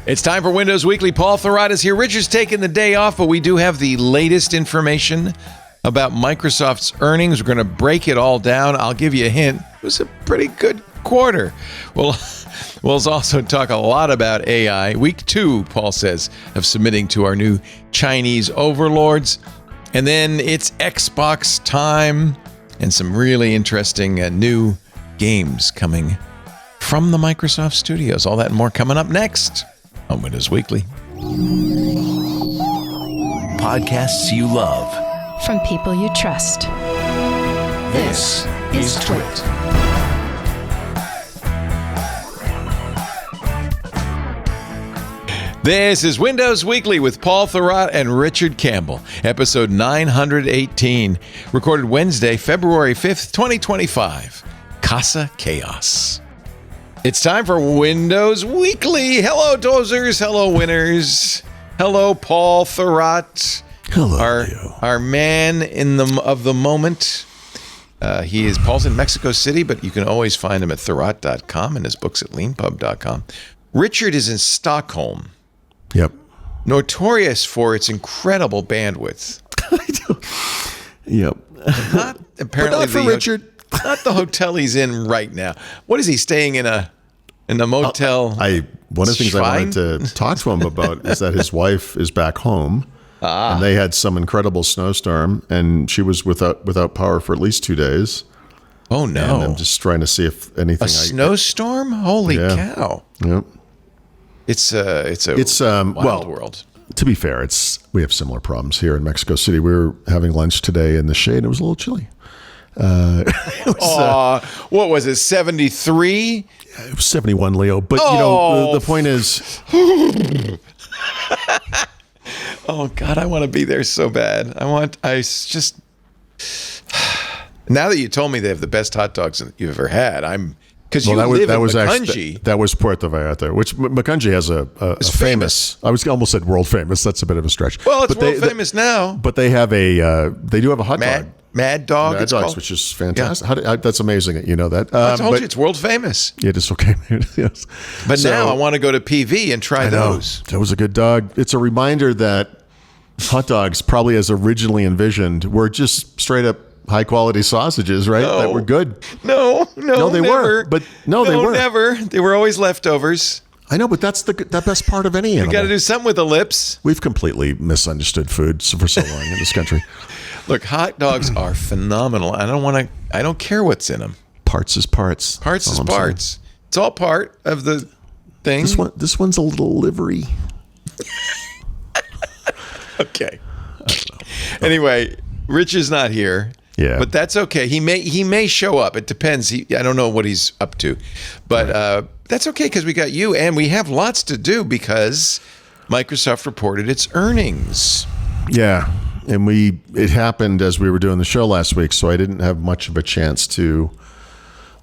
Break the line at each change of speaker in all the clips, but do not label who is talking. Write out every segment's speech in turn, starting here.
It's time for Windows Weekly. Paul Thurrott is here. Richard's taking the day off, but we do have the latest information about Microsoft's earnings. We're going to break it all down. I'll give you a hint. It was a pretty good quarter. We'll also talk a lot about AI. Week 2, Paul says, of submitting to our new Chinese overlords. And then it's Xbox time and some really interesting new games coming from the Microsoft studios. All that and more coming up next on Windows Weekly.
Podcasts you love.
From people you trust.
This is Twit.
This is Windows Weekly with Paul Thurrott and Richard Campbell, episode 918, recorded Wednesday, February 5th, 2025. Casa Chaos. It's time for Windows Weekly. Hello, dozers. Hello, winners. Hello, Paul Thurrott.
Hello,
our man of the moment. Paul's in Mexico City, but you can always find him at thurrott.com and his books at leanpub.com. Richard is in Stockholm.
Yep.
Notorious for its incredible bandwidth.
Yep.
Not apparently
but not for Richard.
Not the hotel he's in right now. What is he staying in a motel?
One of the things I wanted to talk to him about is that his wife is back home, and they had some incredible snowstorm, and she was without power for at least 2 days.
Oh no!
And I'm just trying to see if anything.
Snowstorm? Holy cow!
Yep.
It's wild world.
To be fair, we have similar problems here in Mexico City. We were having lunch today in the shade. It was a little chilly.
What was it, 73?
It was 71, Leo. But, the point is...
Oh, God, I want to be there so bad. Now that you told me they have the best hot dogs that you've ever had, because live in Macungie.
That was Puerto Vallarta, which Macungie has a famous. I almost said world famous. That's a bit of a stretch.
Well, it's world famous now.
But they have they do have a hot dog.
Mad Dog.
Mad Dogs, which is fantastic. Yeah. That's amazing that you know that.
I told you it's world famous.
It is okay. Yes.
But now I want to go to PV and try those.
That was a good dog. It's a reminder that hot dogs, probably as originally envisioned, were just straight up high quality sausages, right? That were good.
No,
they were. But they were
never. They were always leftovers.
I know, but that's the best part of any animal.
You got to do something with the lips.
We've completely misunderstood food for so long in this country.
Look, hot dogs are phenomenal. I don't care what's in them.
Parts is parts.
Parts is parts. It's all part of the thing.
This one's a little livery.
Okay. Anyway, Rich is not here.
Yeah,
but that's okay. He may show up. It depends. I don't know what he's up to, but that's okay because we got you, and we have lots to do because Microsoft reported its earnings.
Yeah, and it happened as we were doing the show last week, so I didn't have much of a chance to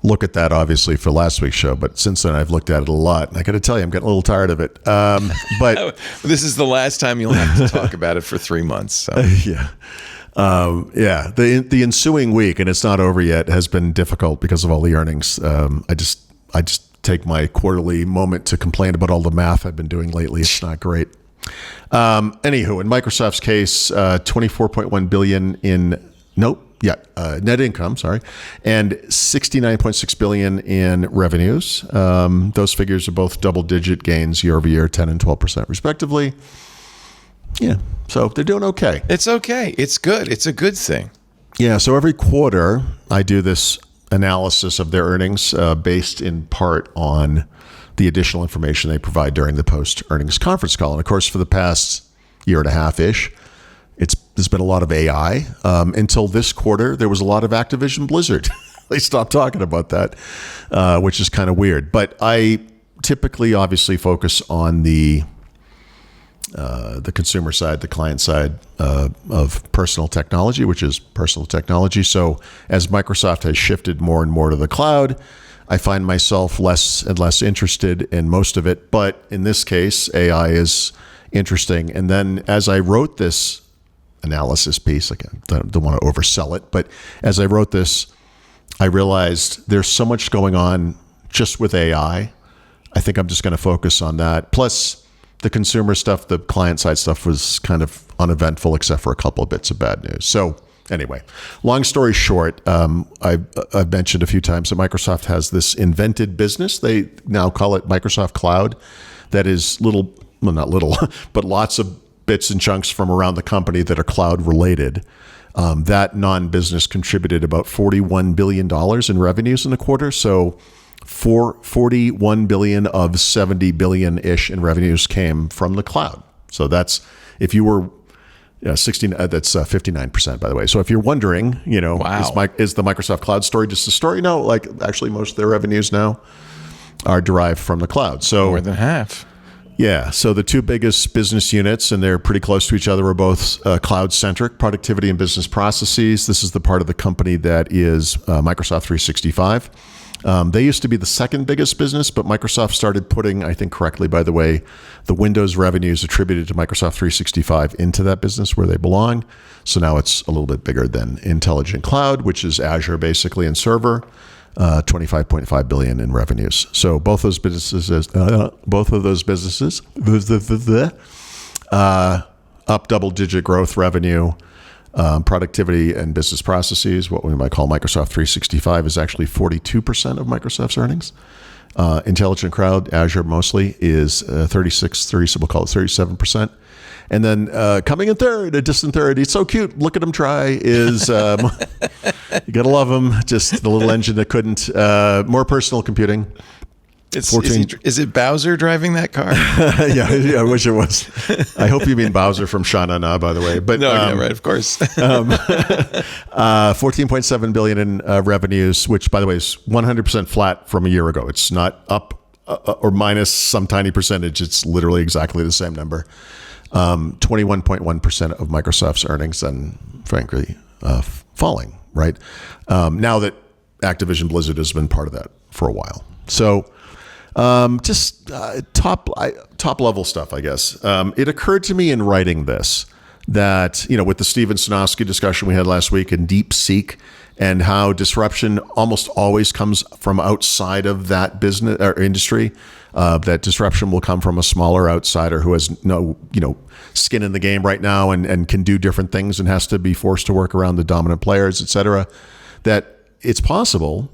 look at that, obviously, for last week's show. But since then, I've looked at it a lot, and I got to tell you, I'm getting a little tired of it. But
this is the last time you'll have to talk about it for 3 months. So.
Yeah. The ensuing week, and it's not over yet, has been difficult because of all the earnings. I just take my quarterly moment to complain about all the math I've been doing lately. It's not great. Anywho, in Microsoft's case, $24.1 billion net income, and $69.6 billion in revenues. Those figures are both double-digit gains year over year, 10 and 12% respectively. Yeah, so they're doing okay.
It's okay. It's good. It's a good thing.
Yeah, so every quarter I do this analysis of their earnings based in part on the additional information they provide during the post-earnings conference call. And of course, for the past year and a half-ish, there's been a lot of AI. Until this quarter, there was a lot of Activision Blizzard. They stopped talking about that, which is kind of weird. But I typically obviously focus on the consumer side, the client side of personal technology, which is personal technology. So as Microsoft has shifted more and more to the cloud, I find myself less and less interested in most of it. But in this case, AI is interesting. And then as I wrote this analysis piece, again, don't want to oversell it, but as I wrote this, I realized there's so much going on just with AI. I think I'm just going to focus on that. Plus, The consumer stuff, the client-side stuff was kind of uneventful except for a couple of bits of bad news. So anyway, long story short, I've mentioned a few times that Microsoft has this invented business. They now call it Microsoft Cloud. That is not little, but lots of bits and chunks from around the company that are cloud related. That non-business contributed about $41 billion in revenues in the quarter. So 41 billion of 70 billion-ish in revenues came from the cloud. So that's, if you were 16, that's 59%, by the way. So if you're wondering,
Wow.
is the Microsoft Cloud story just a story? No, like actually most of their revenues now are derived from the cloud. So
More than half.
yeah. So the two biggest business units, and they're pretty close to each other, are both cloud-centric, productivity and business processes. This is the part of the company that is Microsoft 365. They used to be the second biggest business, but Microsoft started putting, I think correctly, by the way, the Windows revenues attributed to Microsoft 365 into that business where they belong. So now it's a little bit bigger than Intelligent Cloud, which is Azure basically and server, 25.5 billion in revenues. So both those businesses, up double-digit growth revenue. Productivity and business processes, what we might call Microsoft 365, is actually 42% of Microsoft's earnings. Intelligent Cloud, Azure mostly, is 36, we'll call it 37%. And then coming in third, a distant third, he's so cute, look at him try, is, you gotta love him, just the little engine that couldn't, more personal computing.
Is it Bowser driving that car?
Yeah, I wish it was. I hope you mean Bowser from Sha Na Na, by the way. But
No, yeah, right, of course.
14.7 billion in revenues, which, by the way, is 100% flat from a year ago. It's not up or minus some tiny percentage. It's literally exactly the same number. 21.1% of Microsoft's earnings, and frankly, falling. Right now that Activision Blizzard has been part of that for a while. So. Just top level stuff, I guess. It occurred to me in writing this that, with the Steven Sinofsky discussion we had last week in DeepSeek and how disruption almost always comes from outside of that business or industry, that disruption will come from a smaller outsider who has no, skin in the game right now and can do different things and has to be forced to work around the dominant players, et cetera, that it's possible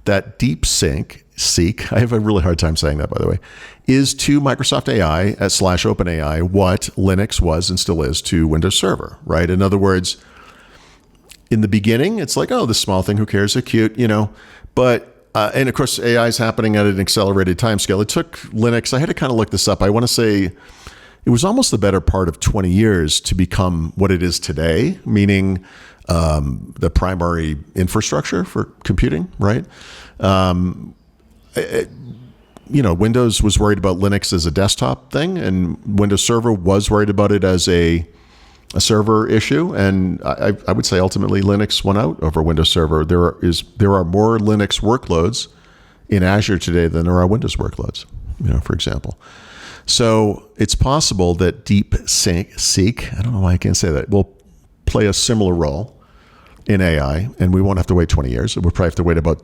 that DeepSeek, I have a really hard time saying that, by the way, is to Microsoft AI / OpenAI what Linux was and still is to Windows Server, right? In other words, in the beginning, it's like, oh, this small thing, who cares? They're cute, But, and of course, AI is happening at an accelerated timescale. It took Linux, I had to kind of look this up. I want to say it was almost the better part of 20 years to become what it is today, meaning the primary infrastructure for computing, right? Windows was worried about Linux as a desktop thing, and Windows Server was worried about it as a server issue. And I would say ultimately Linux won out over Windows Server. There are more Linux workloads in Azure today than there are Windows workloads, for example. So it's possible that DeepSeek, I don't know why I can't say that, will play a similar role in AI, and we won't have to wait 20 years. We'll probably have to wait about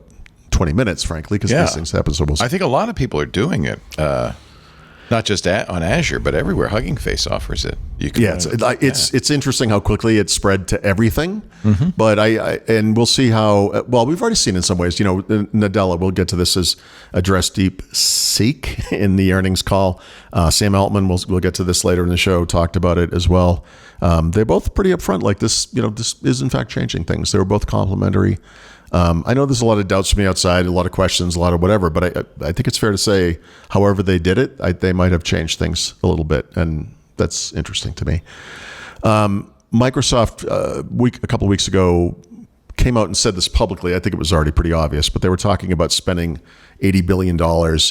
20 minutes, frankly, because these things happen so much.
I think a lot of people are doing it, not just on Azure, but everywhere. Hugging Face offers it. You can,
it's interesting how quickly it spread to everything.
Mm-hmm.
But and we'll see how. Well, we've already seen in some ways. Nadella, we'll get to this, as addressed DeepSeek in the earnings call. Sam Altman, we'll get to this later in the show, talked about it as well. They're both pretty upfront. Like this, this is in fact changing things. They were both complementary. I know there's a lot of doubts from the outside, a lot of questions, a lot of whatever, but I think it's fair to say, however they did it, they might have changed things a little bit, and that's interesting to me. Microsoft, a couple of weeks ago, came out and said this publicly. I think it was already pretty obvious, but they were talking about spending $80 billion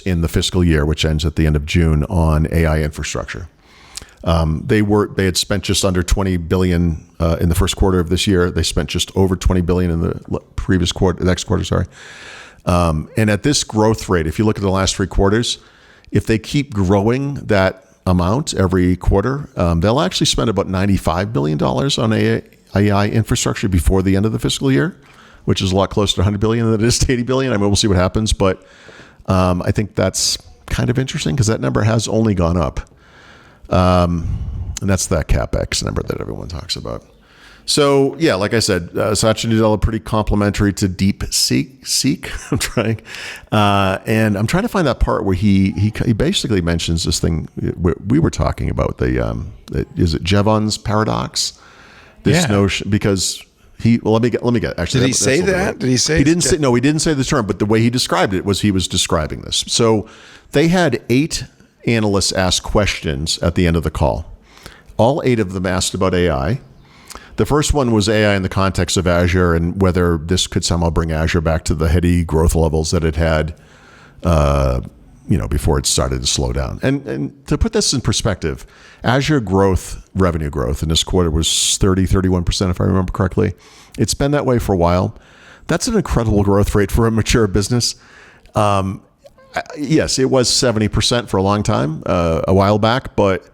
in the fiscal year, which ends at the end of June, on AI infrastructure. They had spent just under $20 billion in the first quarter of this year. They spent just over $20 billion in the next quarter. And at this growth rate, if you look at the last 3 quarters, if they keep growing that amount every quarter, they'll actually spend about $95 billion on AI infrastructure before the end of the fiscal year, which is a lot closer to $100 billion than it is to $80 billion. I mean, we'll see what happens, but I think that's kind of interesting because that number has only gone up. And that's that CapEx number that everyone talks about. So, yeah, like I said, Satya Nadella pretty complimentary to DeepSeek. I'm trying. And I'm trying to find that part where he basically mentions this thing we were talking about, is it Jevons paradox? This notion, because let me get. Actually,
did he say that? Did he say?
He didn't say. No, he didn't say the term. But the way he described it was he was describing this. So they had 8 analysts ask questions at the end of the call. All 8 of them asked about AI. The first one was AI in the context of Azure and whether this could somehow bring Azure back to the heady growth levels that it had, before it started to slow down. And to put this in perspective, Azure revenue growth in this quarter was 31%, if I remember correctly. It's been that way for a while. That's an incredible growth rate for a mature business. Yes, it was 70% for a long time, a while back, but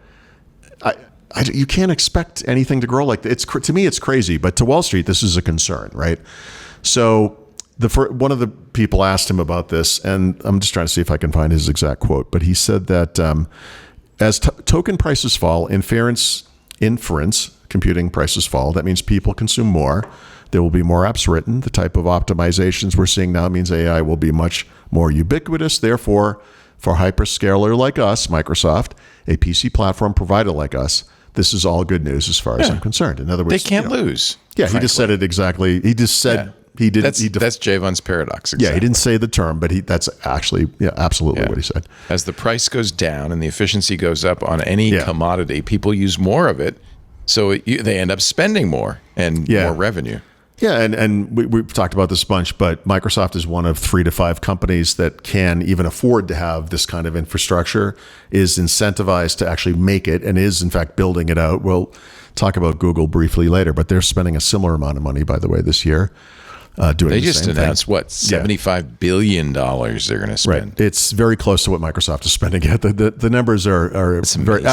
you can't expect anything to grow like that. To me, it's crazy, but to Wall Street, this is a concern, right? So one of the people asked him about this, and I'm just trying to see if I can find his exact quote, but he said that as token prices fall, inference computing prices fall. That means people consume more. There will be more apps written. The type of optimizations we're seeing now means AI will be much more ubiquitous. Therefore, for hyperscaler like us, Microsoft, a PC platform provider like us, this is all good news as far as I'm concerned. In other words,
they can't lose.
Yeah, frankly. He just said it exactly. He just said he didn't.
That's Jevons paradox. Exactly.
Yeah, he didn't say the term, but that's actually absolutely what he said.
As the price goes down and the efficiency goes up on any commodity, people use more of it, so they end up spending more and more revenue.
Yeah, and we've talked about this a bunch, but Microsoft is one of 3 to 5 companies that can even afford to have this kind of infrastructure, is incentivized to actually make it, and is in fact building it out. We'll talk about Google briefly later, but they're spending a similar amount of money, by the way, this year. They
just announced $75 billion they're going to spend.
Right. It's very close to what Microsoft is spending. The numbers are very,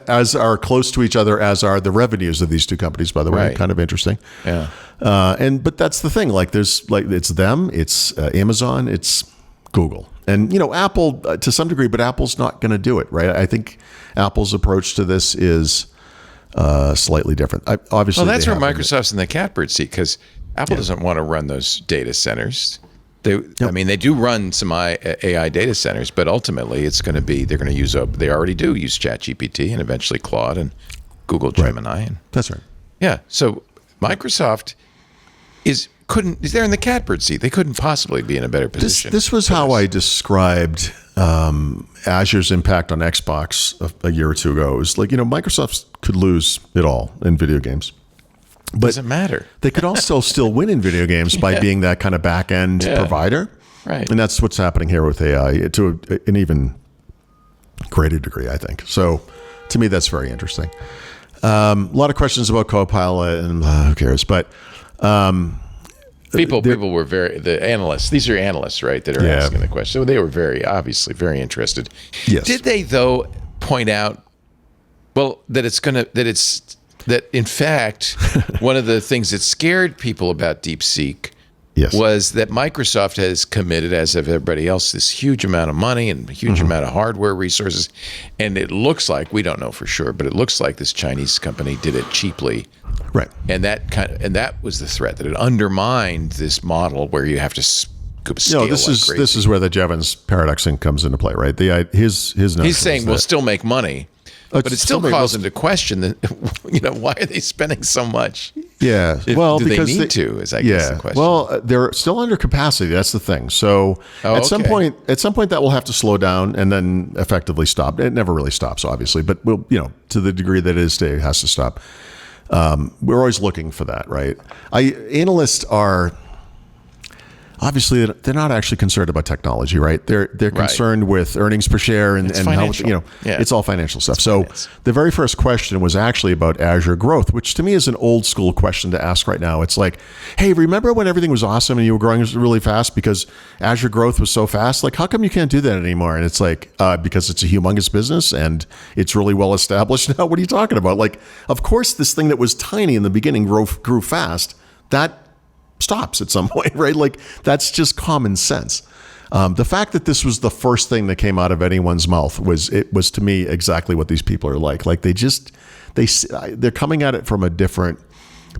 as are close to each other as are the revenues of these two companies. By the way, kind of interesting.
Yeah.
But that's the thing. It's them, it's Amazon, it's Google, and Apple to some degree, but Apple's not going to do it. Right. I think Apple's approach to this is slightly different. Obviously,
that's where Microsoft's in the catbird seat, because Apple doesn't want to run those data centers. They do run some AI data centers, but ultimately they're going to use they already do use ChatGPT and eventually Claude and Google Gemini.
That's right.
Yeah. So Microsoft is there in the catbird seat. They couldn't possibly be in a better position.
This was how I described Azure's impact on Xbox a year or two ago. It was like, Microsoft could lose it all in video games. But
doesn't matter.
They could also still win in video games by being that kind of back-end provider.
Right.
And that's what's happening here with AI to an even greater degree, I think. So to me, that's very interesting. A lot of questions about Copilot, and who cares? But
people were the analysts. These are analysts, right, that are asking the question. So they were obviously very interested.
Yes.
Did they, though, point out, that in fact, one of the things that scared people about DeepSeek was that Microsoft has committed, as have everybody else, this huge amount of money and a huge amount of hardware resources. And it looks like, we don't know for sure, but it looks like this Chinese company did it cheaply.
Right.
And that was the threat, that it undermined this model where you have to scale
this
crazy.
This is where the Jevons paradox thing comes into play, right? His notion.
He's saying we'll still make money. But it still calls into question that, why are they spending so much?
Yeah.
Do they need to? Is I guess the question.
Well, they're still under capacity. That's the thing. So at some point that will have to slow down and then effectively stop. It never really stops, obviously, but to the degree that it is today, it has to stop. We're always looking for that, right? Analysts are. Obviously, they're not actually concerned about technology, right? They're concerned with earnings per share and how it's all financial stuff. So the very first question was actually about Azure growth, which to me is an old school question to ask right now. It's like, hey, remember when everything was awesome and you were growing really fast because Azure growth was so fast? Like, how come you can't do that anymore? And it's like, because it's a humongous business and it's really well established now. What are you talking about? Like, of course, this thing that was tiny in the beginning grew fast. That stops at some point, right? Like, that's just common sense. The fact that this was the first thing that came out of anyone's mouth was to me exactly what these people are like. Like they're coming at it from a different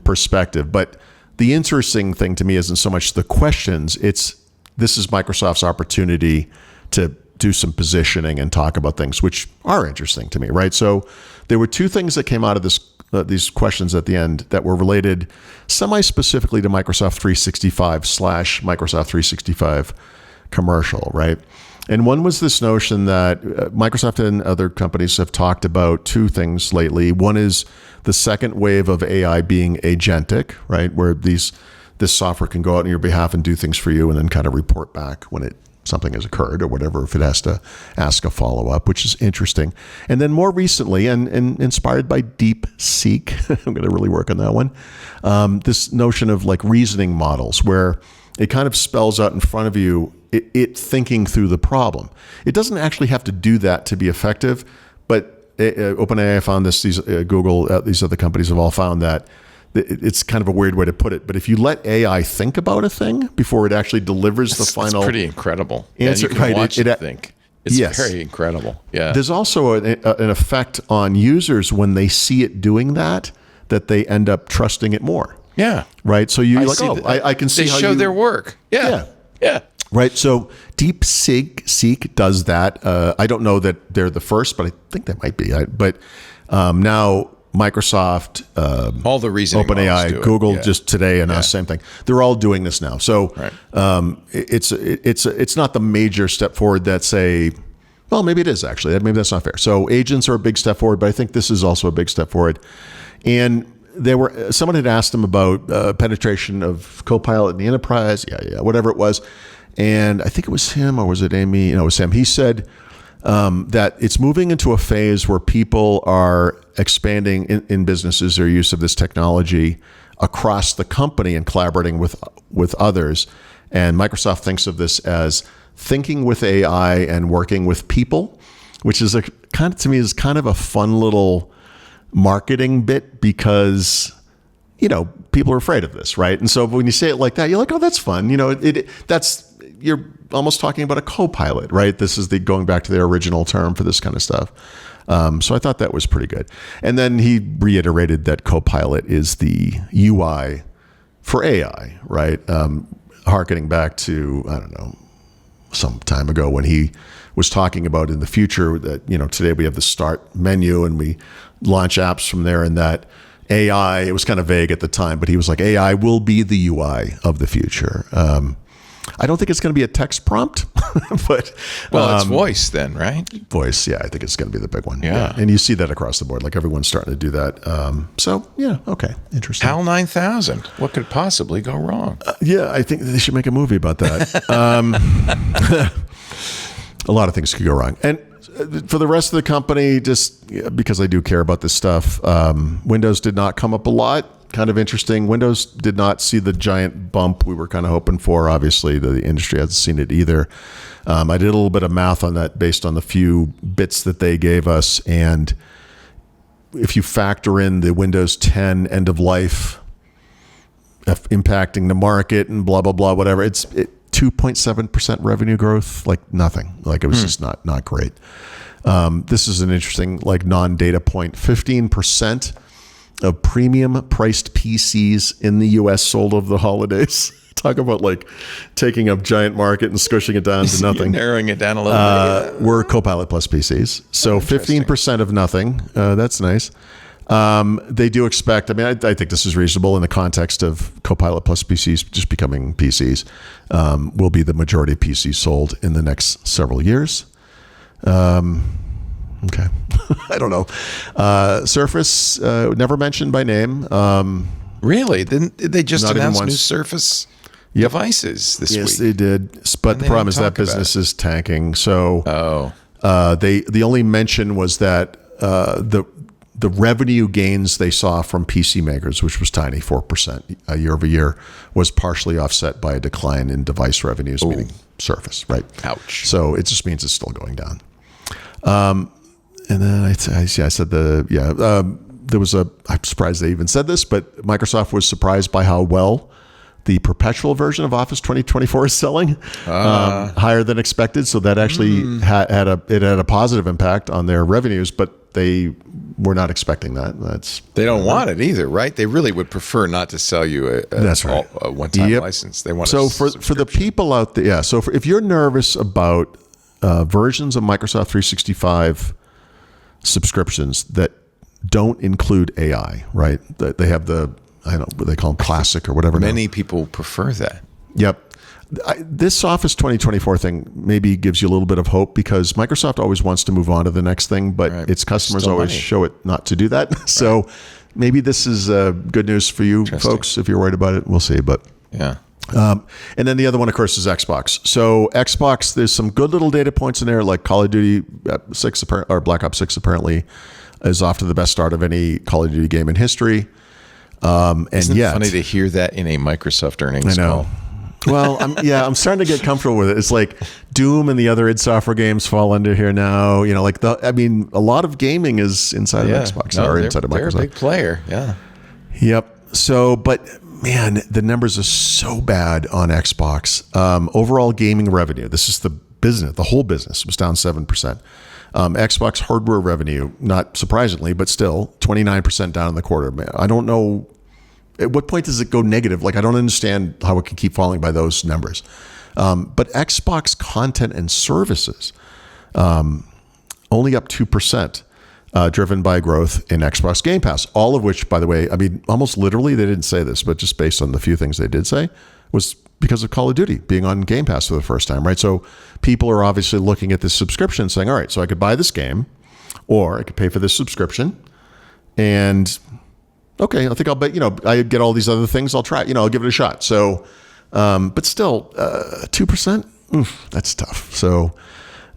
perspective. But the interesting thing to me isn't so much the questions. This is Microsoft's opportunity to do some positioning and talk about things which are interesting to me, right? So there were two things that came out of these questions at the end that were related semi-specifically to Microsoft 365 / Microsoft 365 commercial, right? And one was this notion that Microsoft and other companies have talked about two things lately. One is the second wave of AI being agentic, right? Where this software can go out on your behalf and do things for you and then kind of report back when something has occurred or whatever, if it has to ask a follow-up, which is interesting. And then more recently, and inspired by DeepSeek, I'm going to really work on that one, this notion of like reasoning models where it kind of spells out in front of you it thinking through the problem. It doesn't actually have to do that to be effective, but OpenAI found this, Google, these other companies have all found that it's kind of a weird way to put it, but if you let AI think about a thing before it actually delivers the final,
it's pretty incredible.
Answer,
you can watch it think. It's very incredible. Yeah.
There's also an effect on users when they see it doing that they end up trusting it more.
Yeah.
Right. So you're like, I can see
they
how
show their work. Yeah.
Right. So DeepSeek does that. I don't know that they're the first, but I think they might be. But now Microsoft,
all the reasoning,
OpenAI, Google just today announced the same thing. They're all doing this now. So it's not the major step forward that well, maybe it is actually. Maybe that's not fair. So agents are a big step forward, but I think this is also a big step forward. And someone had asked him about penetration of Copilot in the enterprise. Whatever it was. And I think it was him, or was it Amy? No, it was him. He said that it's moving into a phase where people are expanding in businesses their use of this technology across the company and collaborating with others. And Microsoft thinks of this as thinking with AI and working with people, which is to me is kind of a fun little marketing bit because people are afraid of this, right? And so when you say it like that, you're like, oh, that's fun. You're almost talking about a co-pilot, right? This is going back to their original term for this kind of stuff. So I thought that was pretty good. And then he reiterated that Copilot is the UI for AI, right? Harkening back to, I don't know, some time ago when he was talking about in the future that, today we have the start menu and we launch apps from there, and that AI, it was kind of vague at the time, but he was like, AI will be the UI of the future. I don't think it's going to be a text prompt, but
it's voice then, right?
Voice, yeah, I think it's going to be the big one. Yeah, and you see that across the board, like everyone's starting to do that. Okay, interesting.
HAL 9000, what could possibly go wrong?
I think they should make a movie about that. A lot of things could go wrong, and for the rest of the company, just because I do care about this stuff, Windows did not come up a lot. Kind of interesting. Windows did not see the giant bump we were kind of hoping for. Obviously, the industry hasn't seen it either. I did a little bit of math on that based on the few bits that they gave us. And if you factor in the Windows 10 end of life impacting the market and blah, blah, blah, whatever, it's 2.7% revenue growth, like nothing. Like it was just not great. This is an interesting non-data point. 15% of premium priced PCs in the US sold over the holidays. Talk about taking a giant market and squishing it down to nothing.
Narrowing it down a little bit.
Were Copilot Plus PCs. So 15% of nothing. That's nice. They do expect, I think this is reasonable in the context of Copilot Plus PCs just becoming PCs, will be the majority of PCs sold in the next several years. Okay. I don't know. Surface, never mentioned by name.
Really? They just announced new Surface devices this week.
Yes, they did. But the problem is that business is tanking. So the only mention was that the revenue gains they saw from PC makers, which was tiny, 4% year over year, was partially offset by a decline in device revenues, meaning Surface, right?
Ouch.
So it just means it's still going down. And then I said there was I'm surprised they even said this, but Microsoft was surprised by how well the perpetual version of Office 2024 is selling higher than expected. So that actually had a positive impact on their revenues, but they were not expecting that.
They don't want it either, right? They really would prefer not to sell you a one-time license. They want
for the people out there. Yeah. So if you're nervous about versions of Microsoft 365 subscriptions that don't include AI, right? They have I don't know what they call them, classic or whatever.
Many people prefer that.
Yep. This Office 2024 thing maybe gives you a little bit of hope because Microsoft always wants to move on to the next thing, but its customers always show it not to do that. So maybe this is good news for you folks if you're worried about it. We'll see. But
yeah.
And then the other one, of course, is Xbox. So Xbox, there's some good little data points in there, like Call of Duty 6 or Black Ops 6 apparently is off to the best start of any Call of Duty game in history.
Isn't it funny to hear that in a Microsoft earnings call?
Well, I'm starting to get comfortable with it. It's like Doom and the other id Software games fall under here now. You know, like a lot of gaming is inside of Xbox or inside of Microsoft.
They're a big player. Yeah.
Yep. So, but man, the numbers are so bad on Xbox. Overall gaming revenue. This is the business. The whole business was down 7%. Xbox hardware revenue, not surprisingly, but still 29% down in the quarter. Man, I don't know. At what point does it go negative? Like, I don't understand how it can keep falling by those numbers. But Xbox content and services, only up 2%, driven by growth in Xbox Game Pass. All of which, by the way, I mean, almost literally, they didn't say this, but just based on the few things they did say, was because of Call of Duty being on Game Pass for the first time, right? So people are obviously looking at this subscription saying, all right, so I could buy this game, or I could pay for this subscription, and okay, I think I'll bet, I get all these other things. I'll try it, I'll give it a shot. So, but still, 2%, that's tough. So,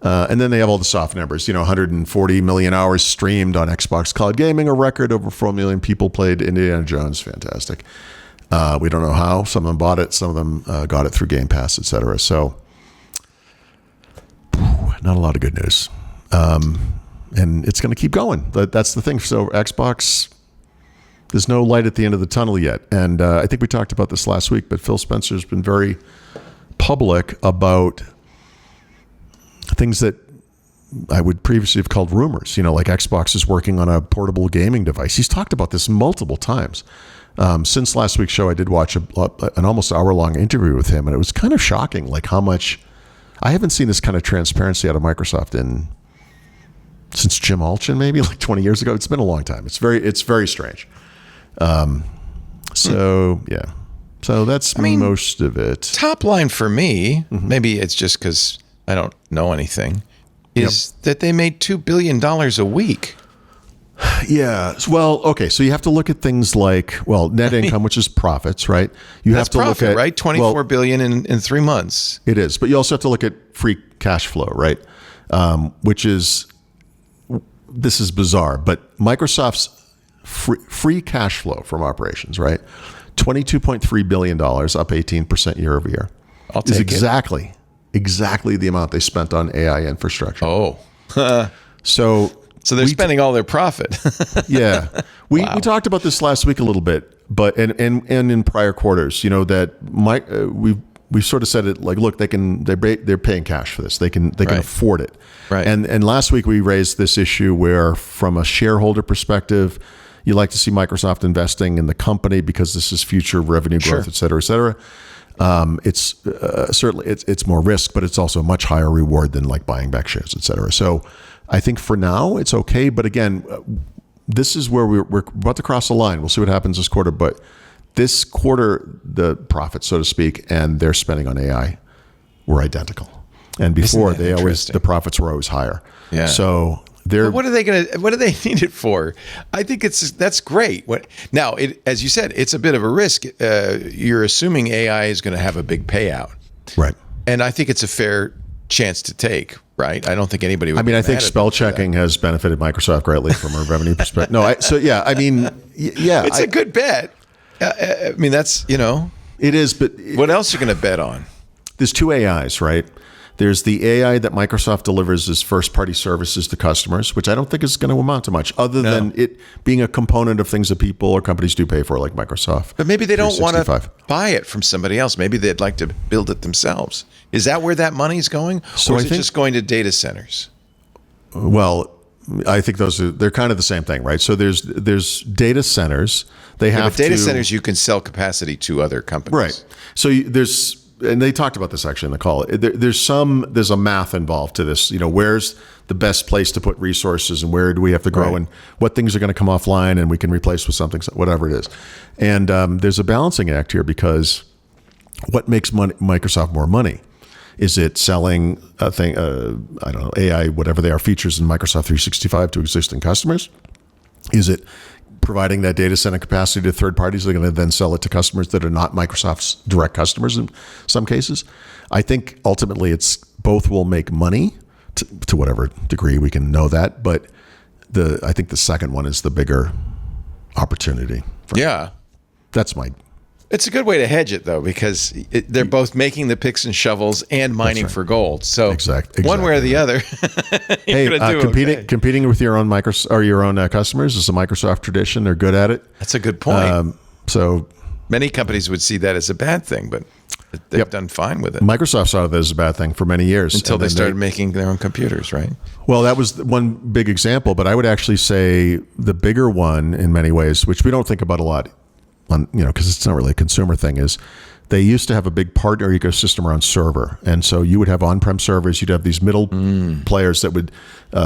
and then they have all the soft numbers, 140 million hours streamed on Xbox Cloud Gaming, a record. Over 4 million people played Indiana Jones. Fantastic. We don't know how. Some of them bought it. Some of them got it through Game Pass, et cetera. So, not a lot of good news. And it's going to keep going. That's the thing. So, Xbox, there's no light at the end of the tunnel yet. And I think we talked about this last week, but Phil Spencer's been very public about things that I would previously have called rumors. Like Xbox is working on a portable gaming device. He's talked about this multiple times. Since last week's show, I did watch an almost hour-long interview with him, and it was kind of shocking, like how much I haven't seen this kind of transparency out of Microsoft since Jim Alchin, maybe like 20 years ago. It's been a long time. It's very strange. So that's most of it.
Top line for me, maybe it's just because I don't know anything, is that they made $2 billion a week.
Yeah. Well, okay. So you have to look at things like, net income, which is profits, right? You have to look at,
right? 24 billion in 3 months.
It is. But you also have to look at free cash flow, right? This is bizarre, but Microsoft's free cash flow from operations, right? $22.3 billion, up 18% year over year.
I'll take
exactly the amount they spent on AI infrastructure.
Oh.
So
they're spending all their profit.
Yeah. We talked about this last week a little bit, but and in prior quarters, that we sort of said it like, look, they're paying cash for this. They can afford it.
Right.
And last week we raised this issue where, from a shareholder perspective, you like to see Microsoft investing in the company because this is future revenue growth, et cetera, et cetera. It's certainly it's more risk, but it's also a much higher reward than like buying back shares, et cetera. So I think for now it's okay. But again, this is where we're about to cross the line. We'll see what happens this quarter. But this quarter, the profits, so to speak, and their spending on AI were identical. And before the profits were always higher.
Yeah.
So
what do they need it for? I think that's great. Now, as you said, it's a bit of a risk. You're assuming AI is going to have a big payout.
Right.
And I think it's a fair chance to take, right? I don't think anybody would.
I think spell checking has benefited Microsoft greatly from a revenue perspective.
It's a good bet. That's,
It is, but
what else are you going to bet on?
There's two AIs, right? There's the AI that Microsoft delivers as first-party services to customers, which I don't think is going to amount to much, other than it being a component of things that people or companies do pay for, like Microsoft.
But maybe they don't want to
365.
buy it from somebody else. Maybe they'd like to build it themselves. Is that where that money's going?
So
or is
I
it
think-
just going to data centers?
Well, I think they're kind of the same thing, right? So there's data centers. They have
But data
to,
centers, you can sell capacity to other companies.
right? So and they talked about this actually in the call. There's a math involved to this. Where's the best place to put resources, and where do we have to grow,
Right.
and what things are going to come offline, and we can replace with something, whatever it is. And there's a balancing act here, because what makes Microsoft more money? Is it selling I don't know, AI, whatever they are, features in Microsoft 365 to existing customers? Is it providing that data center capacity to third parties? They're going to then sell it to customers that are not Microsoft's direct customers in some cases. I think ultimately both will make money to whatever degree we can know that. But I think the second one is the bigger opportunity.
Yeah.
That's my...
It's a good way to hedge it, though, because they're both making the picks and shovels and mining for gold. So one way or the other, you're gonna do
competing with your own customers is a Microsoft tradition. They're good at it.
That's a good point.
So
many companies would see that as a bad thing, but they've done fine with it.
Microsoft saw that as a bad thing for many years.
Until they started making their own computers, right?
Well, that was one big example, but I would actually say the bigger one in many ways, which we don't think about a lot, because it's not really a consumer thing, is they used to have a big partner ecosystem around server. And so you would have on-prem servers. You'd have these middle players that would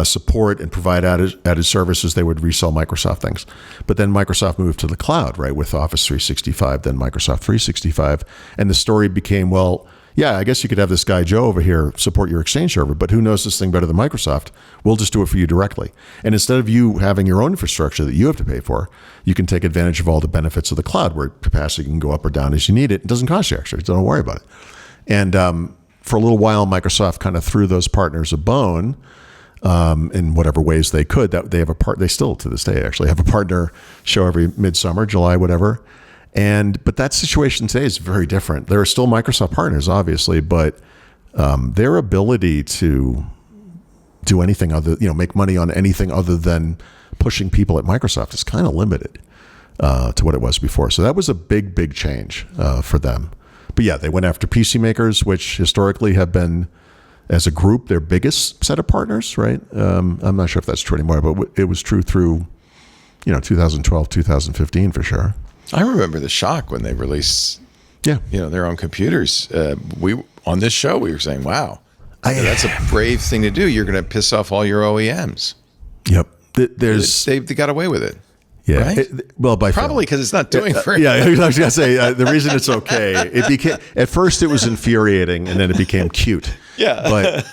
support and provide added services. They would resell Microsoft things. But then Microsoft moved to the cloud, right, with Office 365, then Microsoft 365. And the story became, well, yeah, I guess you could have this guy Joe over here support your Exchange server, but who knows this thing better than Microsoft? We'll just do it for you directly. And instead of you having your own infrastructure that you have to pay for, you can take advantage of all the benefits of the cloud, where capacity can go up or down as you need it. It doesn't cost you extra. Don't worry about it. And for a little while, Microsoft kind of threw those partners a bone in whatever ways they could. That they have they still to this day actually have a partner show every midsummer, July, whatever. But that situation today is very different. There are still Microsoft partners, obviously, but their ability to do anything other, make money on anything other than pushing people at Microsoft is kind of limited to what it was before. So that was a big, big change for them. But yeah, they went after PC makers, which historically have been, as a group, their biggest set of partners, right? I'm not sure if that's true anymore, but it was true through, 2012, 2015 for sure.
I remember the shock when they released, their own computers. We on this show we were saying, "Wow, that's a brave thing to do. You're going to piss off all your OEMs."
Yep,
they got away with it.
Yeah,
right? Probably because it's not doing very.
Yeah, I was going to say the reason it's okay. It became at first it was infuriating, and then it became cute.
Yeah,
but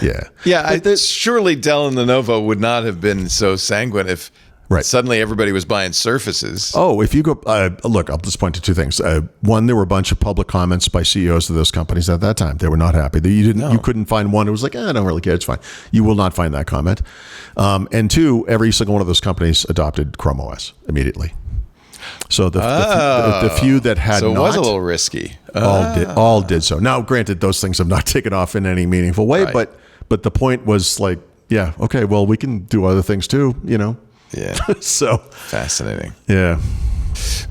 yeah. Surely Dell and Lenovo would not have been so sanguine if. Right. Suddenly, everybody was buying Surfaces.
Oh, if you go look, I'll just point to two things. One, there were a bunch of public comments by CEOs of those companies at that time. They were not happy. You couldn't find one who was like, I don't really care. It's fine. You will not find that comment. And two, every single one of those companies adopted Chrome OS immediately. So the few that had
so it
not,
was a little risky.
All did so. Now, granted, those things have not taken off in any meaningful way, right. but the point was like, yeah, okay, well, we can do other things too,
Yeah.
So
fascinating.
Yeah.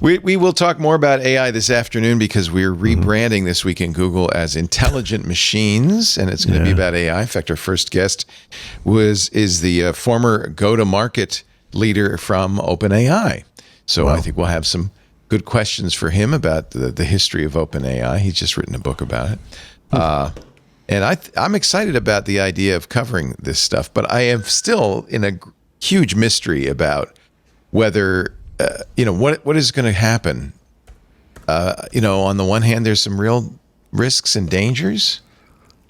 We will talk more about AI this afternoon because we're rebranding this week in Google as Intelligent Machines, and it's going to be about AI. In fact, our first guest is the former go-to-market leader from OpenAI. So I think we'll have some good questions for him about the history of OpenAI. He's just written a book about it. And I'm excited about the idea of covering this stuff, but I am still in a huge mystery about whether, what is going to happen. On the one hand, there's some real risks and dangers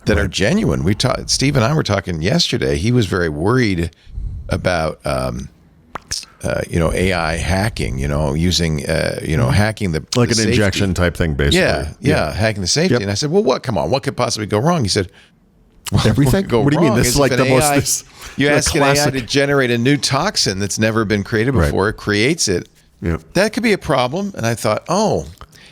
that are genuine. Steve and I were talking yesterday. He was very worried about, AI hacking, using, hacking the
like an
safety.
Injection type thing, basically.
Yeah, hacking the safety. Yep. And I said, well, what could possibly go wrong? He said,
everything. What do you mean? This is like the
AI,
most.
You ask an AI to generate a new toxin that's never been created before. It creates it.
Yep.
That could be a problem. And I thought,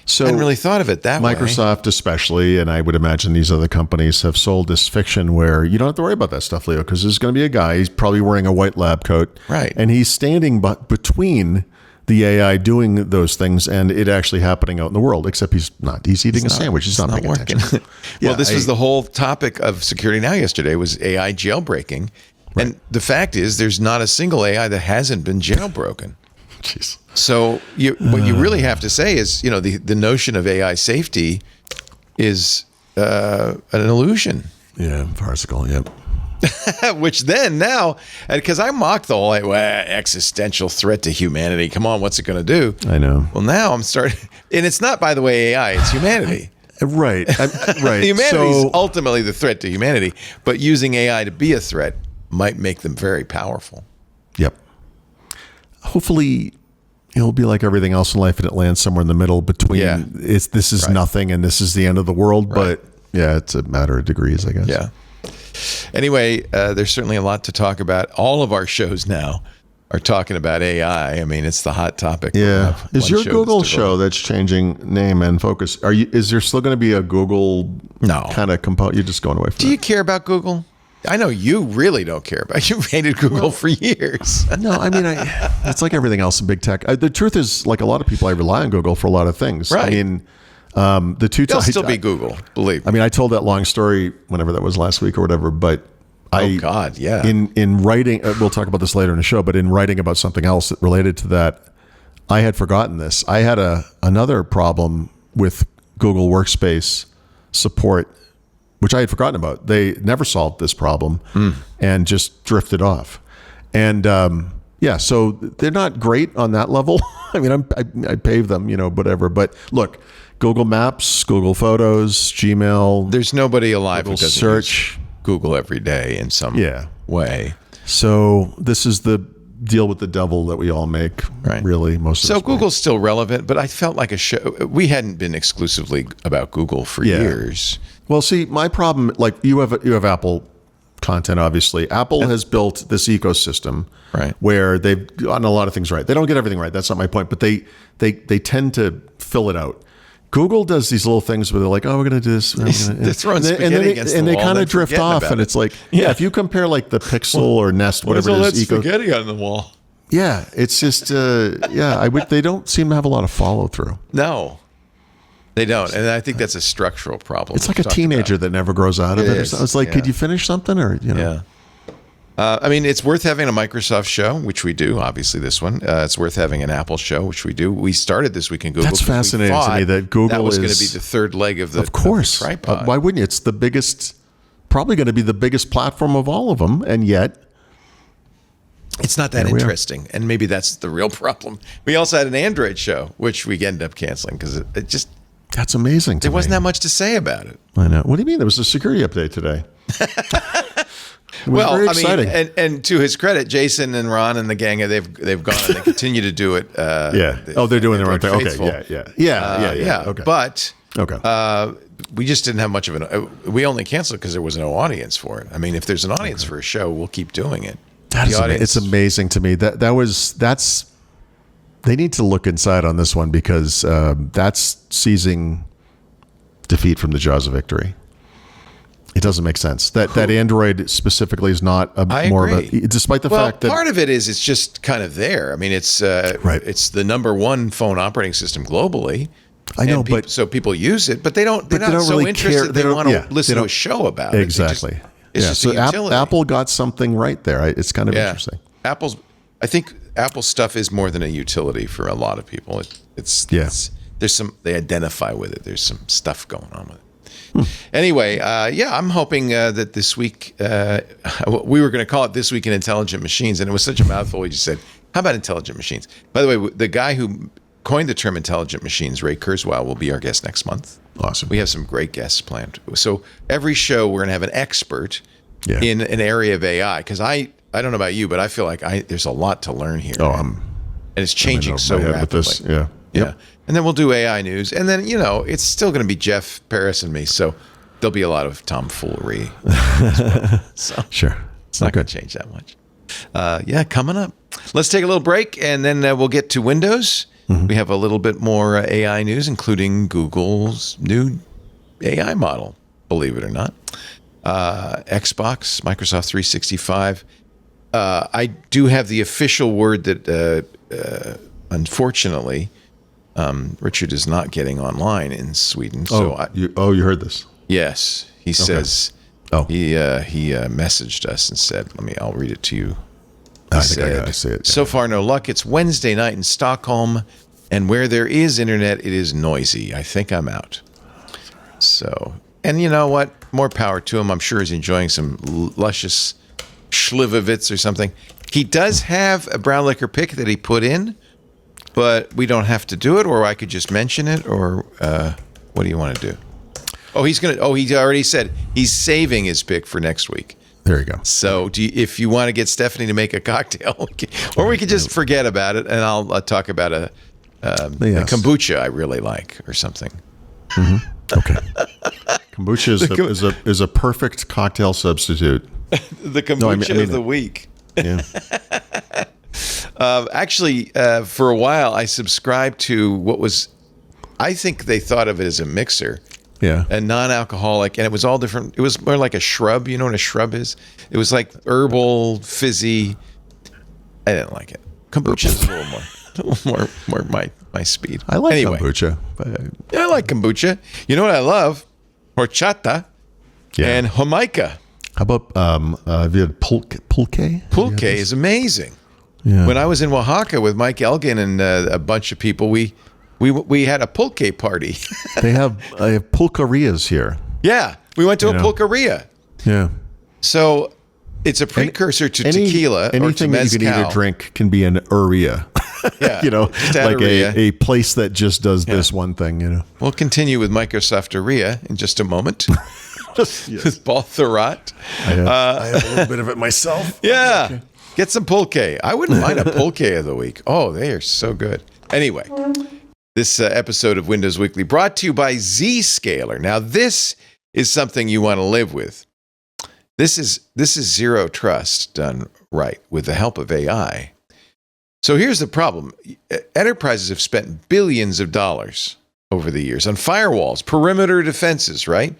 So
I hadn't really thought of it that way.
Microsoft especially, and I would imagine these other companies have sold this fiction where you don't have to worry about that stuff, Leo, because there's going to be a guy, he's probably wearing a white lab coat.
Right.
And he's standing between the AI doing those things and it actually happening out in the world, except he's not. He's eating a sandwich. He's not paying attention.
Well, this was the whole topic of Security Now yesterday was AI jailbreaking. Right. And the fact is there's not a single AI that hasn't been jailbroken.
Jeez.
So what you really have to say is, the notion of AI safety is an illusion.
Yeah, farcical, yep.
Which then now, because I mocked the whole existential threat to humanity. Come on, what's it going to do?
I know.
Well, now I'm starting, and it's not, by the way, AI, it's humanity.
Right, right.
Humanity is ultimately the threat to humanity, but using AI to be a threat might make them very powerful.
Yep. Hopefully, it'll be like everything else in life, and it lands somewhere in the middle between.
Yeah.
This is nothing, and this is the end of the world. Right. But yeah, it's a matter of degrees, I guess.
Yeah. Anyway, there's certainly a lot to talk about. All of our shows now are talking about AI. I mean, it's the hot topic.
Yeah. Is your Google show that's changing name and focus? Is there still going to be a Google kind of component? You're just going away from
Do you care about Google? I know you really don't care about. You've hated Google for years.
No, I mean, it's like everything else in big tech. The truth is, like a lot of people, I rely on Google for a lot of things.
Right.
I mean, the two.
It'll still be Google. Believe me.
I mean, I told that long story whenever that was last week or whatever. But
oh God, yeah.
In writing, we'll talk about this later in the show. But in writing about something else that related to that, I had forgotten this. I had another problem with Google Workspace support, which I had forgotten about. They never solved this problem and just drifted off. And so they're not great on that level. I mean, I pave them, whatever. But look, Google Maps, Google Photos, Gmail.
There's nobody alive
Google
who doesn't
search
use Google every day in some way.
So this is the deal with the devil that we all make, really, most of us.
So Google's still relevant, but I felt like a show. We hadn't been exclusively about Google for years.
Well, see, my problem, like you have Apple content, obviously. Apple has built this ecosystem where they've gotten a lot of things right. They don't get everything right. That's not my point, but they tend to fill it out. Google does these little things where they're like, oh, we're going to do this.
They're throwing spaghetti against the wall.
And they kind of drift off. And it's like, if you compare like the Pixel or Nest, whatever it is.
Spaghetti on the wall.
Yeah, it's just, they don't seem to have a lot of follow through.
No, they don't. And I think that's a structural problem.
It's like a teenager that never grows out of it. It's like, could you finish something? Or,
Yeah. I mean, it's worth having a Microsoft show, which we do, obviously this one. It's worth having an Apple show, which we do. We started this week in Google.
That's fascinating to me that Google
was going to be the third leg of the tripod.
Why wouldn't you? It's the biggest, probably going to be the biggest platform of all of them. And yet,
it's not that interesting. And maybe that's the real problem. We also had an Android show, which we ended up canceling because it just...
That's amazing to me.
There wasn't that much to say about it.
I know. What do you mean? There was a security update today.
Well, very exciting. And to his credit, Jason and Ron and the gang, they've gone and they continue to do it.
They're doing their own thing. Okay, yeah. Okay.
But we just didn't have much of we only canceled because there was no audience for it. I mean, if there's an audience for a show, we'll keep doing it.
It's amazing to me. That's they need to look inside on this one because that's seizing defeat from the jaws of victory. It doesn't make sense. That Android specifically is not more of a, despite the fact that
part of it is it's just kind of there. I mean, it's it's the number one phone operating system globally.
I know, but
so people use it, but they're not so really interested. They want to listen to a show about it.
Exactly.
It's just
so
a utility.
Apple got something right there. It's kind of interesting.
I think Apple's stuff is more than a utility for a lot of people. They identify with it. There's some stuff going on with it. Anyway, I'm hoping that this week, we were going to call it This Week in Intelligent Machines, and it was such a mouthful. We just said, how about intelligent machines? By the way, the guy who coined the term intelligent machines, Ray Kurzweil, will be our guest next month.
Awesome.
We have some great guests planned. So every show, we're going to have an expert in an area of AI, because I don't know about you, but I feel like there's a lot to learn here. And it's changing so rapidly.
Yep.
And then we'll do AI news. And then, it's still going to be Jeff, Paris, and me. So there'll be a lot of tomfoolery. So
sure.
It's not going to change that much. Coming up. Let's take a little break, and then we'll get to Windows We have a little bit more AI news, including Google's new AI model, believe it or not. Xbox, Microsoft 365. I do have the official word that, unfortunately, Richard is not getting online in Sweden.
You heard this?
Yes, he says. He messaged us and said, I'll read it to you.
I think I gotta say it.
So far, no luck. It's Wednesday night in Stockholm, and where there is internet, it is noisy. I think I'm out. So, and you know what? More power to him. I'm sure he's enjoying some luscious Schlivovitz or something. He does have a brown liquor pick that he put in, but we don't have to do it, or I could just mention it, or what do you want to do? He already said he's saving his pick for next week.
There you go.
So if you want to get Stephanie to make a cocktail, or we could just forget about it, and I'll talk about a kombucha I really like or something.
Mm-hmm. Okay. Kombucha is a perfect cocktail substitute.
The kombucha of the week.
Yeah.
Actually, for a while, I subscribed to what was, I think they thought of it as a mixer.
Yeah.
A non-alcoholic, and it was all different. It was more like a shrub. You know what a shrub is? It was like herbal, fizzy. I didn't like it. Kombucha is a little more my speed.
I like kombucha.
Yeah, I like kombucha. You know what I love? Horchata and Jamaica.
How about have you had pulque?
Pulque is amazing.
Yeah.
When I was in Oaxaca with Mike Elgin and a bunch of people, we had a pulque party.
They have pulquerias here.
Yeah, we went to a pulqueria.
Yeah.
So it's a precursor to tequila or to
anything that you can eat or drink can be an uria.
Yeah,
like a place that just does this one thing.
We'll continue with Microsoft Uria in just a moment. With Paul Thurrott.
I have a little bit of it myself.
Yeah. Okay. Get some pulque. I wouldn't mind a pulque of the week. Oh, they are so good. Anyway, this episode of Windows Weekly brought to you by Zscaler. Now, this is something you want to live with. This is zero trust done right with the help of AI. So here's the problem. Enterprises have spent billions of dollars over the years on firewalls, perimeter defenses, right?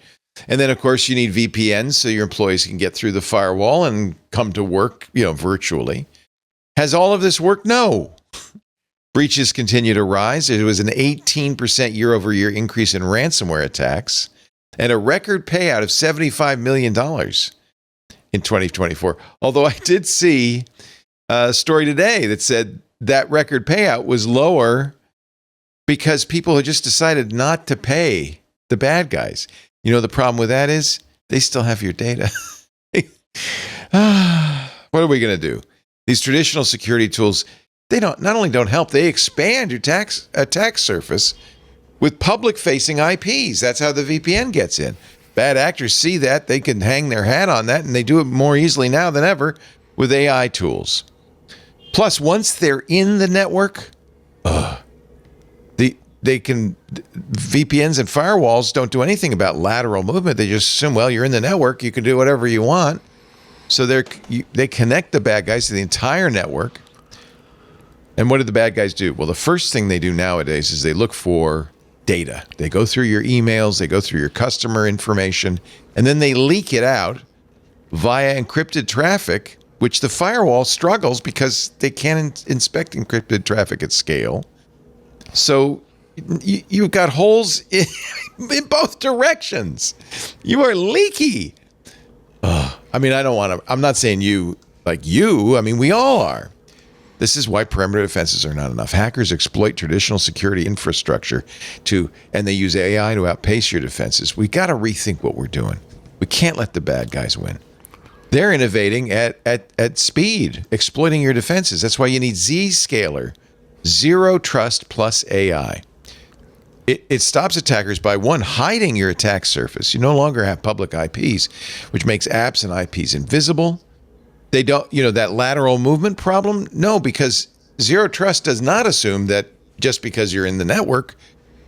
And then, of course, you need VPNs so your employees can get through the firewall and come to work, virtually. Has all of this worked? No. Breaches continue to rise. It was an 18% year-over-year increase in ransomware attacks and a record payout of $75 million in 2024. Although I did see a story today that said that record payout was lower because people had just decided not to pay the bad guys. You know, the problem with that is they still have your data. What are we going to do? These traditional security tools, they not only don't help, they expand your attack surface with public-facing IPs. That's how the VPN gets in. Bad actors see that. They can hang their hat on that, and they do it more easily now than ever with AI tools. Plus, once they're in the network, VPNs and firewalls don't do anything about lateral movement. They just assume, well, you're in the network, you can do whatever you want. So they connect the bad guys to the entire network. And what do the bad guys do? Well, the first thing they do nowadays is they look for data. They go through your emails, they go through your customer information, and then they leak it out via encrypted traffic, which the firewall struggles because they can't inspect encrypted traffic at scale. So you've got holes in both directions. You are leaky. I'm not saying you, like you. I mean, we all are. This is why perimeter defenses are not enough. Hackers exploit traditional security infrastructure and they use AI to outpace your defenses. We got to rethink what we're doing. We can't let the bad guys win. They're innovating at speed, exploiting your defenses. That's why you need Zscaler, zero trust plus AI. It stops attackers by, one, hiding your attack surface. You no longer have public IPs, which makes apps and IPs invisible. They don't, that lateral movement problem? No, because zero trust does not assume that just because you're in the network,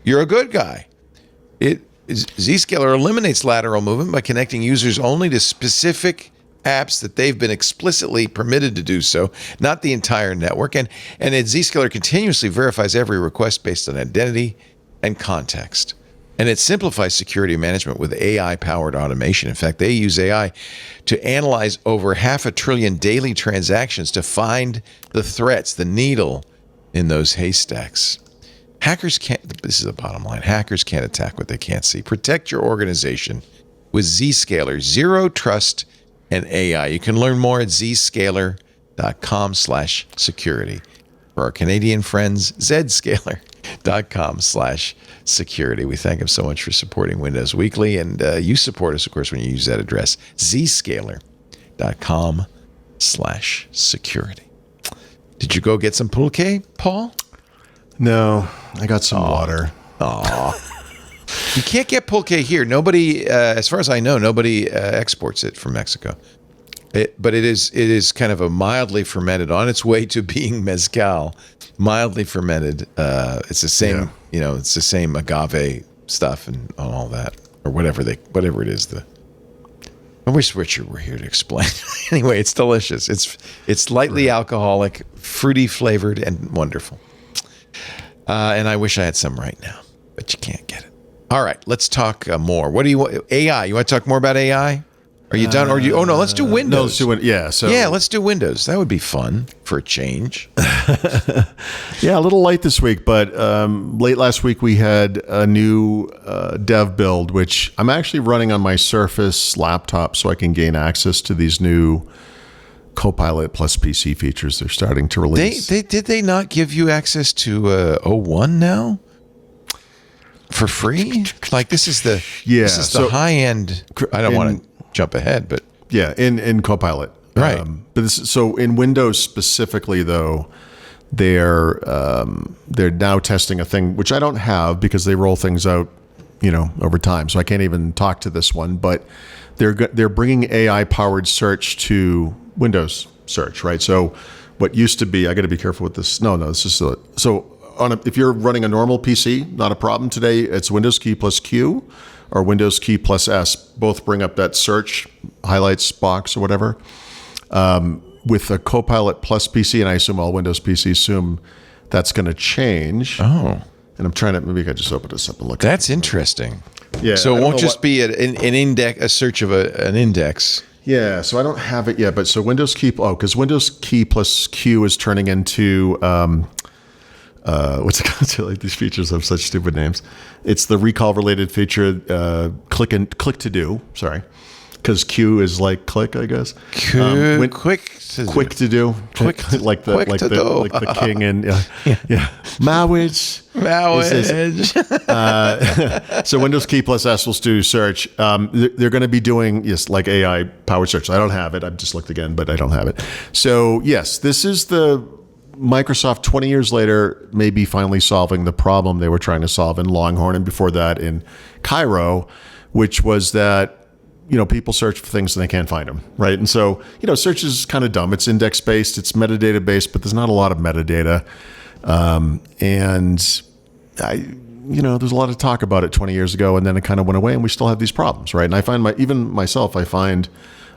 you're a good guy. Zscaler eliminates lateral movement by connecting users only to specific apps that they've been explicitly permitted to do so, not the entire network. And Zscaler continuously verifies every request based on identity and context. And it simplifies security management with AI-powered automation. In fact, they use AI to analyze over 500 billion daily transactions to find the threats, the needle in those haystacks. Hackers can't, this is the bottom line, hackers can't attack what they can't see. Protect your organization with Zscaler, Zero Trust and AI. You can learn more at zscaler.com/security. For our Canadian friends, zscaler.com/security. We thank them so much for supporting Windows Weekly, and you support us, of course, when you use that address, zscaler.com/security. Did you go get some pulque, Paul?
No, I got some water.
Aw. You can't get pulque here. Nobody, as far as I know, nobody exports it from Mexico. But it is kind of a mildly fermented, on its way to being mezcal, mildly fermented. It's the same, it's the same agave stuff and all that, or whatever it is. I wish Richard were here to explain. Anyway, it's delicious. It's lightly alcoholic, fruity flavored, and wonderful. And I wish I had some right now, but you can't get it. All right, let's talk more. What do you want? AI. You want to talk more about AI? Are you done? Or do you? Oh no, let's do Windows.
No, let's do it. Yeah. So
let's do Windows. That would be fun for a change.
Yeah, a little light this week, but late last week we had a new dev build, which I'm actually running on my Surface laptop, so I can gain access to these new Copilot plus PC features they're starting to release.
Did they not give you access to 01 now? For free? Like this is the high end. I don't want to jump ahead, but
in Copilot,
right?
So in Windows specifically, though, they're now testing a thing which I don't have because they roll things out, over time. So I can't even talk to this one, but they're bringing AI powered search to Windows search, right? So what used to be, I got to be careful with this. No, this is if you're running a normal PC, not a problem today. It's Windows key plus Q or Windows key plus S. Both bring up that search highlights box or whatever. With a Copilot plus PC, and I assume all Windows PCs assume that's going to change.
Oh.
And I'm trying to, maybe I could just open this up and look.
That's interesting.
Yeah.
So it won't just be an index, a search of an index.
Yeah. So I don't have it yet, but so Windows key, because Windows key plus Q is turning into, what's it called? Like these features have such stupid names. It's the recall related feature, click to do. Sorry, because Q is like click, I guess.
Quick
to do. Like the king and Mowage. So Windows key plus S will do search. They're going to be doing like AI powered search. I don't have it. I've just looked again, but I don't have it. So yes, this is the Microsoft 20 years later, maybe finally solving the problem they were trying to solve in Longhorn and before that in Cairo, which was that, people search for things and they can't find them, right? And so, search is kind of dumb. It's index-based, it's metadata-based, but there's not a lot of metadata. And there's a lot of talk about it 20 years ago, and then it kind of went away, and we still have these problems, right? And I find I find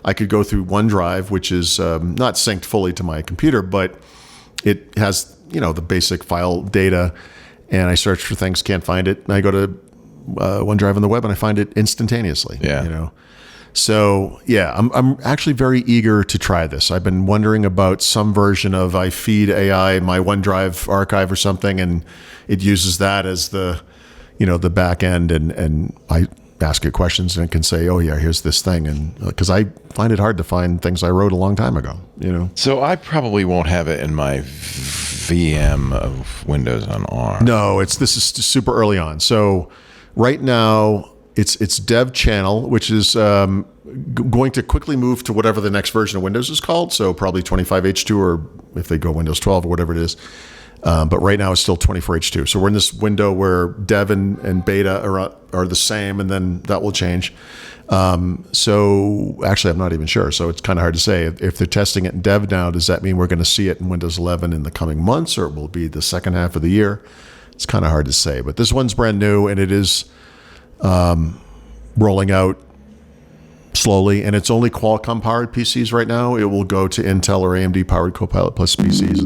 I could go through OneDrive, which is not synced fully to my computer, but it has, the basic file data, and I search for things, can't find it. And I go to OneDrive on the web and I find it instantaneously.
Yeah.
So I'm actually very eager to try this. I've been wondering about some version of I feed AI my OneDrive archive or something, and it uses that as the back end, and I ask it questions and it can say, oh yeah, here's this thing. And because I find it hard to find things I wrote a long time ago,
So I probably won't have it in my VM of Windows on ARM.
No, this is super early on. So right now it's dev channel, which is going to quickly move to whatever the next version of Windows is called. So probably 25H2, or if they go Windows 12 or whatever it is. But right now it's still 24H2. So we're in this window where dev and beta are the same, and then that will change. So actually, I'm not even sure. So it's kind of hard to say. If they're testing it in dev now, does that mean we're going to see it in Windows 11 in the coming months, or it will be the second half of the year? It's kind of hard to say. But this one's brand new, and it is rolling out slowly, and it's only Qualcomm powered PCs right now. It will go to Intel or AMD powered Copilot Plus PCs.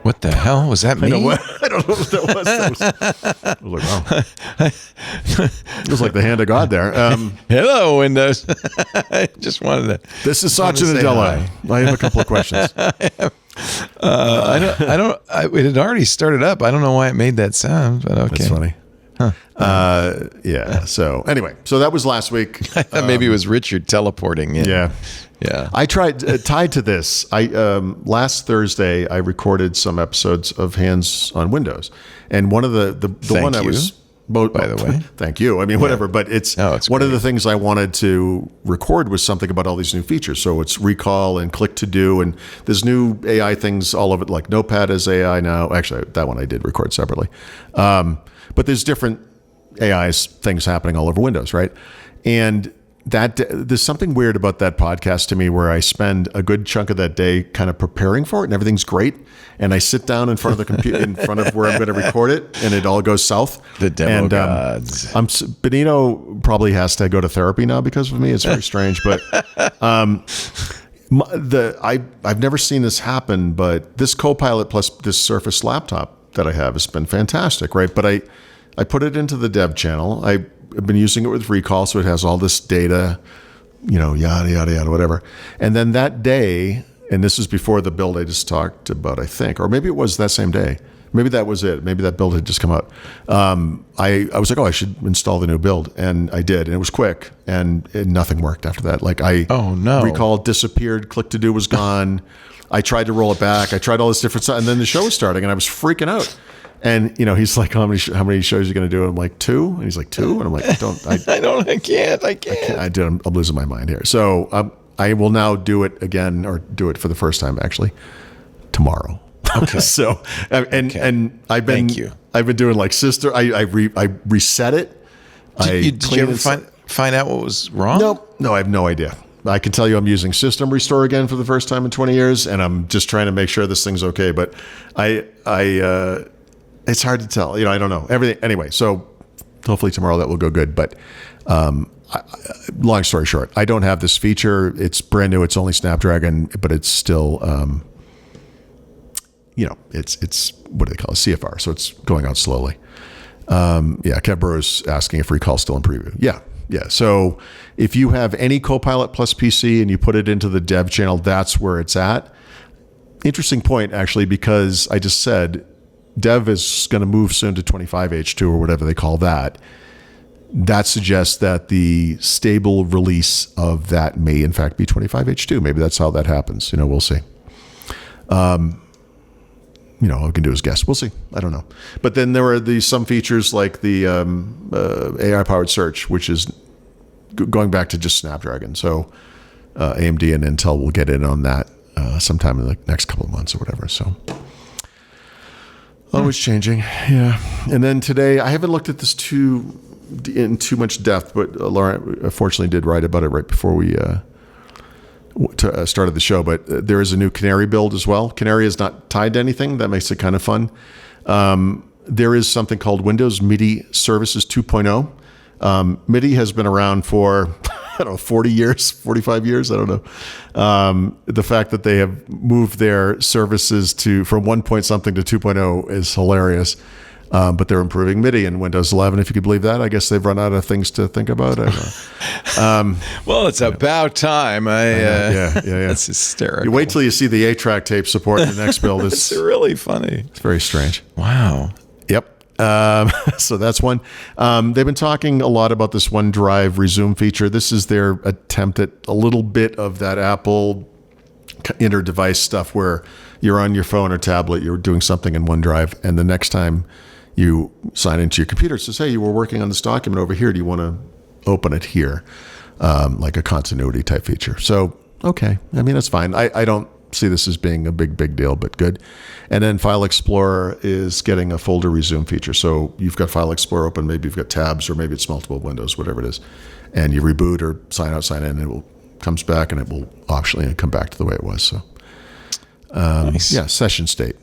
What the hell was that? Me?
I don't know what that was. I was like, wow. It was like the hand of God there.
Hello, Windows. I just wanted to.
This is Satya Nadella. I have a couple of questions.
It had already started up. I don't know why it made that sound, but okay.
That's funny. Yeah. So anyway, so that was last week.
I thought maybe it was Richard teleporting in.
Yeah.
Yeah.
I tried tied to this. Last Thursday I recorded some episodes of Hands on Windows, and one of the one I was. By the way, thank you. I mean, whatever, but it's one of the things I wanted to record was something about all these new features. So it's recall and click to do, and there's new AI things all of it, like Notepad is AI now. Actually, that one I did record separately. But there's different AI things happening all over Windows, right? And there's something weird about that podcast to me where I spend a good chunk of that day kind of preparing for it and everything's great. And I sit down in front of the computer, in front of where I'm going to record it, and it all goes south.
The demo gods.
Benito probably has to go to therapy now because of me. It's very strange, but I've never seen this happen, but this Copilot plus this Surface laptop that I have has been fantastic, right? But I put it into the dev channel. I've been using it with recall, so it has all this data, yada, yada, yada, whatever. And then that day, and this is before the build I just talked about, I think, or maybe it was that same day. Maybe that was it. Maybe that build had just come out. I was like, I should install the new build. And I did. And it was quick. And nothing worked after that. Like recall disappeared. Click to do was gone. I tried to roll it back. I tried all this different stuff. And then the show was starting and I was freaking out. And, he's like, how many shows are you going to do? And I'm like, 2. And he's like, 2? And I'm like, I can't. I'm losing my mind here. So I will now do it again, or do it for the first time, actually, tomorrow. Okay. So, and I've been doing like sister. I reset it.
Did you ever find out what was wrong?
No, I have no idea. I can tell you I'm using System Restore again for the first time in 20 years, and I'm just trying to make sure this thing's okay. But it's hard to tell. I don't know everything. Anyway, so hopefully tomorrow that will go good. But long story short, I don't have this feature. It's brand new. It's only Snapdragon, but it's still, it's what do they call it? CFR. So it's going out slowly. Kev Burrow's asking if recall's still in preview. Yeah. So if you have any Copilot Plus PC and you put it into the dev channel, that's where it's at. Interesting point, actually, because I just said dev is going to move soon to 25H2 or whatever they call that. That suggests that the stable release of that may, in fact, be 25H2. Maybe that's how that happens. We'll see. All we can do is guess. We'll see. I don't know. But then there are some features like the AI-powered search, which is going back to just Snapdragon. So AMD and Intel will get in on that sometime in the next couple of months or whatever. So always changing. Yeah. And then today, I haven't looked at this in too much depth, but Laura fortunately did write about it right before we started the show. But there is a new Canary build as well. Canary is not tied to anything. That makes it kind of fun. There is something called Windows MIDI Services 2.0. MIDI has been around for 40 years, 45 years. I don't know. The fact that they have moved their services from 1 point something to 2.0 is hilarious. But they're improving MIDI in Windows 11, if you could believe that. I guess they've run out of things to think about. I don't know.
Well, it's about time.
Yeah.
That's hysterical.
You wait till you see the 8-track tape support in the next build.
It's really funny.
It's very strange.
Wow.
Yep. So that's one. They've been talking a lot about this OneDrive resume feature. This is their attempt at a little bit of that Apple inter-device stuff where you're on your phone or tablet, you're doing something in OneDrive, and the next time you sign into your computer, it says, hey, you were working on this document over here. Do you want to open it here? Like a continuity type feature. So, okay. I mean, that's fine. I don't see this as being a big deal, but good. And then File Explorer is getting a folder resume feature. So you've got File Explorer open, maybe you've got tabs, or maybe it's multiple windows, whatever it is. And you reboot or sign out, sign in, and it comes back, and it will optionally come back to the way it was. So,
nice.
Yeah, session state.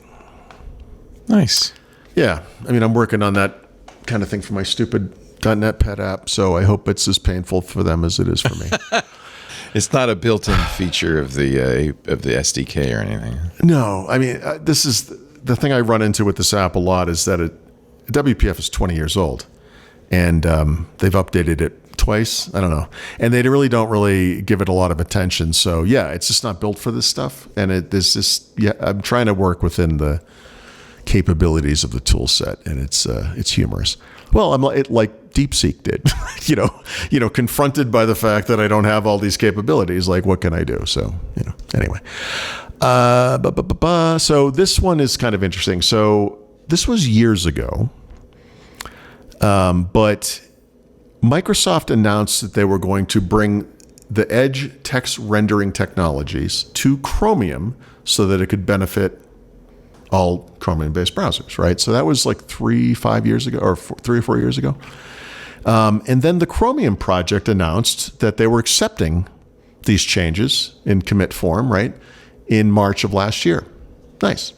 Nice.
Yeah. I mean, I'm working on that kind of thing for my stupid .NET Pet app, so I hope it's as painful for them as it is for me.
It's not a built-in feature of the SDK or anything.
No, I mean, this is the thing I run into with this app a lot is that WPF is 20 years old, and they've updated it twice. I don't know, and they really don't give it a lot of attention. So yeah, it's just not built for this stuff, and I'm trying to work within the capabilities of the tool set, and it's humorous. Well, I'm like DeepSeek did, confronted by the fact that I don't have all these capabilities. Like, what can I do? So, anyway. So this one is kind of interesting. So this was years ago, but Microsoft announced that they were going to bring the Edge text rendering technologies to Chromium so that it could benefit all Chromium-based browsers, right? So that was like 3 or 4 years ago. And then the Chromium project announced that they were accepting these changes in commit form, right, in March of last year. Nice.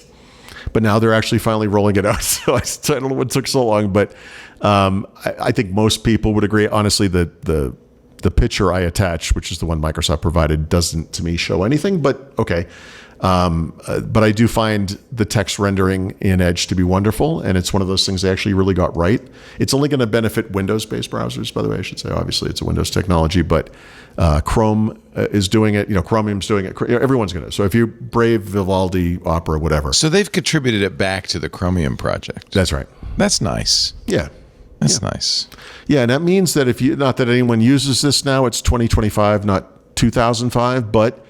But now they're actually finally rolling it out. So I don't know what took so long, but I think most people would agree. Honestly, the picture I attached, which is the one Microsoft provided, doesn't to me show anything, but okay. But I do find the text rendering in Edge to be wonderful, and it's one of those things they actually really got right. It's only going to benefit Windows-based browsers, by the way, I should say. Obviously, it's a Windows technology, but Chrome is doing it. Chromium's doing it. Everyone's going to. So if you Brave, Vivaldi, Opera, whatever.
So they've contributed it back to the Chromium project.
That's right.
That's nice.
Yeah.
That's nice.
Yeah, and that means that not that anyone uses this now, it's 2025, not 2005, but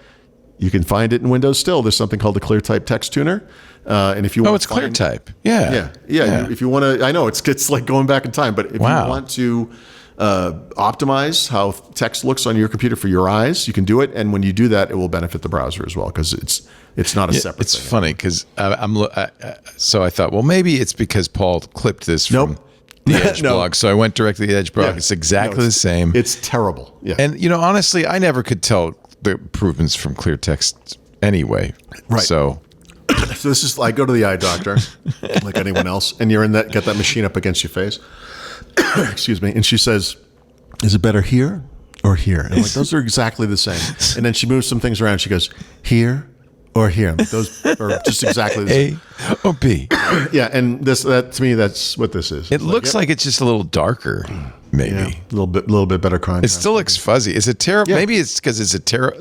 you can find it in Windows still. There's something called the ClearType Text Tuner. And if you want
it's ClearType. Yeah.
If you want to, I know it's like going back in time, but if you want to optimize how text looks on your computer for your eyes, you can do it. And when you do that, it will benefit the browser as well because it's not a separate
thing. It's
thing.
funny because so I thought, well, maybe it's because Paul clipped this from the Edge blog. So I went directly to the Edge blog. Yeah. It's exactly the same.
It's terrible. Yeah.
And, honestly, I never could tell the improvements from clear text anyway.
Right.
So
this is like, go to the eye doctor like anyone else, and you're get that machine up against your face. Excuse me. And she says, is it better here or here? And I'm like, those are exactly the same. And then she moves some things around. She goes, here or here. Those are just exactly the same.
A or B.
Yeah. And that to me, that's what this is.
It looks like it's just a little darker. Maybe
a little bit better contrast.
It still looks fuzzy. Is it terrible? Yeah. Maybe it's because it's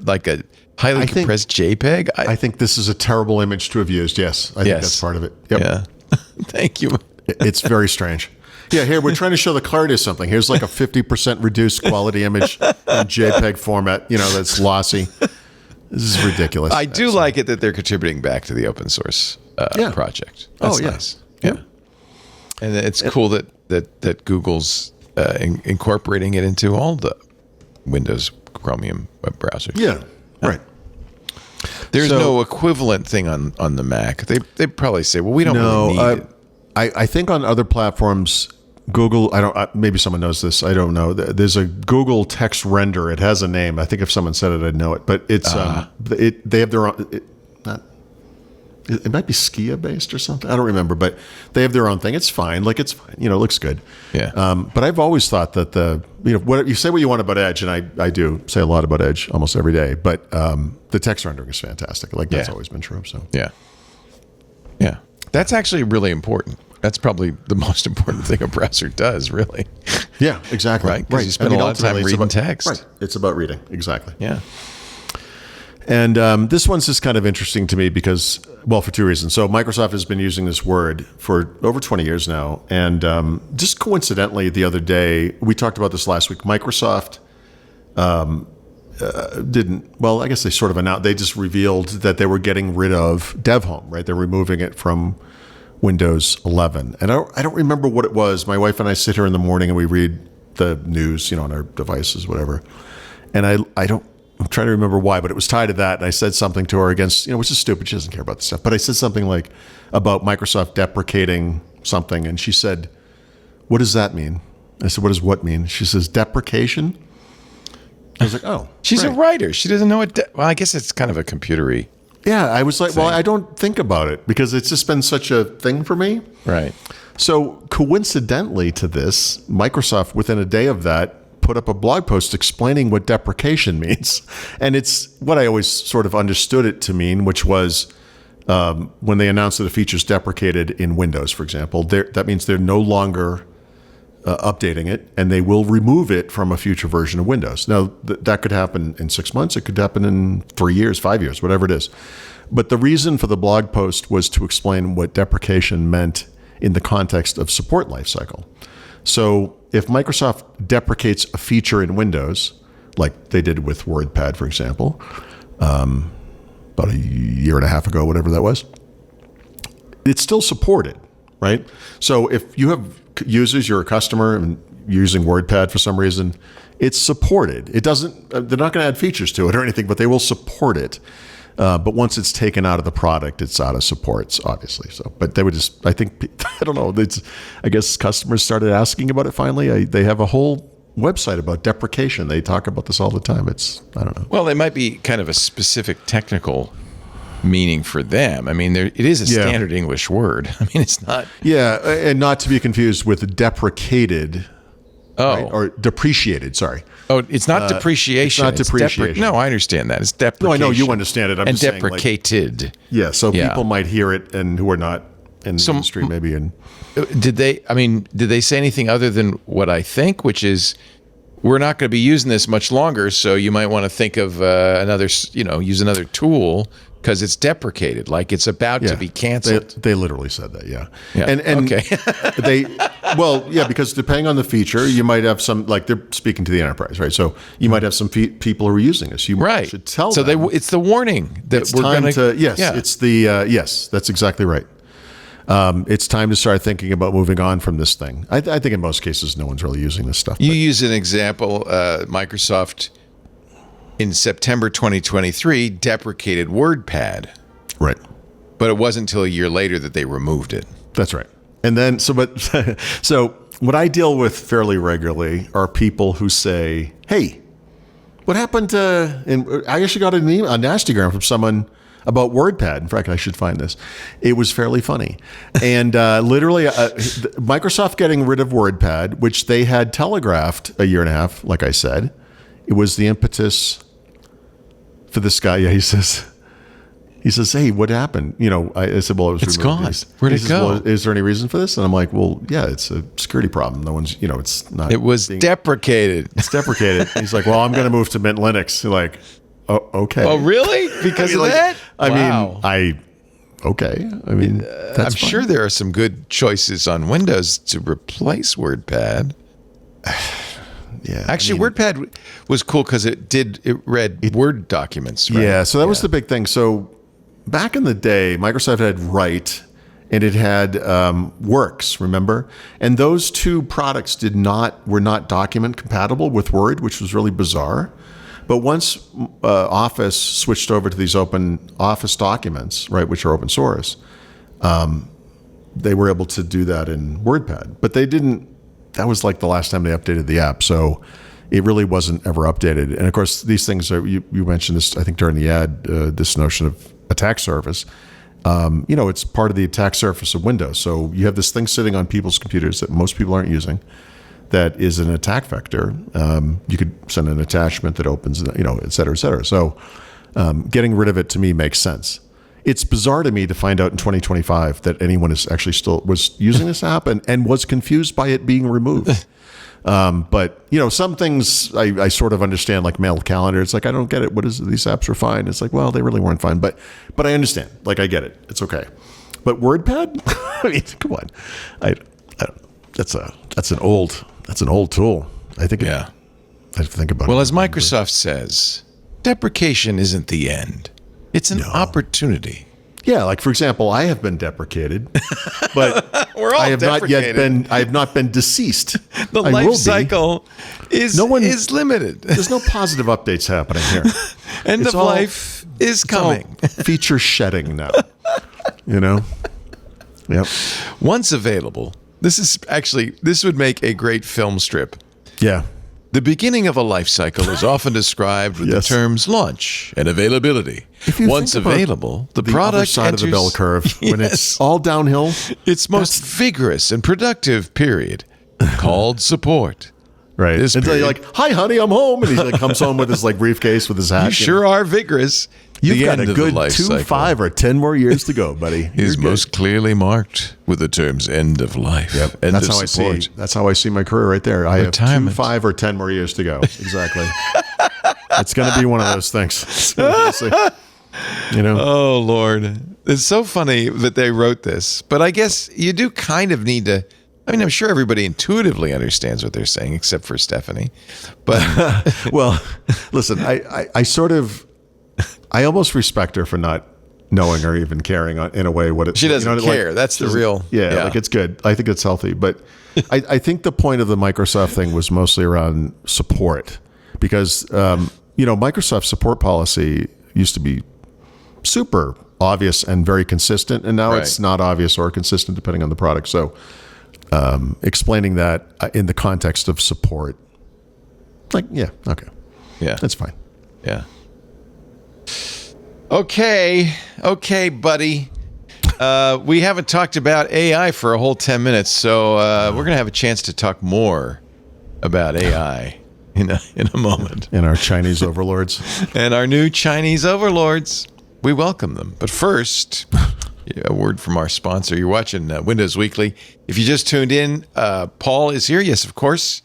like a highly compressed JPEG.
I think this is a terrible image to have used. Yes, I think that's part of it. Yep.
Yeah. Thank you.
It's very strange. Yeah, here we're trying to show the clarity of something. Here's like a 50% reduced quality image in JPEG format. That's lossy. This is ridiculous.
I do like it that they're contributing back to the open source project. That's nice. Yeah. And it's cool that Google's incorporating it into all the Windows Chromium web browsers.
Yeah, right.
There's no equivalent thing on the Mac. They probably say, well, we don't really need it.
I think on other platforms, Google, maybe someone knows this. I don't know. There's a Google text render. It has a name. I think if someone said it, I'd know it. But it's they have their own. It might be Skia based or something. I don't remember, but they have their own thing. It's fine. Like it's fine. It looks good.
Yeah.
But I've always thought that what you say what you want about Edge, and I do say a lot about Edge almost every day. But the text rendering is fantastic. Like that's always been true. So
yeah. That's actually really important. That's probably the most important thing a browser does, really.
Yeah, exactly.
Right? Because you spend a lot of time reading text.
Right. It's about reading. Exactly.
Yeah.
And this one's just kind of interesting to me because, well, for two reasons. So Microsoft has been using this word for over 20 years now. And just coincidentally, the other day, we talked about this last week, Microsoft I guess they sort of announced, they just revealed that they were getting rid of DevHome, right? They're removing it from Windows 11. And I don't remember what it was. My wife and I sit here in the morning and we read the news, on our devices, whatever. And I'm trying to remember why, but it was tied to that. And I said something to her against, which is stupid. She doesn't care about this stuff. But I said something like about Microsoft deprecating something. And she said, what does that mean? I said, what does what mean? She says, deprecation? I was like, oh.
She's a writer. She doesn't know what, well, I guess it's kind of a computery.
Yeah, I was like, well, I don't think about it because it's just been such a thing for me.
Right.
So coincidentally to this, Microsoft, within a day of that, put up a blog post explaining what deprecation means. And it's what I always sort of understood it to mean, which was when they announced that a feature is deprecated in Windows, for example, that means they're no longer updating it, and they will remove it from a future version of Windows. Now, that could happen in 6 months. It could happen in 3 years, 5 years, whatever it is. But the reason for the blog post was to explain what deprecation meant in the context of support lifecycle. So if Microsoft deprecates a feature in Windows, like they did with WordPad, for example, about a year and a half ago, whatever that was, it's still supported, right? So if you have users, you're a customer and you're using WordPad for some reason, it's supported. It doesn't, they're not going to add features to it or anything, but they will support it. But once it's taken out of the product, it's out of supports, obviously. So, but they would just, I think, I don't know. I guess customers started asking about it finally. They have a whole website about deprecation. They talk about this all the time. I don't know.
Well, it might be kind of a specific technical meaning for them. I mean, it is a standard English word. I mean, it's not.
Yeah, and not to be confused with deprecated.
Oh.
Right? Or depreciated, sorry.
Oh, it's not depreciation.
It's not depreciation.
No, I understand that. It's deprecation.
No, I know you understand it. I'm
and
just saying,
deprecated.
So people might hear it and who are not in the industry maybe. And
did they say anything other than what I think, which is we're not going to be using this much longer, so you might want to think of use another tool because it's deprecated, like it's about to be canceled.
They literally said that, yeah.
And
okay. Because depending on the feature, you might have some, like they're speaking to the enterprise, right? So you might have some people who are using this. You should tell them.
So it's the warning that we're going to.
It's the, yes, that's exactly right. It's time to start thinking about moving on from this thing. I think in most cases, no one's really using this stuff.
You use an example, Microsoft in September 2023 deprecated WordPad.
Right.
But it wasn't until a year later that they removed it.
That's right. And then, so what I deal with fairly regularly are people who say, hey, what happened to, and I actually got an email, a nastygram from someone about WordPad. In fact, I should find this. It was fairly funny. And literally, Microsoft getting rid of WordPad, which they had telegraphed a year and a half, like I said, it was the impetus for this guy. Yeah, he says, hey, what happened? I said, well,
it's
removed.
gone. Where'd it go?
Well, is there any reason for this? And I'm like, well, yeah, it's a security problem. No one's, it's not.
It was deprecated.
It's deprecated. He's like, well, I'm going to move to Mint Linux. You're like, oh, okay.
Oh, really? Because of that?
Okay. I mean,
I'm sure there are some good choices on Windows to replace WordPad.
Yeah.
Actually, WordPad was cool because it read Word documents, right?
Yeah, so that was the big thing. So back in the day, Microsoft had Write and it had Works, remember? And those two products were not document compatible with Word, which was really bizarre. But once Office switched over to these open Office documents, right, which are open source, they were able to do that in WordPad. But they didn't. That was like the last time they updated the app, so it really wasn't ever updated. And of course, these things are, you mentioned this, I think during the ad, this notion of attack surface. It's part of the attack surface of Windows. So you have this thing sitting on people's computers that most people aren't using that is an attack vector. You could send an attachment that opens, et cetera, et cetera. So getting rid of it to me makes sense. It's bizarre to me to find out in 2025 that anyone is actually still was using this app and was confused by it being removed. But some things I sort of understand, like mail calendar. It's like, I don't get it. What is it? These apps are fine. It's like, well, they really weren't fine, but I understand. Like, I get it. It's okay. But WordPad, I mean, come on. I don't. That's an old tool. I think. Yeah. I have to think about it.
Well, as Microsoft says, deprecation isn't the end. It's an opportunity.
Yeah, like for example, I have been deprecated, but
we're all
I have
deprecated.
I have not been deceased.
The life cycle is limited.
There's no positive updates happening here.
End of life is coming.
Feature shedding now. Yep.
Once available. This would make a great film strip.
Yeah.
The beginning of a life cycle is often described with
Yes.
the terms launch and availability.
If you
Once
think about
available, the
other
product
side of the bell
enters
curve, when
Yes.
it's all downhill,
its most vigorous and productive period, called support.
right?
This
Until you're
period-
like, "Hi, honey, I'm home," and he like comes home with his like briefcase with his hat.
You sure are vigorous.
You've
The
got
end
a
of the
good
life
2,
cycle
5, or 10 more years to go, buddy.
is
You're good.
most clearly marked with the terms end of life.
Yep.
End
That's
of
how
support.
I see. That's how I see my career right there. I have 2,
Retirement.
5, or 10 more years to go. Exactly. It's going to be one of those things. So we'll see. You know.
Oh, Lord. It's so funny that they wrote this, but I guess you do kind of need to. I mean, I'm sure everybody intuitively understands what they're saying, except for Stephanie. But
Well, listen, I sort of, I almost respect her for not knowing or even caring in a way what it.
she doesn't
like,
care. That's the real.
yeah, like it's good. I think it's healthy, but I think the point of the Microsoft thing was mostly around support because Microsoft support policy used to be super obvious and very consistent, and now
Right.
it's not obvious or consistent depending on the product. So explaining that in the context of support, like, yeah, okay,
Yeah.
that's fine.
Yeah. Okay, buddy. We haven't talked about AI for a whole 10 minutes, so we're going to have a chance to talk more about AI in a moment.
And our Chinese overlords.
And our new Chinese overlords, we welcome them. But first, a word from our sponsor. You're watching Windows Weekly. If you just tuned in, Paul is here. Yes, of course,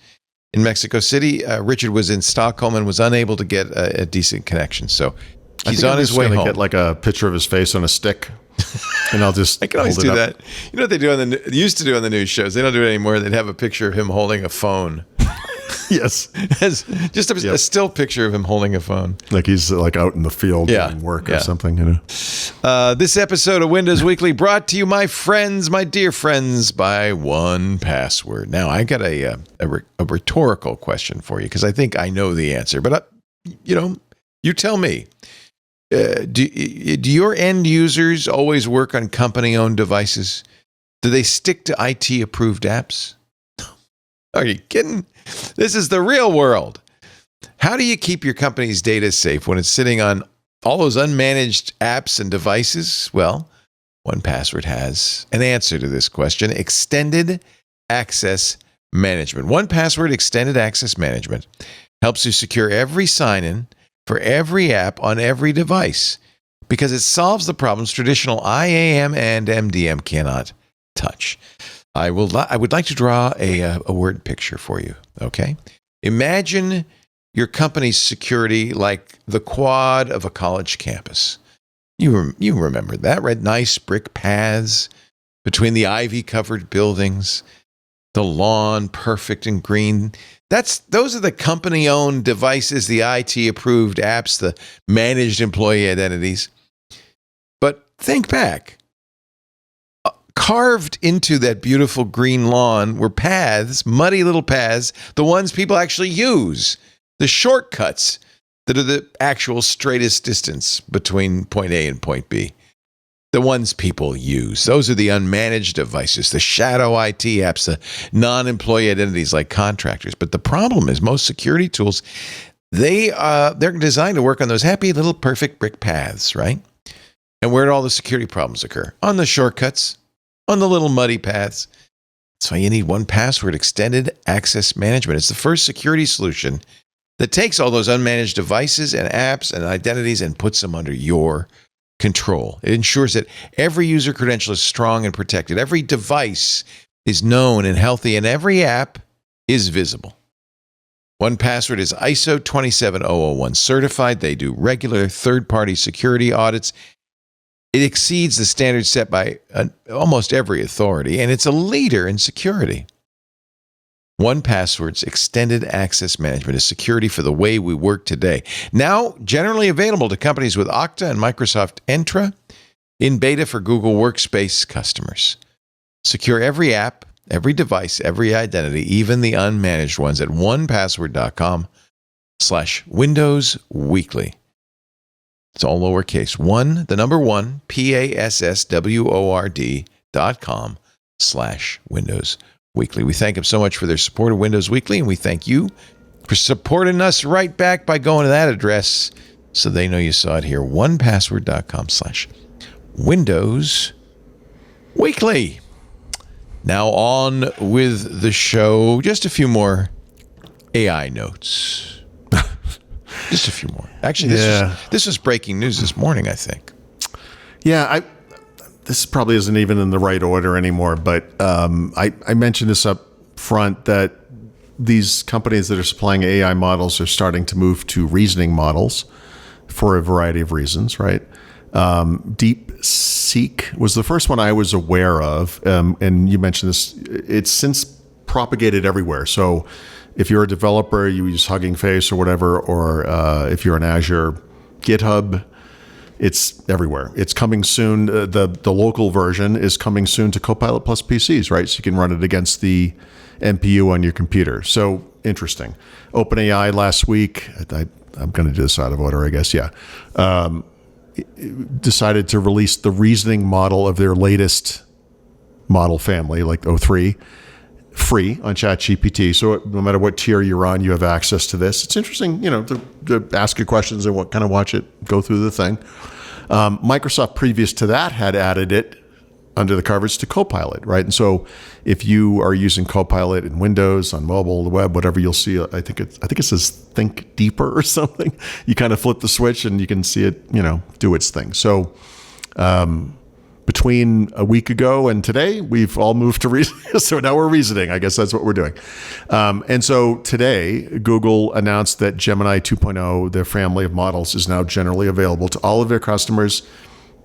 in Mexico City. Richard was in Stockholm and was unable to get a decent connection. So he's on his way home.
Get like a picture of his face on a stick, and I'll just.
I can always
hold it
do
up.
that. You know what they do on they used to do on the news shows? They don't do it anymore. They'd have a picture of him holding a phone.
Yes,
Just a still picture of him holding a phone.
like he's like out in the field
Yeah,
doing work
yeah.
or something. You know.
This episode of Windows Weekly brought to you, my friends, my dear friends, by 1Password. Now, I got a rhetorical question for you because I think I know the answer. But, you tell me. Do your end users always work on company-owned devices? Do they stick to IT-approved apps? Are you kidding? This is the real world. How do you keep your company's data safe when it's sitting on all those unmanaged apps and devices? Well, 1Password has an answer to this question: Extended Access Management. 1Password Extended Access Management helps you secure every sign-in for every app on every device because it solves the problems traditional IAM and MDM cannot touch. I would like to draw a word picture for you, okay? Imagine your company's security like the quad of a college campus. You remember that, right? Nice brick paths between the ivy-covered buildings, the lawn perfect and green. Those are the company-owned devices, the IT-approved apps, the managed employee identities. But think back. Carved into that beautiful green lawn were paths, muddy little paths, the ones people actually use, the shortcuts that are the actual straightest distance between point A and point B. The ones people use. Those are the unmanaged devices, the shadow IT apps, the non-employee identities like contractors. But the problem is most security tools, they're designed to work on those happy little perfect brick paths, right? And where do all the security problems occur? On the shortcuts, on the little muddy paths. That's why you need 1Password Extended Access Management. It's the first security solution that takes all those unmanaged devices and apps and identities and puts them under your control. It ensures that every user credential is strong and protected. Every device is known and healthy, and every app is visible. 1Password is ISO 27001 certified. They do regular third-party security audits. It exceeds the standards set by almost every authority, and it's a leader in security. 1Password's Extended Access Management is security for the way we work today. Now generally available to companies with Okta and Microsoft Entra, in beta for Google Workspace customers. Secure every app, every device, every identity, even the unmanaged ones at 1password.com/Windows Weekly. It's all lowercase. 1, the number 1, PASSWORD.com/Windows Weekly. We thank them so much for their support of Windows Weekly, and we thank you for supporting us right back by going to that address so they know you saw it here. 1password.com/Windows Weekly. Now on with the show. Just a few more AI notes. Just a few more. Actually, this was breaking news this morning, I think.
Yeah, this probably isn't even in the right order anymore, but I mentioned this up front that these companies that are supplying AI models are starting to move to reasoning models for a variety of reasons, right? DeepSeek was the first one I was aware of, and you mentioned this. It's since propagated everywhere. So if you're a developer, you use Hugging Face or whatever, or if you're an Azure, GitHub, it's everywhere. It's coming soon. The local version is coming soon to Copilot Plus PCs, right? So you can run it against the NPU on your computer. So interesting. OpenAI last week, I'm going to do this out of order, I guess. Yeah. Decided to release the reasoning model of their latest model family, like O3, free on ChatGPT. So no matter what tier you're on, you have access to this. It's interesting, to ask you questions and kind of watch it go through the thing. Microsoft previous to that had added it under the covers to Copilot, right? And so if you are using Copilot in Windows, on mobile, the web, whatever, you'll see, I think it says Think Deeper or something. You kind of flip the switch and you can see it, do its thing. So between a week ago and today, we've all moved to reasoning. So now we're reasoning. I guess that's what we're doing. And so today, Google announced that Gemini 2.0, their family of models, is now generally available to all of their customers.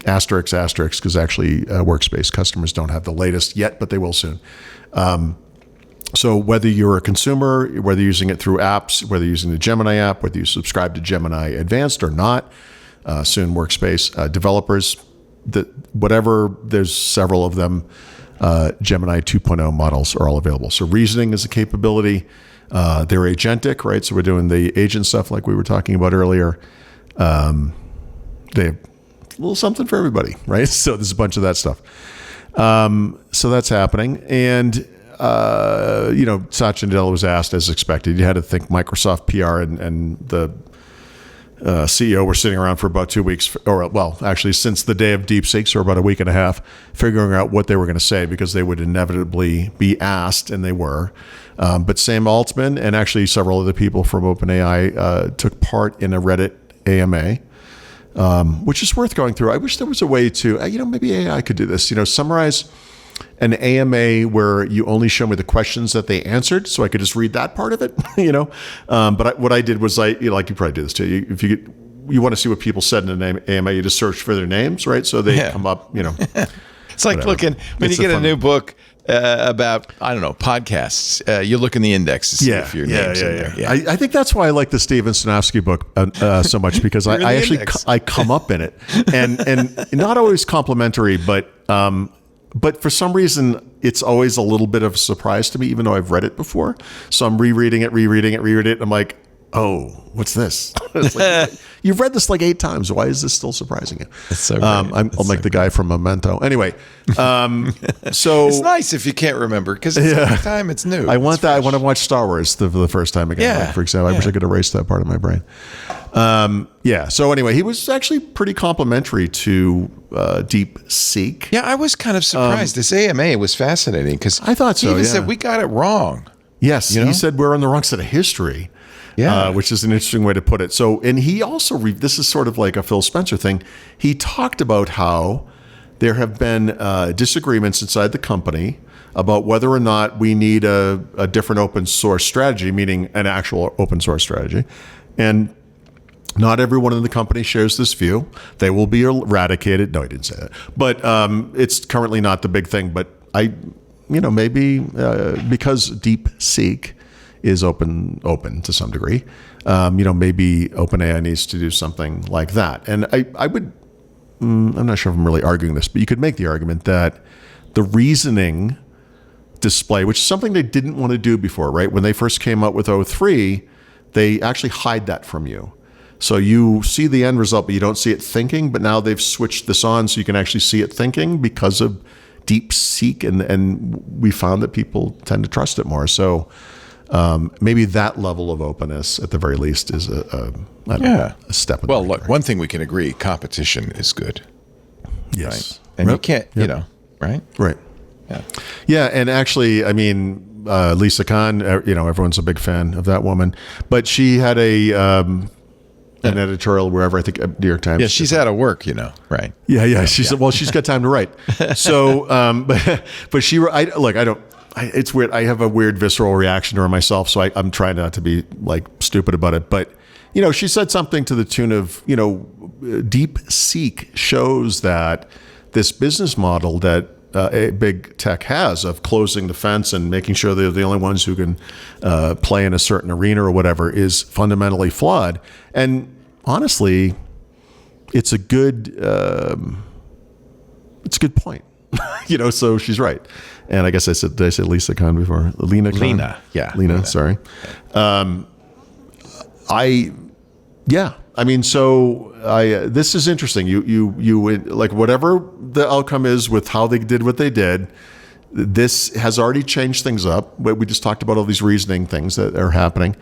Asterisk, because actually Workspace customers don't have the latest yet, but they will soon. So whether you're a consumer, whether you're using it through apps, whether you're using the Gemini app, whether you subscribe to Gemini Advanced or not, soon Workspace, developers, whatever, there's several of them, Gemini 2.0 models are all available. So reasoning is a capability. They're agentic, right? So we're doing the agent stuff like we were talking about earlier. They have a little something for everybody, right? So there's a bunch of that stuff. So that's happening. And, Satya Nadella was asked, as expected. You had to think Microsoft PR and the CEO were sitting around for about 2 weeks, actually since the day of DeepSeek, so about a week and a half, figuring out what they were going to say because they would inevitably be asked, and they were. But Sam Altman and actually several other people from OpenAI took part in a Reddit AMA. Which is worth going through. I wish there was a way to, maybe AI could do this, summarize an AMA where you only show me the questions that they answered so I could just read that part of it, But what I did was you probably do this too. If you want to see what people said in an AMA, you just search for their names, right? So they come up,
It's like looking, when you get a new book about, I don't know, podcasts, you look in the index to see if your name's in there. Yeah.
I think that's why I like the Steven Sinofsky book so much, because I actually come up in it, and not always complimentary, but for some reason it's always a little bit of a surprise to me, even though I've read it before. So I'm rereading it, and I'm like, oh, what's this? It's like, you've read this like 8 times. Why is this still surprising you?
That's so great.
I'll make the guy from Memento. Anyway, so
it's nice if you can't remember, because every time it's new.
I want that. I want to watch Star Wars for the first time again.
Yeah.
Like, for example, I wish I could erase that part of my brain. So anyway, he was actually pretty complimentary to DeepSeek.
Yeah, I was kind of surprised. This AMA was fascinating because
I thought so.
He said we got it wrong.
Yes, he said we're on the wrong side of history. Yeah, which is an interesting way to put it. So, and he also, this is sort of like a Phil Spencer thing. He talked about how there have been disagreements inside the company about whether or not we need a different open source strategy, meaning an actual open source strategy. And not everyone in the company shares this view. They will be eradicated. No, he didn't say that. But it's currently not the big thing. But maybe because DeepSeek is open to some degree. Maybe OpenAI needs to do something like that. And I would, I'm not sure if I'm really arguing this, but you could make the argument that the reasoning display, which is something they didn't want to do before, right? When they first came out with O3, they actually hide that from you. So you see the end result, but you don't see it thinking. But now they've switched this on so you can actually see it thinking because of DeepSeek. And we found that people tend to trust it more. So maybe that level of openness, at the very least, is a step.
Well, look, one thing we can agree: competition is good.
Yes,
right? And you can't, right?
Right. Yeah, and actually, I mean, Lisa Khan, everyone's a big fan of that woman, but she had an editorial wherever, I think New York Times.
Yeah, she's out of work, right?
Yeah. She's got time to write. So, but it's weird. I have a weird visceral reaction to her myself, so I'm trying not to be like stupid about it. But she said something to the tune of, DeepSeek shows that this business model that a big tech has of closing the fence and making sure they're the only ones who can play in a certain arena or whatever is fundamentally flawed. And honestly, it's a good point. So she's right. And I guess did I say Lisa Khan before? Lena Khan?
Lena, yeah.
Lena, sorry. This is interesting. You like whatever the outcome is with how they did what they did. This has already changed things up. We just talked about all these reasoning things that are happening,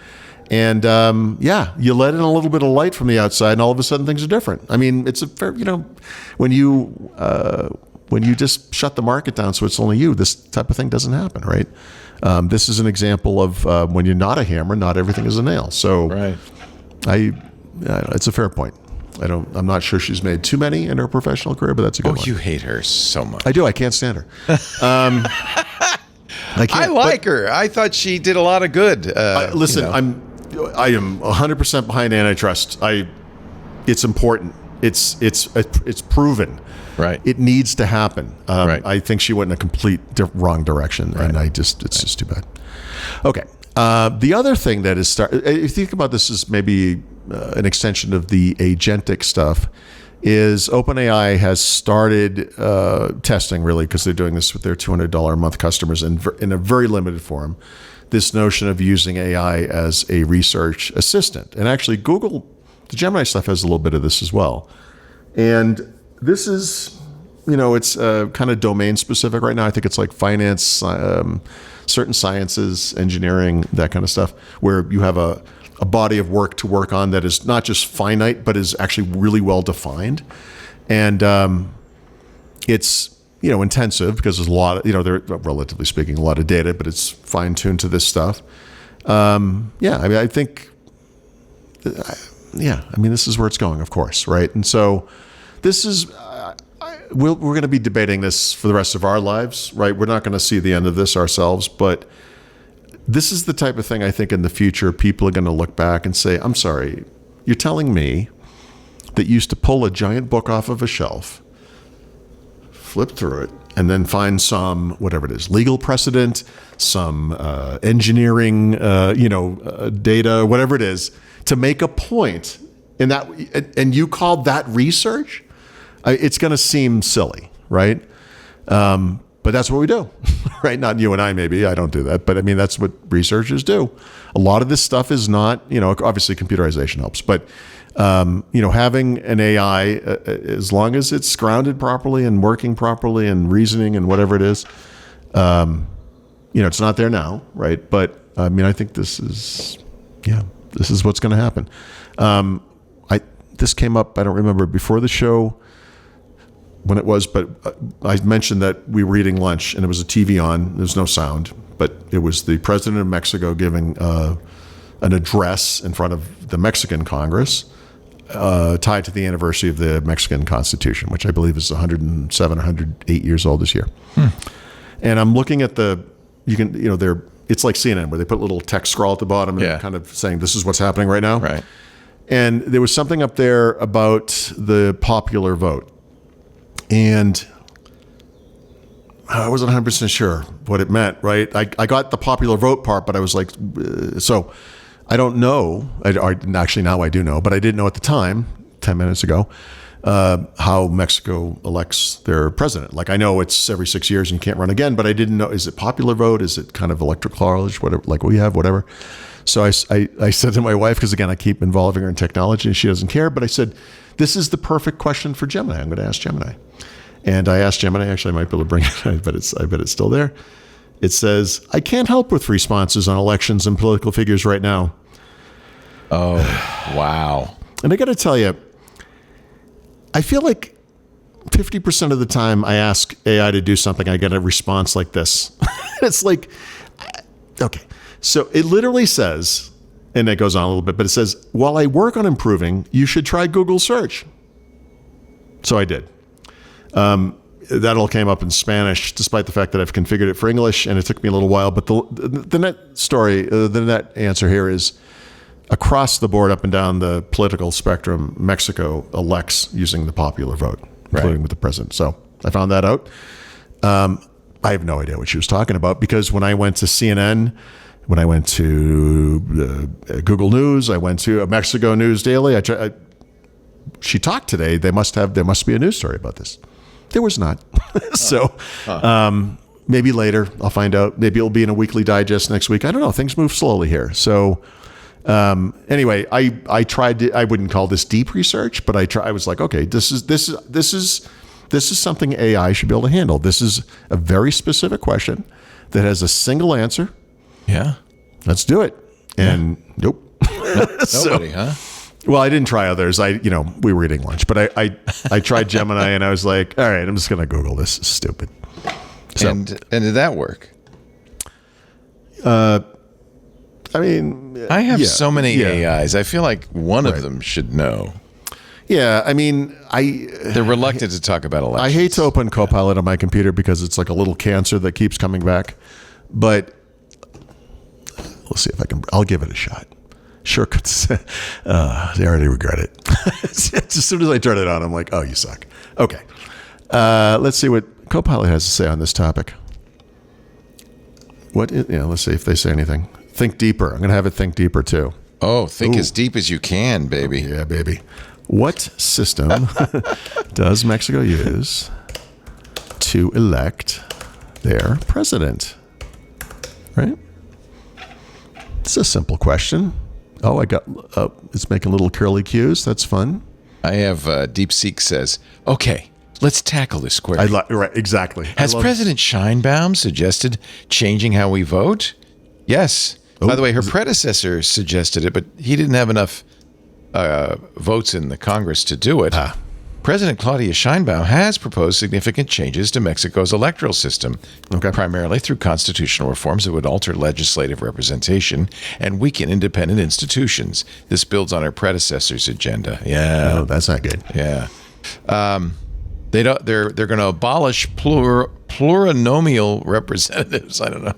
and you let in a little bit of light from the outside, and all of a sudden things are different. I mean, it's a fair, when you just shut the market down, so it's only you. This type of thing doesn't happen, right? This is an example of when you're not a hammer, not everything is a nail. So,
right.
It's a fair point. I'm not sure she's made too many in her professional career, but that's a good one.
You hate her so much.
I do. I can't stand her.
I like her. I thought she did a lot of good.
Listen, I am 100% behind antitrust. It's important. It's proven.
Right.
It needs to happen.
Right.
I think she went in a complete wrong direction, and it's just too bad. Okay. The other thing that is if you think about this as maybe an extension of the agentic stuff, is OpenAI has started testing, really, because they're doing this with their $200 a month customers in a very limited form, this notion of using AI as a research assistant. And actually, Google, the Gemini stuff has a little bit of this as well. And this is, it's kind of domain specific right now. I think it's like finance, certain sciences, engineering, that kind of stuff, where you have a body of work to work on that is not just finite, but is actually really well defined. And it's, intensive because there's a lot of, there, relatively speaking, a lot of data, but it's fine tuned to this stuff. I think, this is where it's going, of course, right? And so this is, we're going to be debating this for the rest of our lives, right? We're not going to see the end of this ourselves, but this is the type of thing I think in the future people are going to look back and say, I'm sorry, you're telling me that you used to pull a giant book off of a shelf, flip through it, and then find some, whatever it is, legal precedent, some engineering, data, whatever it is, to make a point in that, and you called that research? It's going to seem silly, right? But that's what we do, right? Not you and I, maybe. I don't do that. But I mean, that's what researchers do. A lot of this stuff is not, obviously computerization helps. But, having an AI, as long as it's grounded properly and working properly and reasoning and whatever it is, it's not there now, right? But I mean, I think this is what's going to happen. This came up, I don't remember, before the show, when it was, but I mentioned that we were eating lunch and it was a TV on. There was no sound, but it was the president of Mexico giving an address in front of the Mexican Congress tied to the anniversary of the Mexican Constitution, which I believe is 107, 108 years old this year. And I'm looking at it's like CNN where they put a little text scroll at the bottom and kind of saying, this is what's happening right now.
Right.
And there was something up there about the popular vote. And I wasn't 100% sure what it meant, right? I got the popular vote part, but I was like, so I don't know. Actually, now I do know, but I didn't know at the time, 10 minutes ago, how Mexico elects their president. Like, I know it's every 6 years and you can't run again, but I didn't know, is it popular vote? Is it kind of electoral college, whatever, like we have, whatever. So I said to my wife, because again, I keep involving her in technology and she doesn't care, but I said, this is the perfect question for Gemini. I'm going to ask Gemini. And I asked Gemini, actually I might be able to bring it, I bet it's still there. It says, I can't help with responses on elections and political figures right now.
Oh, wow.
And I got to tell you, I feel like 50% of the time I ask AI to do something, I get a response like this. It's like, okay. So it literally says, and it goes on a little bit, but it says, while I work on improving, you should try Google search. So I did. That all came up in Spanish, despite the fact that I've configured it for English, and it took me a little while. But the net answer here is, across the board, up and down the political spectrum, Mexico elects using the popular vote, including with the president. So I found that out. I have no idea what she was talking about, because when I went to CNN, when I went to Google News, I went to Mexico News Daily, she talked today. There must be a news story about this. There was not. So maybe later I'll find out. Maybe it'll be in a weekly digest next week. I don't know. Things move slowly here. So anyway, I tried to, I wouldn't call this deep research, but I was like, okay, this is something AI should be able to handle. This is a very specific question that has a single answer.
Yeah.
Let's do it. And nope.
Nobody, huh?
Well, I didn't try others. We were eating lunch, but I tried Gemini, and I was like, all right, I'm just going to Google this. It's stupid. So,
and did that work?
I mean,
I have so many AIs. I feel like one of them should know.
Yeah, I mean,
They're reluctant to talk about elections.
I hate to open Copilot on my computer because it's like a little cancer that keeps coming back. But we'll see if I can. I'll give it a shot. Sure could say, I already regret it. As soon as I turn it on, I'm like, oh, you suck. Okay. Let's see what Copilot has to say on this topic. Let's see if they say anything. Think deeper. I'm going to have it think deeper, too.
Oh, think as deep as you can, baby.
Yeah, baby. What system does Mexico use to elect their president? Right? It's a simple question. Oh, it's making little curly cues. That's fun.
I have DeepSeek says, okay, let's tackle this query.
Right, exactly.
Has President Scheinbaum suggested changing how we vote? Yes. By the way, her predecessor suggested it, but he didn't have enough votes in the Congress to do it. President Claudia Sheinbaum has proposed significant changes to Mexico's electoral system, primarily through constitutional reforms that would alter legislative representation and weaken independent institutions. This builds on her predecessor's agenda. Yeah,
oh, that's not good.
Yeah, they're going to abolish plurinominal representatives. I don't know.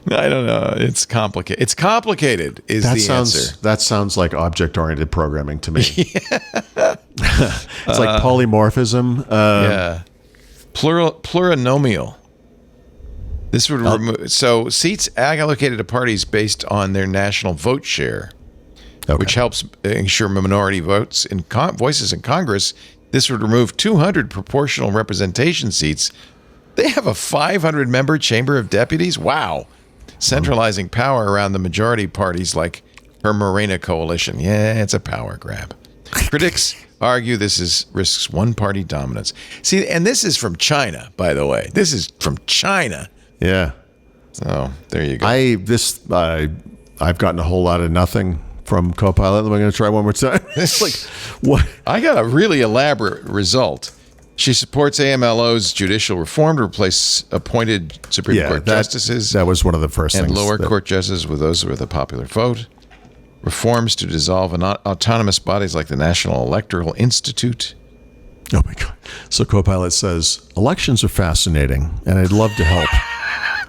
I don't know. It's complicated. It's complicated is the answer. That
sounds like object-oriented programming to me. It's like polymorphism.
Yeah. Plurinominal. This would remove... So seats allocated to parties based on their national vote share, which helps ensure minority votes in voices in Congress. This would remove 200 proportional representation seats. They have a 500-member Chamber of Deputies? Wow. Centralizing power around the majority parties like her Morena coalition. Yeah, it's a power grab. Critics argue this risks one-party dominance. See, and this is from China, by the way. This is from China.
Yeah.
So, there you go.
I've gotten a whole lot of nothing from Copilot. I'm going to try one more time. It's like, what?
I got a really elaborate result. She supports AMLO's judicial reform to replace appointed Supreme Court justices.
That was one of the first things.
And lower court justices with those with a popular vote. Reforms to dissolve autonomous bodies like the National Electoral Institute.
Oh, my God. So Copilot says, elections are fascinating, and I'd love to help.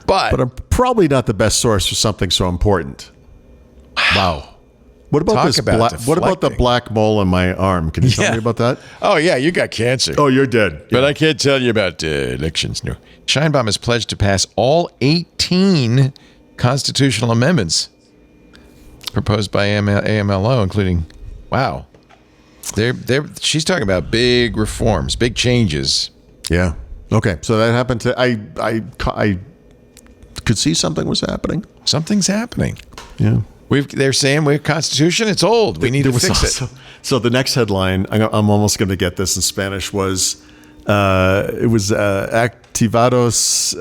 But I'm probably not the best source for something so important. Wow. What about what about the black mole on my arm? Can you tell me about that?
Oh, yeah, you got cancer.
Oh, you're dead.
But I can't tell you about elections. No. Scheinbaum has pledged to pass all 18 constitutional amendments proposed by AMLO, including, wow, she's talking about big reforms, big changes.
Yeah. Okay. So that happened to I could see something was happening.
Something's happening.
Yeah.
They're saying we have Constitution. It's old. We need to fix it.
So the next headline, I'm almost going to get this in Spanish, was it was Tivados,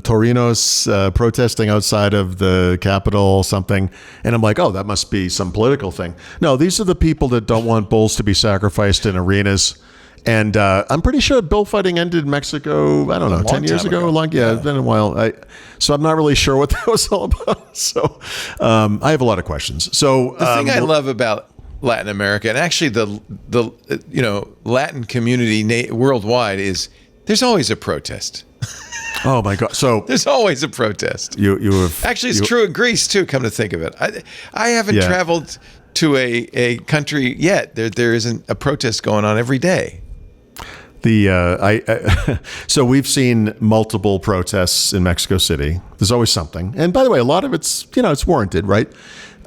Torinos protesting outside of the Capitol, something. And I'm like, oh, that must be some political thing. No, these are the people that don't want bulls to be sacrificed in arenas. And I'm pretty sure bullfighting ended in Mexico, I don't know, 10 years ago. It's been a while. So I'm not really sure what that was all about. So I have a lot of questions. So
the thing I love about Latin America, and actually the Latin community worldwide, is there's always a protest.
Oh my God! So
there's always a protest.
You have
actually, it's true in Greece too. Come to think of it, I haven't traveled to a country yet. There isn't a protest going on every day.
So we've seen multiple protests in Mexico City. There's always something, and by the way, a lot of it's it's warranted, right?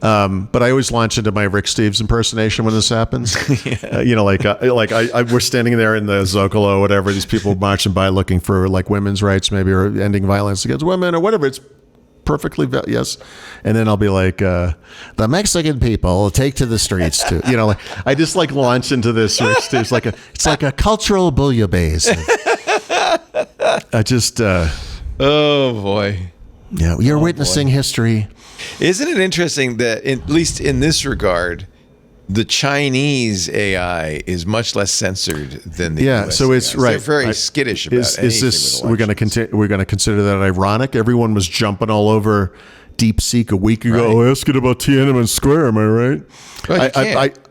But I always launch into my Rick Steves impersonation when this happens. We're standing there in the Zocalo, whatever. These people marching by looking for like women's rights, maybe, or ending violence against women, or whatever. It's perfectly yes. And then I'll be like, the Mexican people take to the streets to, I just like launch into this Rick Steves it's like a cultural bouillabaisse. I just,
oh boy.
Yeah, you're witnessing history.
Isn't it interesting that, at least in this regard, the Chinese AI is much less censored than the US
so it's
AI.
right.
They're very skittish about anything.
Is this we're going to consider that ironic? Everyone was jumping all over DeepSeek a week ago.
Right.
Ask it about Tiananmen Square. Am I right?
Well,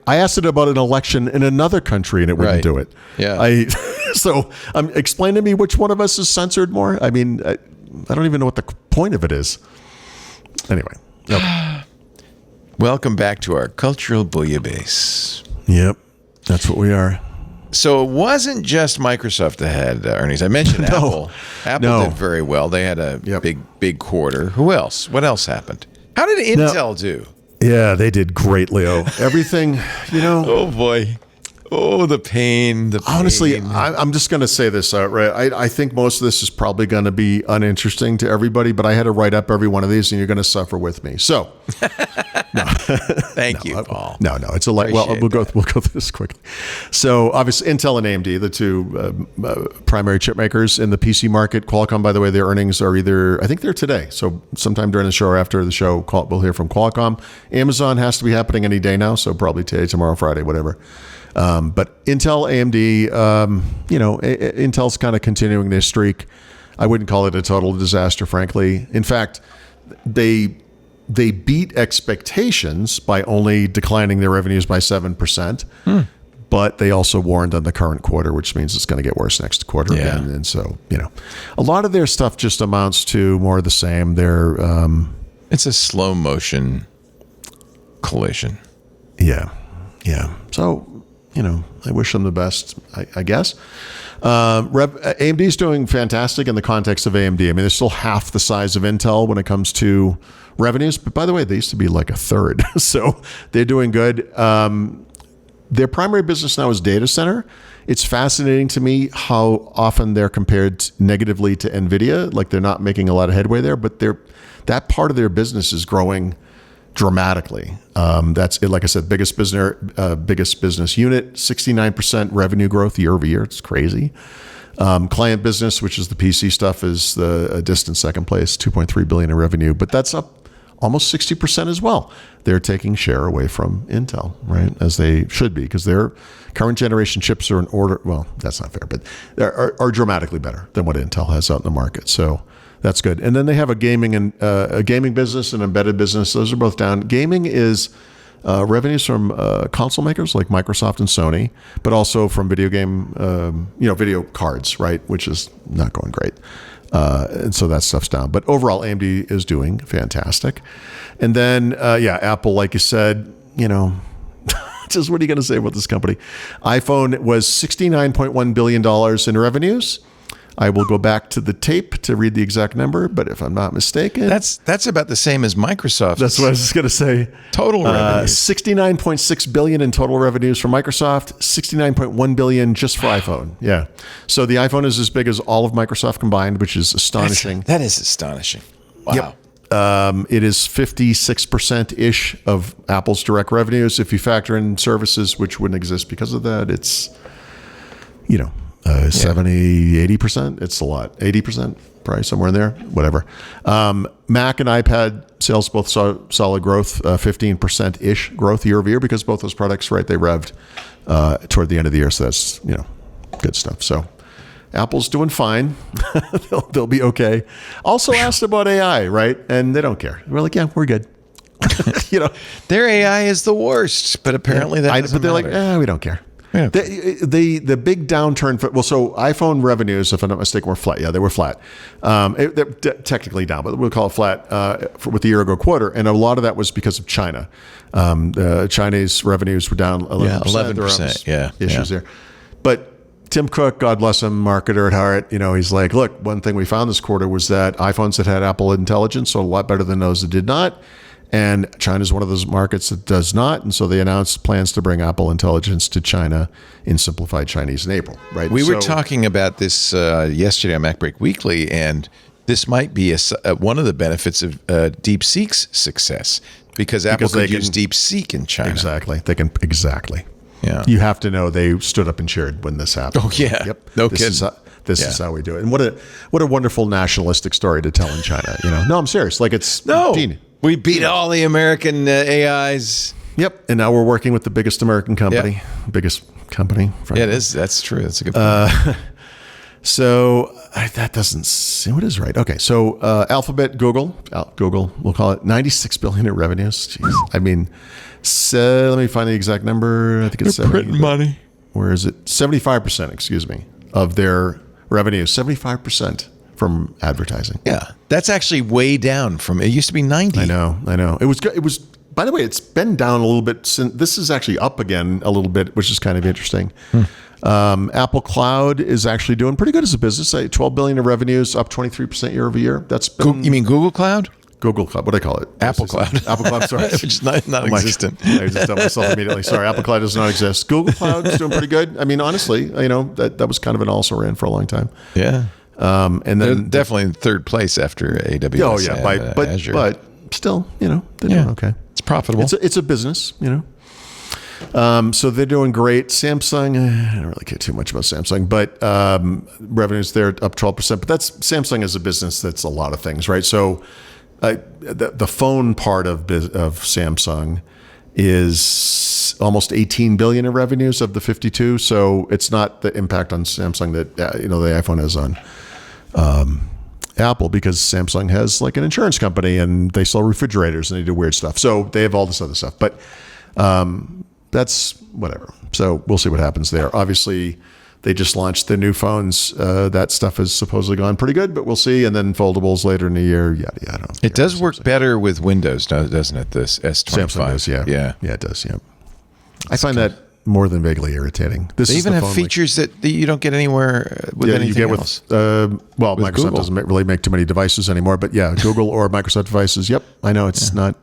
I asked it about an election in another country and it wouldn't do it.
Yeah.
So explain to me which one of us is censored more. I mean, I don't even know what the point of it is. Anyway. Okay.
Welcome back to our cultural bouillabaisse.
Yep, that's what we are.
So it wasn't just Microsoft that had earnings. I mentioned Apple. Apple did very well. They had a big quarter. Who else? What else happened? How did Intel do?
Yeah, they did great, Leo. Everything,
Oh boy. Oh, the pain.
Honestly, I'm just going to say this outright. I think most of this is probably going to be uninteresting to everybody, but I had to write up every one of these, and you're going to suffer with me. So,
Thank you, Paul.
No, it's a well. We'll go through this quickly. So, obviously, Intel and AMD, the two primary chip makers in the PC market. Qualcomm, by the way, their earnings are I think they're today. So, sometime during the show or after the show, we'll hear from Qualcomm. Amazon has to be happening any day now, so probably today, tomorrow, Friday, whatever. But Intel, AMD, Intel's kind of continuing their streak. I wouldn't call it a total disaster, frankly. In fact, they beat expectations by only declining their revenues by 7%. But they also warned on the current quarter, which means it's going to get worse next quarter again. And so, a lot of their stuff just amounts to more of the same.
It's a slow motion collision.
Yeah. So, I wish them the best, I guess. AMD's doing fantastic in the context of AMD. I mean, they're still half the size of Intel when it comes to revenues. But by the way, they used to be like a third. So they're doing good. Their primary business now is data center. It's fascinating to me how often they're compared negatively to NVIDIA. Like they're not making a lot of headway there, but that part of their business is growing dramatically. That's it. Like I said, biggest business unit, 69% revenue growth year over year. It's crazy. Client business, which is the PC stuff, is a distant second place, $2.3 billion in revenue, but that's up almost 60% as well. They're taking share away from Intel, right? As they should be, because their current generation chips are in order. Well, that's not fair, but are dramatically better than what Intel has out in the market. So that's good. And then they have a gaming business and embedded business. Those are both down. Gaming is revenues from console makers like Microsoft and Sony, but also from video cards, right? Which is not going great. And so that stuff's down. But overall, AMD is doing fantastic. And then, Apple, like you said, just what are you going to say about this company? iPhone was $69.1 billion in revenues. I will go back to the tape to read the exact number, but if I'm not mistaken,
that's about the same as Microsoft.
That's what I was just going to say.
Total revenue,
$69.6 billion in total revenues for Microsoft, $69.1 billion just for iPhone. Yeah, so the iPhone is as big as all of Microsoft combined, which is astonishing.
That is astonishing. Wow.
Yep. It is 56% ish of Apple's direct revenues. If you factor in services, which wouldn't exist because of that, it's 70, 80%. It's a lot. 80%, probably somewhere in there, whatever. Mac and iPad sales both saw solid growth, 15%-ish growth year over year, because both those products, right, they revved toward the end of the year. So that's, good stuff. So Apple's doing fine. they'll be okay. Also asked about AI, right? And they don't care. We're like, yeah, we're good.
Their AI is the worst, but apparently that doesn't
But they're
matter.
like, we don't care.
Yeah.
The big downturn so iPhone revenues, if I'm not mistaken, were flat. Yeah, they were flat. They're technically down, but we'll call it flat with the year ago quarter. And a lot of that was because of China. The Chinese revenues were down 11%.
Yeah, 11%. Yeah.
Issues there. But Tim Cook, God bless him, marketer at heart, he's like, look, one thing we found this quarter was that iPhones that had Apple Intelligence sold a lot better than those that did not. And China is one of those markets that does not. And so they announced plans to bring Apple Intelligence to China in simplified Chinese in April, right?
We were talking about this yesterday on MacBreak Weekly, and this might be one of the benefits of DeepSeek's success, because Apple could use DeepSeek in China.
Exactly. They can. Exactly.
Yeah.
You have to know they stood up and cheered when this happened.
Oh, yeah.
Yep.
No
this
kidding.
This is how we do it. And what a wonderful nationalistic story to tell in China. No, I'm serious. Like, it's genius.
We beat all the American AIs.
Yep. And now we're working with the biggest American company. Yep. Biggest company.
Frankly. Yeah, it is. That's true. That's a good point.
So that doesn't seem what is right. Okay. So Alphabet, Google, we'll call it 96 billion in revenues. Jeez. I mean, let me find the exact number. I think it's 70.
Printing money.
Where is it? 75%, excuse me, of their revenue. 75%. From advertising.
Yeah. That's actually way down from, it used to be 90.
I know. It was, by the way, it's been down a little bit since, this is actually up again a little bit, which is kind of interesting. Apple Cloud is actually doing pretty good as a business. 12 billion in revenues, up 23% year over year. That's been.
You mean Google Cloud?
Google Cloud. What do I call it?
Apple Cloud.
Apple Cloud, sorry.
Which is not existent.
I just tell myself immediately. Sorry, Apple Cloud does not exist. Google Cloud is doing pretty good. I mean, honestly, that was kind of an also ran for a long time.
Yeah.
And then
they're definitely in third place after AWS.
Oh yeah,
Azure.
but still, they're doing okay.
It's profitable.
It's a business, So they're doing great. Samsung, I don't really care too much about Samsung, but revenues there up 12%. But Samsung is a business that's a lot of things, right? So the phone part of Samsung is almost 18 billion in revenues of the 52. So it's not the impact on Samsung that the iPhone has on Apple, because Samsung has like an insurance company and they sell refrigerators and they do weird stuff. So they have all this other stuff, but that's whatever. So we'll see what happens there. Obviously, they just launched their new phones. That stuff has supposedly gone pretty good, but we'll see. And then foldables later in the year. Yada.
It does work better with Windows, doesn't it? This S25.
Samsung does, yeah.
Yeah,
it does. Yeah. I find that more than vaguely irritating.
They even have features that you don't get anywhere with anything
you get
else.
Microsoft
Google.
doesn't really make too many devices anymore, but yeah, Google or Microsoft devices. Yep, I know it's not.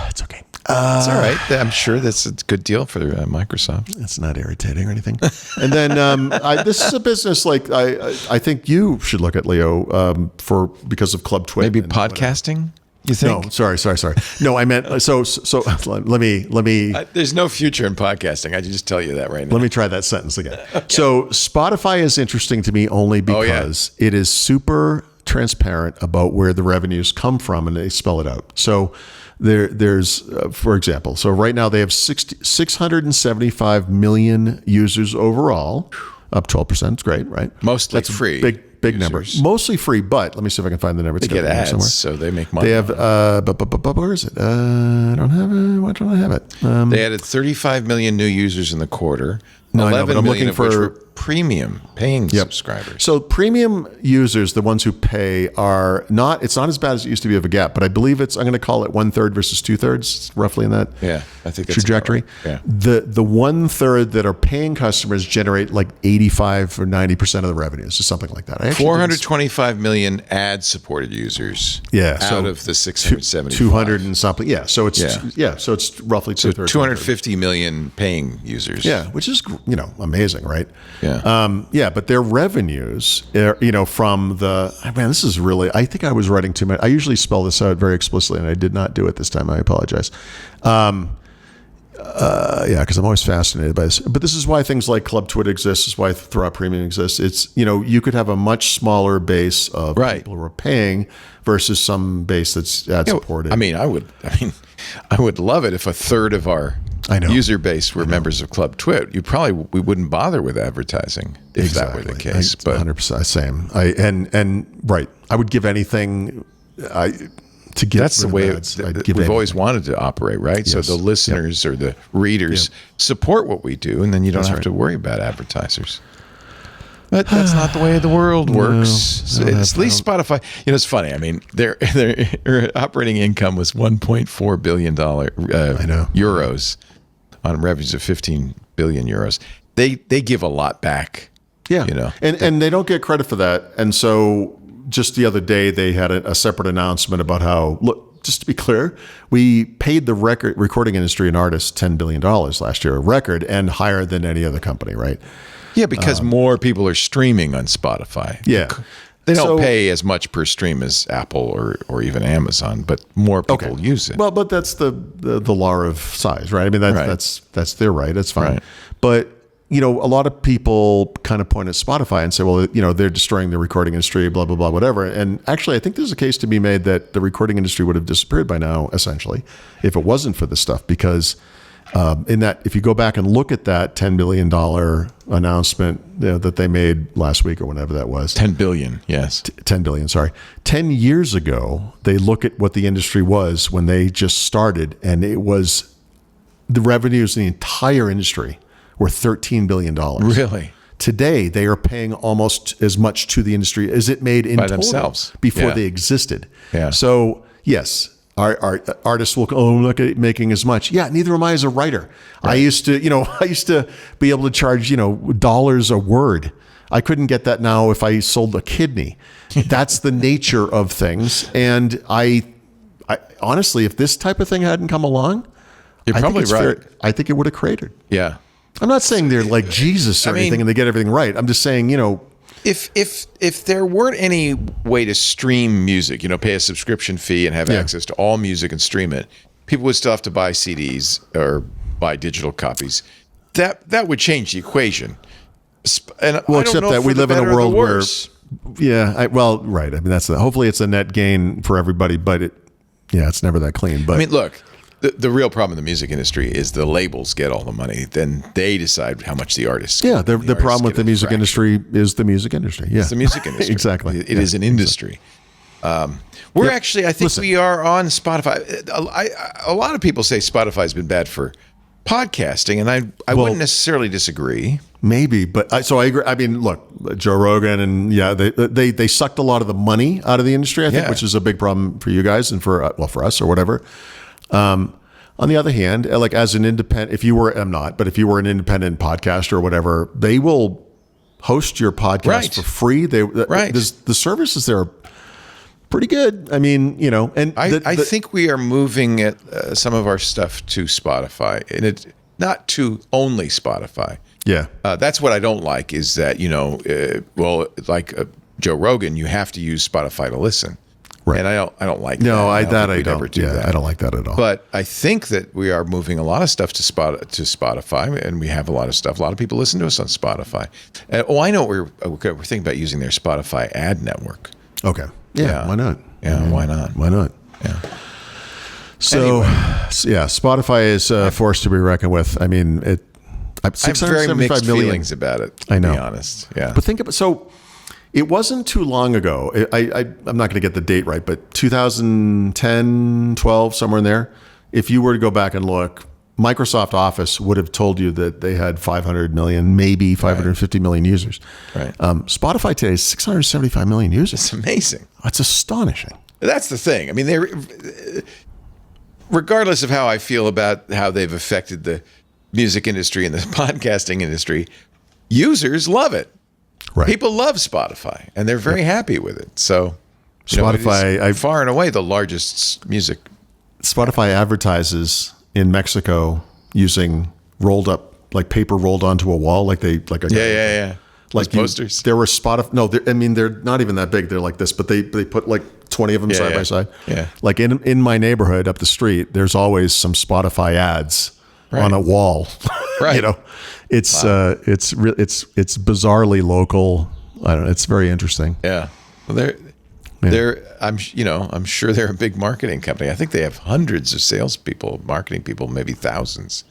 It's okay.
It's all right. I'm sure that's a good deal for Microsoft.
It's not irritating or anything. And then this is a business like I think you should look at, Leo, because of Club Twit.
Maybe podcasting. You think?
No, sorry. No, I meant so. Let me.
There's no future in podcasting. I can just tell you that right now.
Let me try that sentence again. Okay. So Spotify is interesting to me only because it is super transparent about where the revenues come from, and they spell it out. So there's, for example, so right now they have 675 million users overall, up 12%. It's great, right?
Mostly
That's
free.
Big number. Mostly free, but let me see if I can find the number.
They get ads, somewhere. So they make money.
They have, where is it? I don't have it. Why don't I have it?
They added 35 million new users in the quarter.
No,
11
I'm
million
looking
of which
for
were premium paying subscribers.
So premium users, the ones who pay, are not. It's not as bad as it used to be of a gap, but I believe I'm going to call it 1/3 versus 2/3, roughly in that.
Yeah, I think that's
trajectory.
Right. Yeah.
The 1/3 that are paying customers generate like 85 or 90% of the revenues, or something like that.
425 million ad-supported users.
Yeah,
out of the 675.
200 and something. Yeah, so it's so it's roughly 2/3.
250 million paying users.
Yeah, which is amazing, right?
Yeah.
But their revenues, from this is really, I think I was writing too much. I usually spell this out very explicitly, and I did not do it this time. I apologize. Yeah, because I'm always fascinated by this. But this is why things like Club Twit exists. This is why Throwout Premium exists. It's, you could have a much smaller base of people who are paying versus some base that's ad supported.
I mean, I would love it if a third of our user base were members of Club Twit. We wouldn't bother with advertising if that were the case. But
100% same. I would give anything. To get
that's the way we've always wanted to operate, right? Yes. So the listeners or the readers support what we do, and then you don't have to worry about advertisers. But that's not the way the world works. So at least Spotify. It's funny. I mean, their operating income was $1.4 billion euros on revenues of 15 billion euros. They give a lot back.
Yeah, and they don't get credit for that, and so. Just the other day, they had a separate announcement about how, look, just to be clear, we paid the recording industry and artists $10 billion last year, a record, and higher than any other company, right?
Yeah, because more people are streaming on Spotify.
Yeah.
They don't pay as much per stream as Apple or even Amazon, but more people use it.
Well, but that's the law of size, right? I mean, that's their right. It's fine. Right. But a lot of people kind of point at Spotify and say, well, they're destroying the recording industry, blah, blah, blah, whatever. And actually, I think there's a case to be made that the recording industry would have disappeared by now, essentially, if it wasn't for this stuff. Because if you go back and look at that $10 billion announcement that they made last week or whenever that was.
10 billion, yes.
10 billion, sorry. 10 years ago, they look at what the industry was when they just started, and it was the revenues in the entire industry were $13 billion.
Really?
Today, they are paying almost as much to the industry as it made in total
themselves
before they existed.
Yeah.
So, yes, our artists will look at making as much. Yeah, neither am I as a writer. Right. I used to be able to charge, dollars a word. I couldn't get that now if I sold a kidney. That's the nature of things. And I honestly, if this type of thing hadn't come along,
you're probably right.
I think it would have cratered.
Yeah.
I'm not saying they're like Jesus or anything and they get everything right. I'm just saying,
if there weren't any way to stream music, pay a subscription fee and have access to all music and stream it, people would still have to buy CDs or buy digital copies. That would change the equation. And
except that we live in a world where, right. I mean, hopefully it's a net gain for everybody, but it's never that clean. But
look. The real problem in the music industry is the labels get all the money. Then they decide how much the artists get.
Yeah, the problem with the music industry is the music industry. Yeah.
It's the music industry.
Exactly.
It is an industry. We're actually, I think we are on Spotify. A lot of people say Spotify's been bad for podcasting, and I wouldn't necessarily disagree.
Maybe, but so I agree. I mean, look, Joe Rogan and they sucked a lot of the money out of the industry, I think, which is a big problem for you guys and for us or whatever. On the other hand, like as an independent, if you were an independent podcaster or whatever, they will host your podcast for free. The services there are pretty good. I mean, and
I think we are moving some of our stuff to Spotify, and it's not to only Spotify.
Yeah.
That's what I don't like is that, Joe Rogan, you have to use Spotify to listen.
Right.
And I don't like that.
No, I don't.
Ever do that.
I don't like that at all.
But I think that we are moving a lot of stuff to Spotify, and we have a lot of stuff. A lot of people listen to us on Spotify. And, I know we're thinking about using their Spotify ad network.
Okay. Yeah. Why not?
Yeah. Why not?
Why not?
Yeah.
So, Spotify is a force to be reckoned with. I mean,
I have very mixed feelings about it. To be honest. Yeah.
But think about it wasn't too long ago. I'm not going to get the date right, but 2010, 12, somewhere in there. If you were to go back and look, Microsoft Office would have told you that they had 500 million, maybe 550 million users.
Right.
Spotify today is 675 million users.
It's amazing.
That's astonishing.
That's the thing. I mean, regardless of how I feel about how they've affected the music industry and the podcasting industry, users love it.
Right.
People love Spotify, and they're very happy with it. So,
Spotify,
far and away the largest music.
Spotify advertises in Mexico using rolled up, like paper rolled onto a wall, like a
like posters.
There were Spotify. No, they're not even that big. They're like this, but they put like 20 of them side by side.
Yeah.
Like in my neighborhood up the street, there's always some Spotify ads on a wall.
Right.
It's bizarrely local. I don't know. It's very interesting.
Yeah. Well, I'm sure they're a big marketing company. I think they have hundreds of salespeople, marketing people, maybe thousands.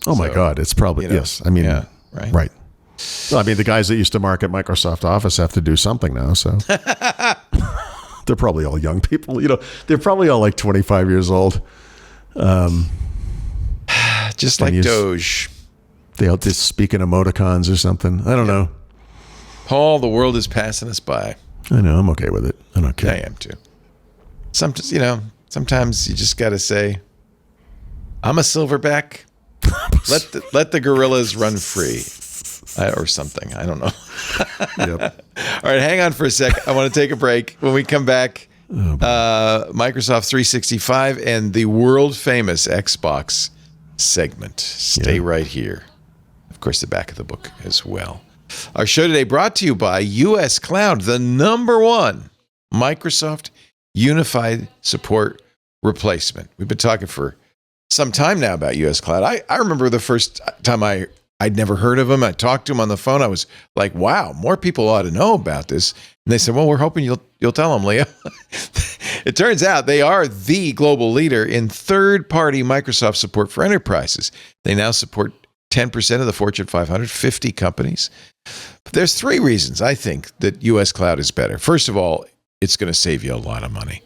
Oh my God. It's probably, yes. I mean,
yeah, right.
Right. Well, I mean, the guys that used to market Microsoft Office have to do something now. So they're probably all young people, they're probably all like 25 years old.
Just like Doge.
They all just speak in emoticons or something. I don't know.
Paul, the world is passing us by.
I know. I'm okay with it. I don't care.
I am too. Sometimes you just got to say, I'm a silverback. Let the gorillas run free. Or something. I don't know. Yep. All right, hang on for a sec. I want to take a break. When we come back, Microsoft 365 and the world famous Xbox segment. Stay right here. Of course, the back of the book as well. Our show today brought to you by US Cloud, the #1 Microsoft Unified Support Replacement. We've been talking for some time now about US Cloud. I remember the first time I'd never heard of them. I talked to them on the phone. I was like, wow, more people ought to know about this. And they said, well, we're hoping you'll tell them, Leo. It turns out they are the global leader in third-party Microsoft support for enterprises. They now support 10% of the Fortune 500, 50 companies. But there's 3 reasons I think that US Cloud is better. First of all, it's going to save you a lot of money.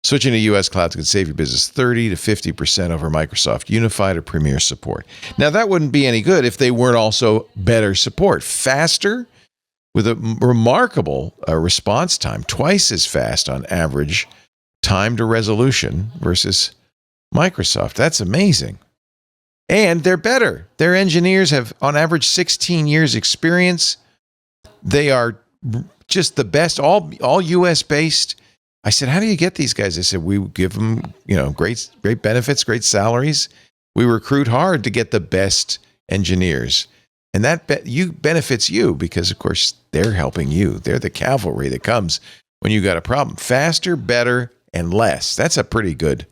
Switching to US Cloud can save your business 30 to 50% over Microsoft Unified or Premier support. Now, that wouldn't be any good if they weren't also better support. Faster, with a remarkable response time, twice as fast on average time to resolution versus Microsoft. That's amazing. And they're better. Their engineers have, on average, 16 years experience. They are just the best, all US-based. I said, how do you get these guys? They said, we give them, great benefits, great salaries. We recruit hard to get the best engineers. And that benefits you because, of course, they're helping you. They're the cavalry that comes when you got a problem. Faster, better, and less. That's a pretty good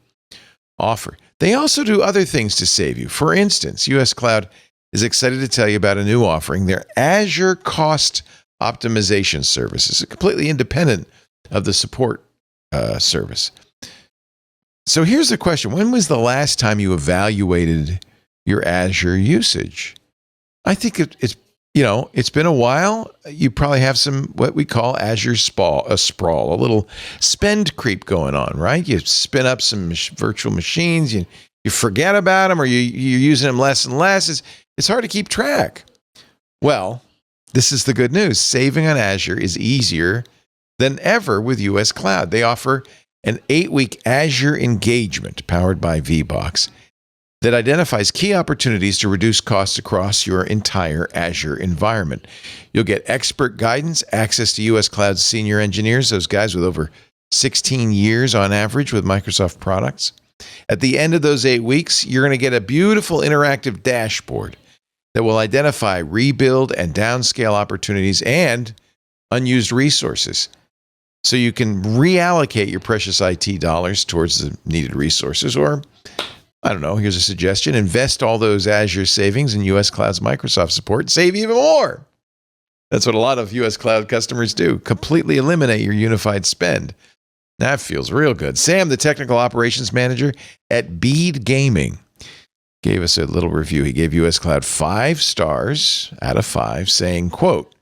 offer. They also do other things to save you. For instance, US Cloud is excited to tell you about a new offering, their Azure Cost Optimization Service. It's completely independent of the support service. So here's the question. When was the last time you evaluated your Azure usage? I think it's been a while. You probably have some what we call Azure sprawl, a little spend creep going on, right? You spin up some virtual machines, you forget about them, or you're using them less and less. It's hard to keep track. Well, this is the good news. Saving on Azure is easier than ever with US Cloud. They offer an 8-week Azure engagement powered by VBox that identifies key opportunities to reduce costs across your entire Azure environment. You'll get expert guidance, access to US Cloud's senior engineers, those guys with over 16 years on average with Microsoft products. At the end of those 8 weeks, you're going to get a beautiful interactive dashboard that will identify rebuild and downscale opportunities and unused resources. So you can reallocate your precious IT dollars towards the needed resources, or, I don't know, here's a suggestion, invest all those Azure savings in US Cloud's Microsoft support and save even more. That's what a lot of US Cloud customers do. Completely eliminate your unified spend. That feels real good. Sam, the technical operations manager at Bead Gaming, gave us a little review. He gave US Cloud 5 stars out of 5, saying, quote,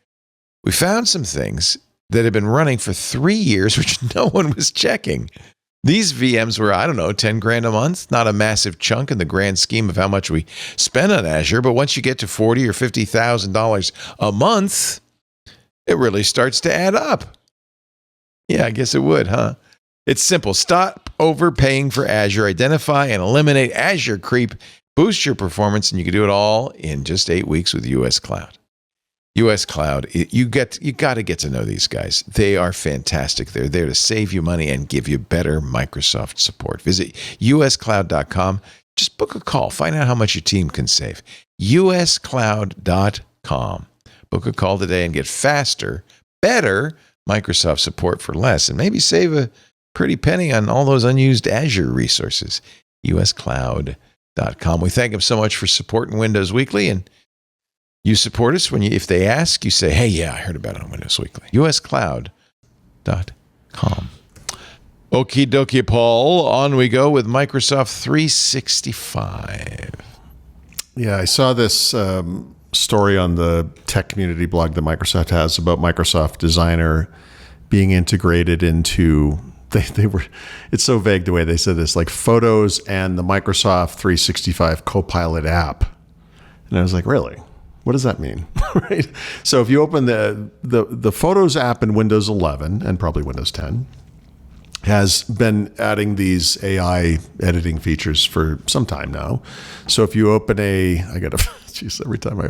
"We found some things that had been running for 3 years, which no one was checking. These VMs were, $10,000 a month. Not a massive chunk in the grand scheme of how much we spend on Azure. But once you get to $40,000 or $50,000 a month, it really starts to add up." Yeah, I guess it would, huh? It's simple. Stop overpaying for Azure. Identify and eliminate Azure creep. Boost your performance, and you can do it all in just 8 weeks with US Cloud. US Cloud, you got to get to know these guys. They are fantastic. They're there to save you money and give you better Microsoft support. Visit uscloud.com. Just book a call. Find out how much your team can save. uscloud.com. Book a call today and get faster, better Microsoft support for less, and maybe save a pretty penny on all those unused Azure resources. uscloud.com. We thank them so much for supporting Windows Weekly, and you support us when if they ask, you say, hey, yeah, I heard about it on Windows Weekly. uscloud.com. Okie dokie, Paul. On we go with Microsoft 365.
Yeah, I saw this story on the tech community blog that Microsoft has about Microsoft Designer being integrated into, it's so vague the way they said this, like Photos and the Microsoft 365 Copilot app. And I was like, really? What does that mean? Right? So if you open the Photos app in Windows 11 and probably Windows 10, has been adding these AI editing features for some time now. So if you open every time I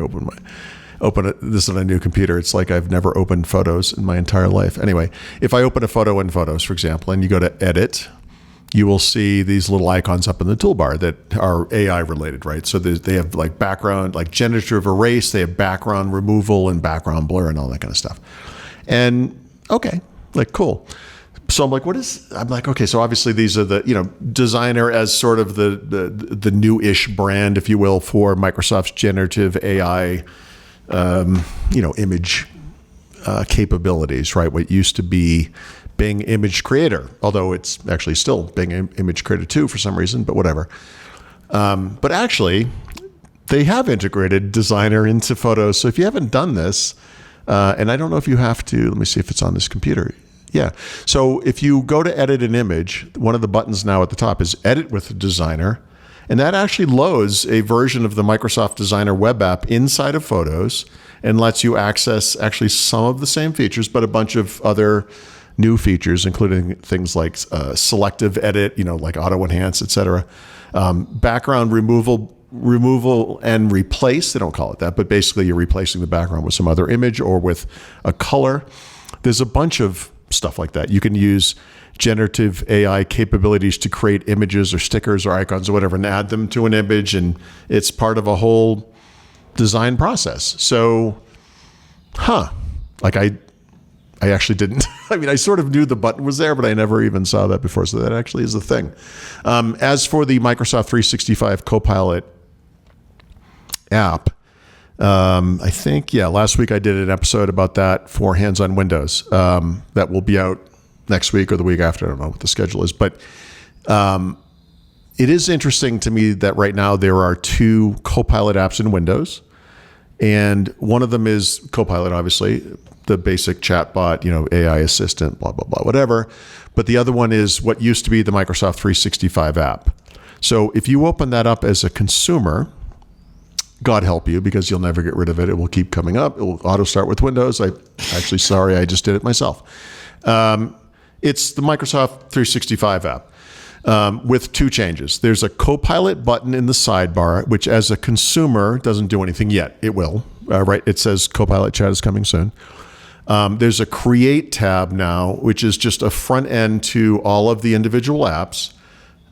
open this on a new computer, it's like I've never opened Photos in my entire life. Anyway, if I open a photo in Photos, for example, and you go to Edit, you will see these little icons up in the toolbar that are AI related, right? So they have like background, like generative erase, they have background removal and background blur and all that kind of stuff. And okay, like cool. So I'm like, okay, so obviously these are the, Designer as sort of the new-ish brand, if you will, for Microsoft's generative AI, image capabilities, right? What used to be Bing Image Creator, although it's actually still Bing Image Creator 2 for some reason, but whatever. But actually, they have integrated Designer into Photos. So if you haven't done this, and I don't know if you have to, let me see if it's on this computer. Yeah. So if you go to edit an image, one of the buttons now at the top is Edit with Designer. And that actually loads a version of the Microsoft Designer web app inside of Photos and lets you access actually some of the same features, but a bunch of other new features, including things like selective edit, like auto enhance, etc. Background removal and replace. They don't call it that, but basically you're replacing the background with some other image or with a color. There's a bunch of stuff like that. You can use generative AI capabilities to create images or stickers or icons or whatever and add them to an image, and it's part of a whole design process. So, like I actually didn't. I mean, I sort of knew the button was there, but I never even saw that before. So that actually is a thing. As for the Microsoft 365 Copilot app, I think, last week I did an episode about that for Hands on Windows. That will be out next week or the week after. I don't know what the schedule is, but it is interesting to me that right now there are 2 Copilot apps in Windows, and one of them is Copilot, obviously, the basic chatbot, AI assistant, blah, blah, blah, whatever. But the other one is what used to be the Microsoft 365 app. So if you open that up as a consumer, God help you, because you'll never get rid of it. It will keep coming up. It will auto start with Windows. I just did it myself. It's the Microsoft 365 app with 2 changes. There's a Copilot button in the sidebar, which as a consumer doesn't do anything yet. It will, right? It says Copilot chat is coming soon. There's a Create tab now, which is just a front end to all of the individual apps,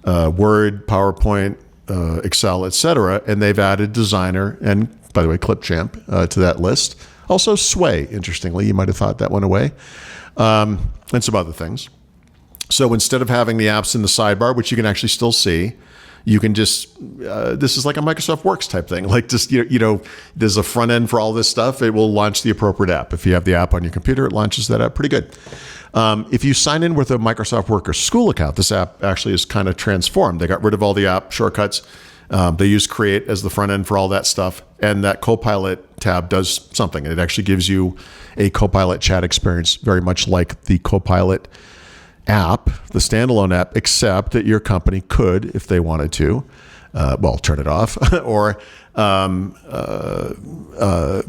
Word, PowerPoint, Excel, etc., and they've added Designer and, by the way, Clipchamp to that list. Also Sway, interestingly, you might have thought that went away, and some other things. So instead of having the apps in the sidebar, which you can actually still see, you can just this is like a Microsoft Works type thing. Like just there's a front end for all this stuff. It will launch the appropriate app. If you have the app on your computer, it launches that app pretty good. If you sign in with a Microsoft Work or School account, this app actually is kind of transformed. They got rid of all the app shortcuts. They use Create as the front end for all that stuff. And that Copilot tab does something. It actually gives you a Copilot chat experience very much like the Copilot app, the standalone app, except that your company could, if they wanted to, turn it off or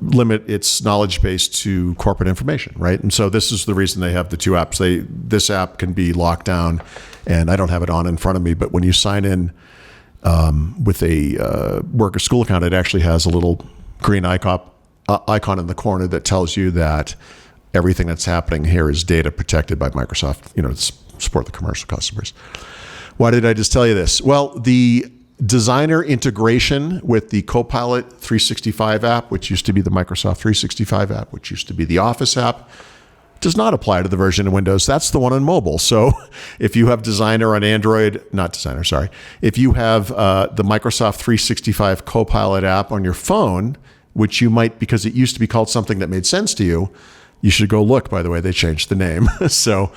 limit its knowledge base to corporate information, right? And so this is the reason they have the 2 apps. This app can be locked down, and I don't have it on in front of me, but when you sign in with a work or school account, it actually has a little green icon in the corner that tells you that everything that's happening here is data protected by Microsoft, to support the commercial customers. Why did I just tell you this? Well, the Designer integration with the Copilot 365 app, which used to be the Microsoft 365 app, which used to be the Office app, does not apply to the version in Windows. That's the one on mobile. So if you have Designer on Android, not Designer, sorry. If you have the Microsoft 365 Copilot app on your phone, which you might, because it used to be called something that made sense to you, you should go look, by the way, they changed the name. So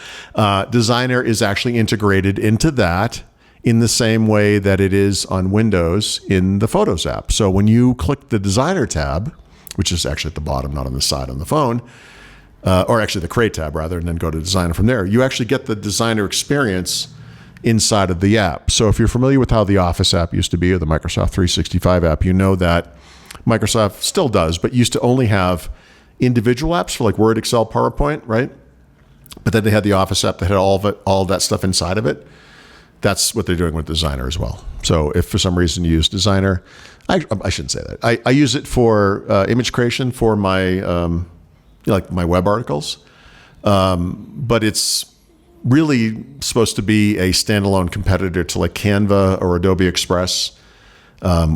Designer is actually integrated into that in the same way that it is on Windows in the Photos app. So when you click the Designer tab, which is actually at the bottom, not on the side on the phone, or actually the Create tab rather, and then go to Designer from there, you actually get the Designer experience inside of the app. So if you're familiar with how the Office app used to be, or the Microsoft 365 app, you know that Microsoft still does, but used to only have individual apps for like Word, Excel, PowerPoint, right? But then they had the Office app that had all of that stuff inside of it. That's what they're doing with Designer as well. So if for some reason you use Designer, I shouldn't say that. I use it for image creation for my like my web articles, but it's really supposed to be a standalone competitor to like Canva or Adobe Express,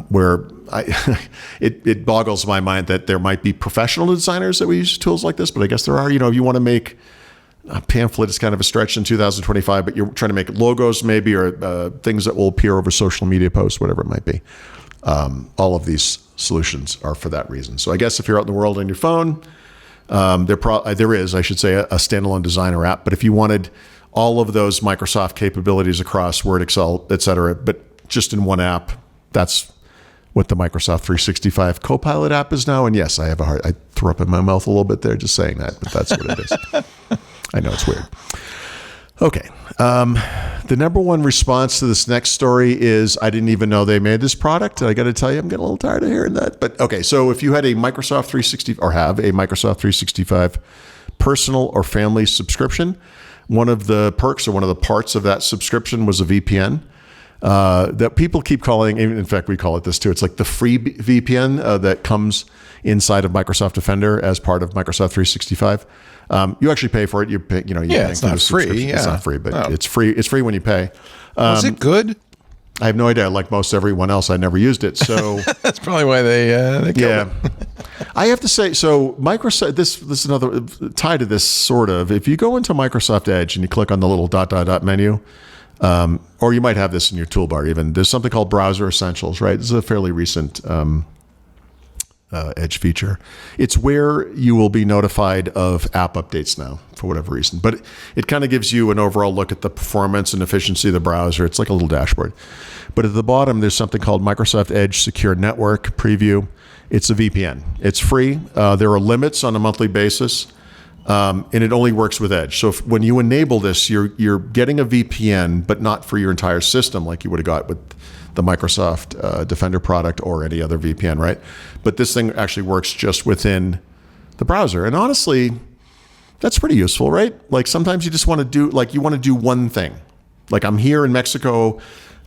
where it boggles my mind that there might be professional designers that we use tools like this, but I guess there are. You know, if you want to make a pamphlet, is kind of a stretch in 2025, but you're trying to make logos maybe, or things that will appear over social media posts, whatever it might be. All of these solutions are for that reason. So I guess if you're out in the world on your phone, there is, I should say, a standalone Designer app. But if you wanted all of those Microsoft capabilities across Word, Excel, et cetera, but just in one app, that's what the Microsoft 365 Copilot app is now. And yes, I threw up in my mouth a little bit there just saying that, but that's what it is. I know it's weird. Okay. The number one response to this next story is, I didn't even know they made this product. I got to tell you, I'm getting a little tired of hearing that. But okay, so if you had a Microsoft 360 or have a Microsoft 365 personal or family subscription, one of the perks or one of the parts of that subscription was a VPN that people keep calling. In fact, we call it this too. It's like the free VPN that comes inside of Microsoft Defender as part of Microsoft 365. You actually pay for it. You pay,
it's not free. Yeah.
It's not free, but it's free. It's free when you pay.
Is it good?
I have no idea. Like most everyone else, I never used it. So
that's probably why they killed it.
I have to say, so Microsoft, this is another tie to this sort of. If you go into Microsoft Edge and you click on the little ... menu, or you might have this in your toolbar even, there's something called Browser Essentials, right? This is a fairly recent Edge feature. It's where you will be notified of app updates now for whatever reason, but it kind of gives you an overall look at the performance and efficiency of the browser. It's like a little dashboard. But at the bottom, there's something called Microsoft Edge Secure Network Preview. It's a VPN. It's free. There are limits on a monthly basis, and it only works with Edge. So when you enable this, you're getting a VPN, but not for your entire system like you would have got with the Microsoft Defender product or any other VPN, right? But this thing actually works just within the browser. And honestly, that's pretty useful, right? Like sometimes you just want to do one thing. Like I'm here in Mexico,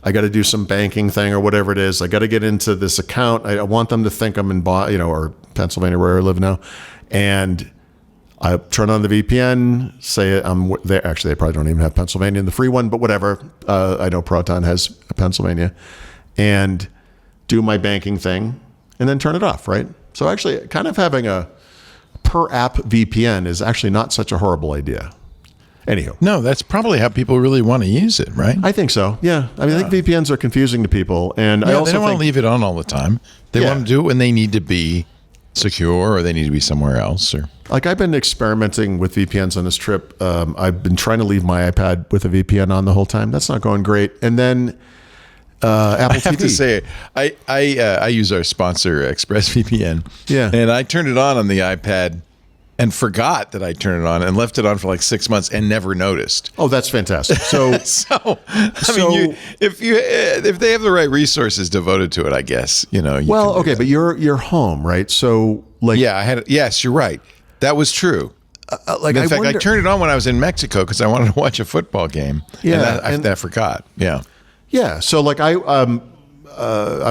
I got to do some banking thing or whatever it is. I got to get into this account. I want them to think I'm in, or Pennsylvania where I live now. And I turn on the VPN, say I'm there. Actually, they probably don't even have Pennsylvania in the free one, but whatever. I know Proton has Pennsylvania, and do my banking thing, and then turn it off, right? So actually, kind of having a per app VPN is actually not such a horrible idea. Anyhow.
No, that's probably how people really want to use it, right?
I think so, yeah. I mean, I think VPNs are confusing to people, and I also
they don't want to leave it on all the time. They want to do it when they need to be secure, or they need to be somewhere else, or
like I've been experimenting with VPNs on this trip. I've been trying to leave my iPad with a VPN on the whole time. That's not going great. And then Apple TV.
I have to say, I use our sponsor ExpressVPN.
Yeah,
and I turned it on the iPad and forgot that I turned it on and left it on for like 6 months and never noticed.
Oh, that's fantastic. So,
I mean, if they have the right resources devoted to it, I guess
okay, but you're home, right? So, like,
yeah, yes, you're right. That was true. In fact, I turned it on when I was in Mexico because I wanted to watch a football game.
Yeah,
and I forgot. Yeah,
yeah. So, like, I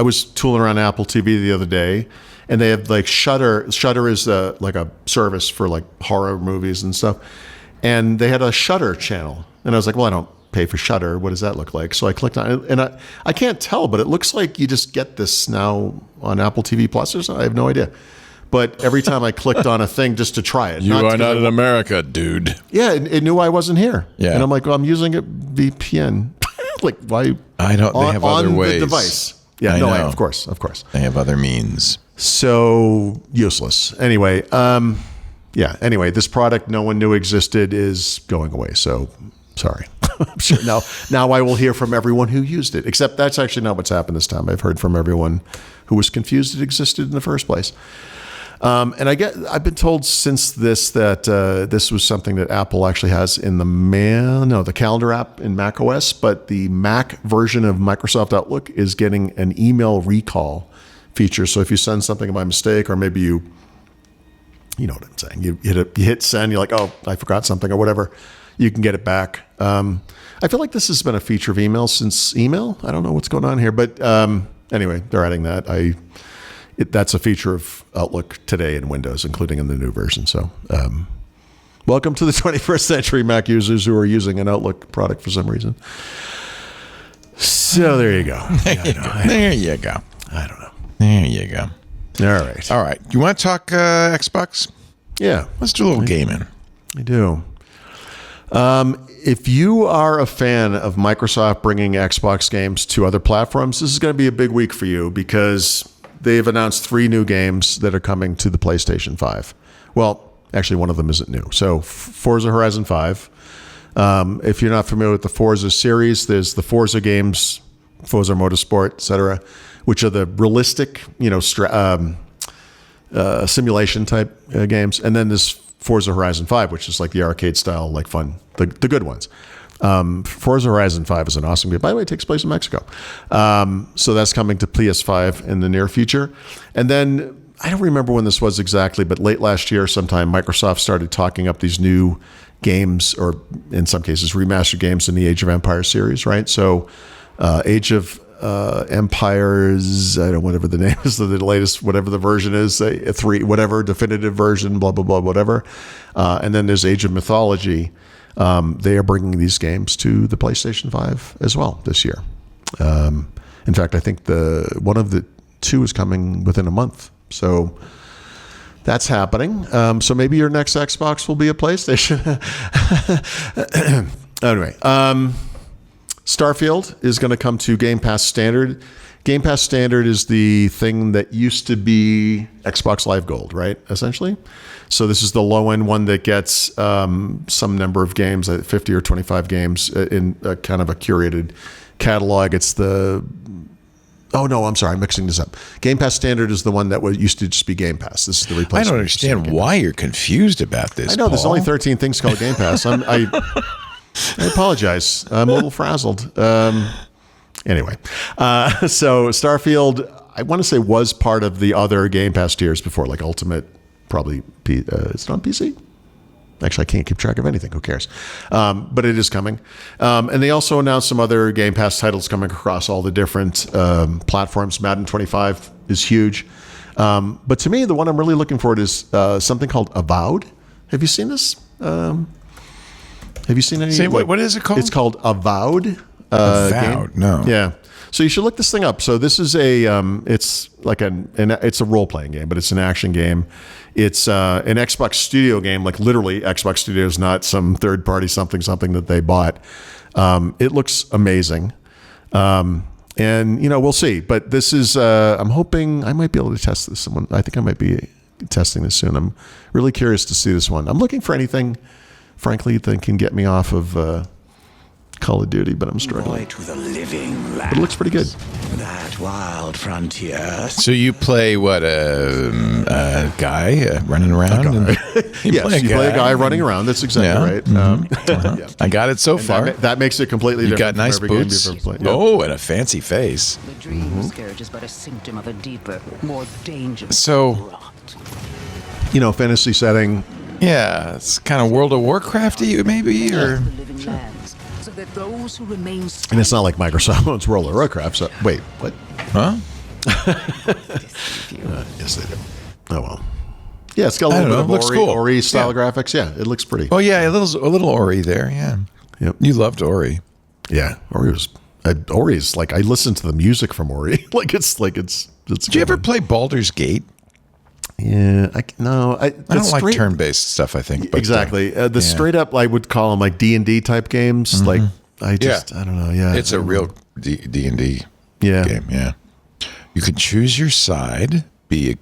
was tooling around Apple TV the other day. And they have like Shudder. Shudder is like a service for like horror movies and stuff. And they had a Shudder channel. And I was like, well, I don't pay for Shudder. What does that look like? So I clicked on it. And I can't tell, but it looks like you just get this now on Apple TV Plus or something. I have no idea. But every time I clicked on a thing just to try it.
You are not in America, dude.
Yeah, it knew I wasn't here.
Yeah.
And I'm like, well, I'm using a VPN. Like, why?
I don't. They have other ways.
On the device. Yeah,
I know.
of course.
They have other means.
So useless. Anyway, Anyway, this product no one knew existed is going away. So sorry. I'm sure now I will hear from everyone who used it. Except that's actually not what's happened this time. I've heard from everyone who was confused it existed in the first place. And I've been told since this that this was something that Apple actually has in the calendar app in macOS, but the Mac version of Microsoft Outlook is getting an email recall feature. So if you send something by mistake, or maybe you know what I'm saying, you hit send, you're like, oh, I forgot something or whatever, you can get it back. I feel like this has been a feature of email since email. I don't know what's going on here, but anyway, they're adding that. That's a feature of Outlook today in Windows, including in the new version. So welcome to the 21st century, Mac users who are using an Outlook product for some reason. So there you go.
There you go.
I don't know.
There you go.
All right.
You want to talk Xbox?
Yeah.
Let's do a little gaming.
I do. If you are a fan of Microsoft bringing Xbox games to other platforms, this is going to be a big week for you because they've announced 3 new games that are coming to the PlayStation 5. Well, actually, one of them isn't new. So Forza Horizon 5. If you're not familiar with the Forza series, there's the Forza games, Forza Motorsport, etc., which are the realistic, simulation type games. And then there's Forza Horizon 5, which is like the arcade style, like fun, the good ones. Forza Horizon 5 is an awesome game. By the way, it takes place in Mexico. So that's coming to PS5 in the near future. And then I don't remember when this was exactly, but late last year sometime, Microsoft started talking up these new games, or in some cases remastered games in the Age of Empires series, right? So Age of Empires, I don't know, whatever the name is, the latest, whatever the version is, 3, whatever, definitive version, blah, blah, blah, whatever. And then there's Age of Mythology. They are bringing these games to the PlayStation 5 as well this year. In fact, I think one of the 2 is coming within a month. So that's happening. So maybe your next Xbox will be a PlayStation. Anyway, Starfield is going to come to Game Pass Standard. Game Pass Standard is the thing that used to be Xbox Live Gold, right? Essentially. So this is the low-end one that gets some number of games, 50 or 25 games in a kind of a curated catalog. It's the... Oh, no, I'm sorry. I'm mixing this up. Game Pass Standard is the one that used to just be Game Pass. This is the replacement.
I don't understand why you're confused about this,
I know,
Paul.
There's only 13 things called Game Pass. I apologize. I'm a little frazzled. Anyway, so Starfield, I want to say, was part of the other Game Pass tiers before, like Ultimate, probably. Is it on PC? Actually, I can't keep track of anything. Who cares? But it is coming. And they also announced some other Game Pass titles coming across all the different platforms. Madden 25 is huge. But to me, the one I'm really looking forward to is something called Avowed. Have you seen this? Have you seen any?
Say, what is it called?
It's called Avowed.
Avowed,
game.
no.
Yeah. So you should look this thing up. So this is it's like it's a role-playing game, but it's an action game. It's an Xbox Studio game, like literally Xbox Studio is not some third-party something that they bought. It looks amazing. And, we'll see. But this is, I'm hoping I might be able to test this. I think I might be testing this soon. I'm really curious to see this one. I'm looking for anything, frankly, that can get me off of Call of Duty, but I'm struggling.
To the living
But it looks pretty good.
That wild frontier.
So you play what, a guy running around? And
You play a guy running around. That's exactly right.
Mm-hmm.
Yeah.
I got it so far.
That makes it completely
You
different.
got nice
from every
boots.
game you've ever played. Yeah.
Oh, and a fancy face.
The dream scourge is but a symptom of a deeper, more dangerous
So,
rot.
Fantasy setting.
yeah, it's kind of World of Warcraft-y, maybe, or...
The living lands, so that those who remain
And it's not like Microsoft owns World of Warcraft. So wait, what?
Huh?
Yes, they do. Oh well. Yeah, it's got a
I
little
don't
bit
know.
of
Looks
Ori,
cool.
Ori style
Yeah.
graphics. Yeah, it looks pretty.
Oh, yeah, a little Ori there, yeah.
Yep.
You loved Ori.
Yeah, Ori is like, I listen to the music from Ori. Did
Did you ever play Baldur's Gate?
Yeah, I
don't like turn-based stuff, I think. But,
exactly. The straight up, I would call them like D&D type games. Like, I don't know. Yeah.
It's a real D&D
Yeah.
game, yeah. You can choose your side, be a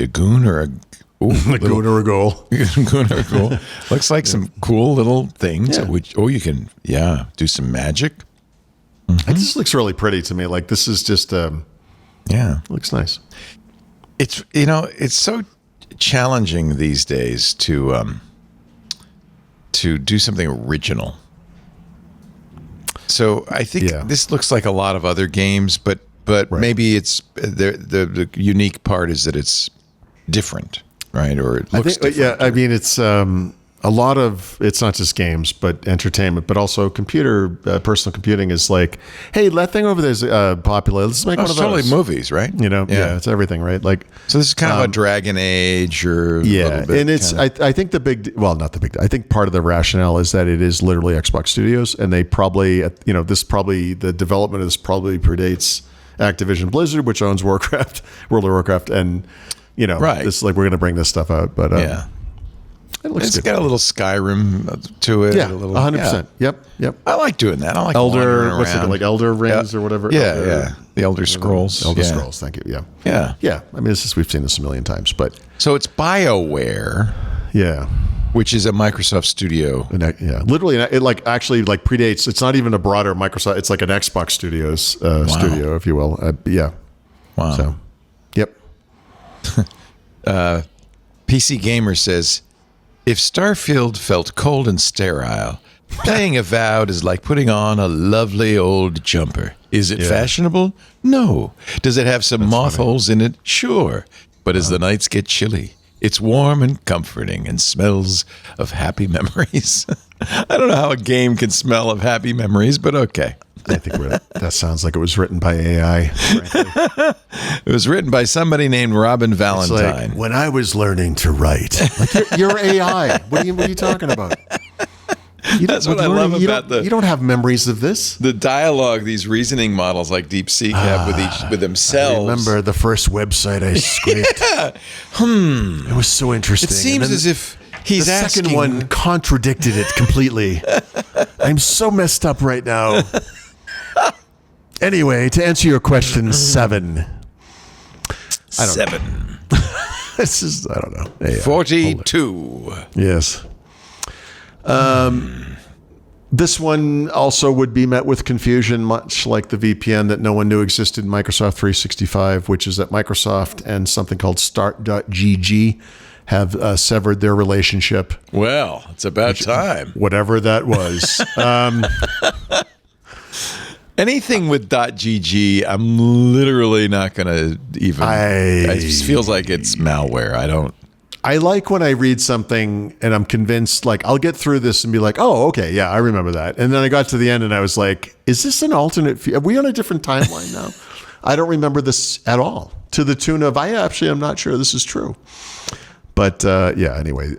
goon or a
goon or a goal.
Goon or a goal. Looks like some cool little things.
Yeah.
You can, do some magic.
It just looks really pretty to me. Like, this is just, looks nice.
It's, it's so challenging these days to do something original. So I think this looks like a lot of other games, but maybe it's the unique part is that it's different, right? Or it looks different.
Yeah, I mean, it's a lot of, it's not just games, but entertainment, but also personal computing is like, hey, that thing over there is popular. Let's make one of those.
Totally movies, right?
Yeah, it's everything, right? Like,
so this is kind of a Dragon Age or
and it's I think I think part of the rationale is that it is literally Xbox Studios, and they probably the development of this probably predates Activision Blizzard, which owns World of Warcraft, and this is like, we're going to bring this stuff out, but
it's got a little Skyrim to it.
Yeah,
a little,
100%. Yep.
I like doing that. I like
Elder, what's it like, Elder Rings or whatever?
Yeah. The Elder Scrolls.
Elder Scrolls, thank you. Yeah. I mean, we've seen this a million times, but.
So it's BioWare.
Yeah.
Which is a Microsoft studio.
Literally, it predates. It's not even a broader Microsoft. It's like an Xbox Studios studio, if you will.
Wow.
So, yep.
PC Gamer says, if Starfield felt cold and sterile, playing Avowed is like putting on a lovely old jumper. Is it fashionable? No. Does it have some moth holes in it? Sure. But as the nights get chilly, it's warm and comforting and smells of happy memories. I don't know how a game can smell of happy memories, but okay.
I think that sounds like it was written by AI. Frankly.
It was written by somebody named Robin Valentine.
Like, when I was learning to write, like, you're AI. What are you talking about?
That's what I love about
you don't have memories of this.
The dialogue these reasoning models like DeepSeek have with themselves.
I remember the first website I scraped. It was so interesting.
It seems as if he's
the
asking.
second one contradicted it completely. I'm so messed up right now. Anyway, to answer your question, 7.
Seven.
This is, I don't know. AI.
42.
Yes. This one also would be met with confusion, much like the VPN that no one knew existed in Microsoft 365, which is that Microsoft and something called Start.gg have severed their relationship.
Well, it's about time.
Whatever that was.
Anything with .gg, I'm literally not going to even. It just feels like it's malware.
I like when I read something and I'm convinced, like, I'll get through this and be like, oh, okay, yeah, I remember that. And then I got to the end and I was like, is this an alternate? Are we on a different timeline now? I don't remember this at all. To the tune of, I actually am not sure this is true. But anyway,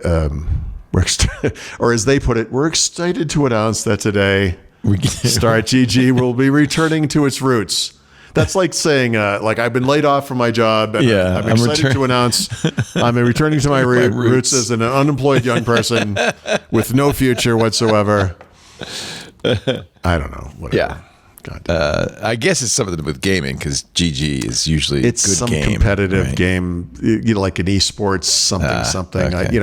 or as they put it, we're excited to announce that today, Start.gg will be returning to its roots. That's like saying, I've been laid off from my job, and I'm excited to announce I'm returning to my roots as an unemployed young person with no future whatsoever. I don't know. Whatever.
Yeah.
God.
I guess it's something with gaming because GG is usually
it's
good
some
game,
competitive
right?
game, like an esports something.
Okay.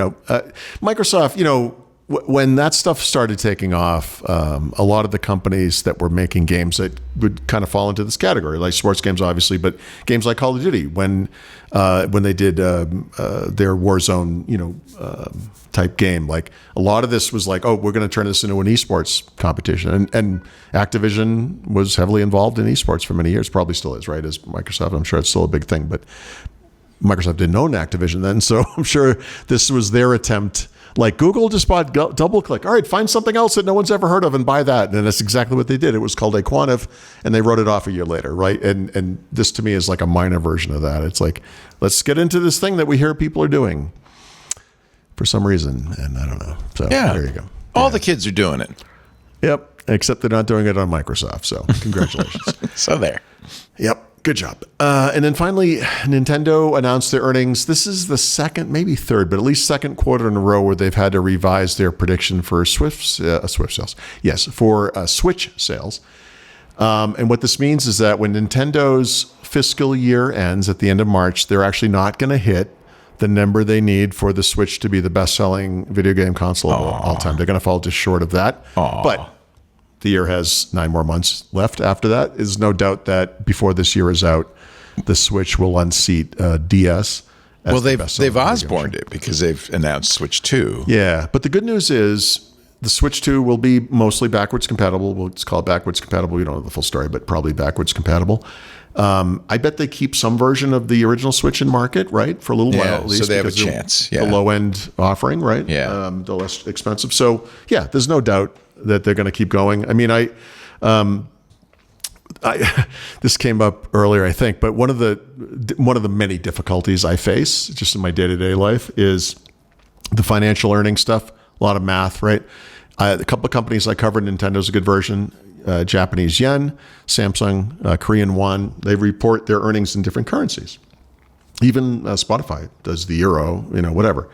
Microsoft, when that stuff started taking off, a lot of the companies that were making games that would kind of fall into this category, like sports games, obviously, but games like Call of Duty, when they did their Warzone, type game, like a lot of this was like, oh, we're going to turn this into an esports competition, and Activision was heavily involved in esports for many years, probably still is, right? As Microsoft, I'm sure it's still a big thing, but Microsoft didn't own Activision then, so I'm sure this was their attempt. Like Google just bought DoubleClick. All right, find something else that no one's ever heard of and buy that. And that's exactly what they did. It was called Aquantive, and they wrote it off a year later, right? And this to me is like a minor version of that. It's like, let's get into this thing that we hear people are doing for some reason, and I don't know. So there you go.
All the kids are doing it.
Yep, except they're not doing it on Microsoft. So congratulations.
So there.
Yep. Good job. And then finally, Nintendo announced their earnings. This is the second, maybe third, but at least second quarter in a row where they've had to revise their prediction for Swift sales. Yes, for Switch sales. And what this means is that when Nintendo's fiscal year ends at the end of March, they're actually not going to hit the number they need for the Switch to be the best-selling video game console of all time. They're going to fall just short of that. But the year has 9 more months left after that. There's no doubt that before this year is out, the Switch will unseat DS.
Well, they've Osborned it because they've announced Switch 2.
Yeah, but the good news is the Switch 2 will be mostly backwards compatible. We'll just call it backwards compatible. We don't know the full story, but probably backwards compatible. I bet they keep some version of the original Switch in market, right, for a little while at least.
So they have a chance.
The low-end offering, right?
Yeah.
The less expensive. So, yeah, there's no doubt that they're going to keep going. I mean, this came up earlier, I think, but one of the many difficulties I face just in my day-to-day life is the financial earnings stuff. A lot of math, right? A couple of companies I covered, Nintendo's a good version. Japanese yen, Samsung, Korean won. They report their earnings in different currencies. Even Spotify does the euro, whatever.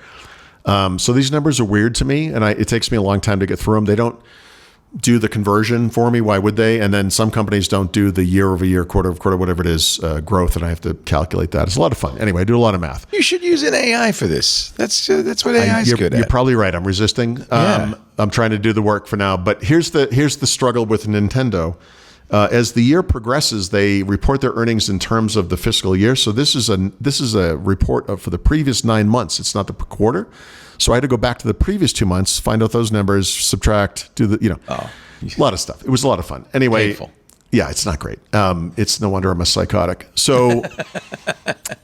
So these numbers are weird to me, and it takes me a long time to get through them. They don't do the conversion for me. Why would they? And then some companies don't do the year-over-year, quarter-over-quarter, whatever it is, growth, and I have to calculate that. It's a lot of fun. Anyway, I do a lot of math.
You should use an AI for this. That's what AI is good at.
You're probably right. I'm resisting. I'm trying to do the work for now. But here's the struggle with Nintendo. As the year progresses, they report their earnings in terms of the fiscal year. So this is a report for the previous 9 months. It's not the per quarter. So I had to go back to the previous 2 months, find out those numbers, subtract, do a lot of stuff. It was a lot of fun. Anyway,
painful.
Yeah, it's not great. It's no wonder I'm a psychotic. So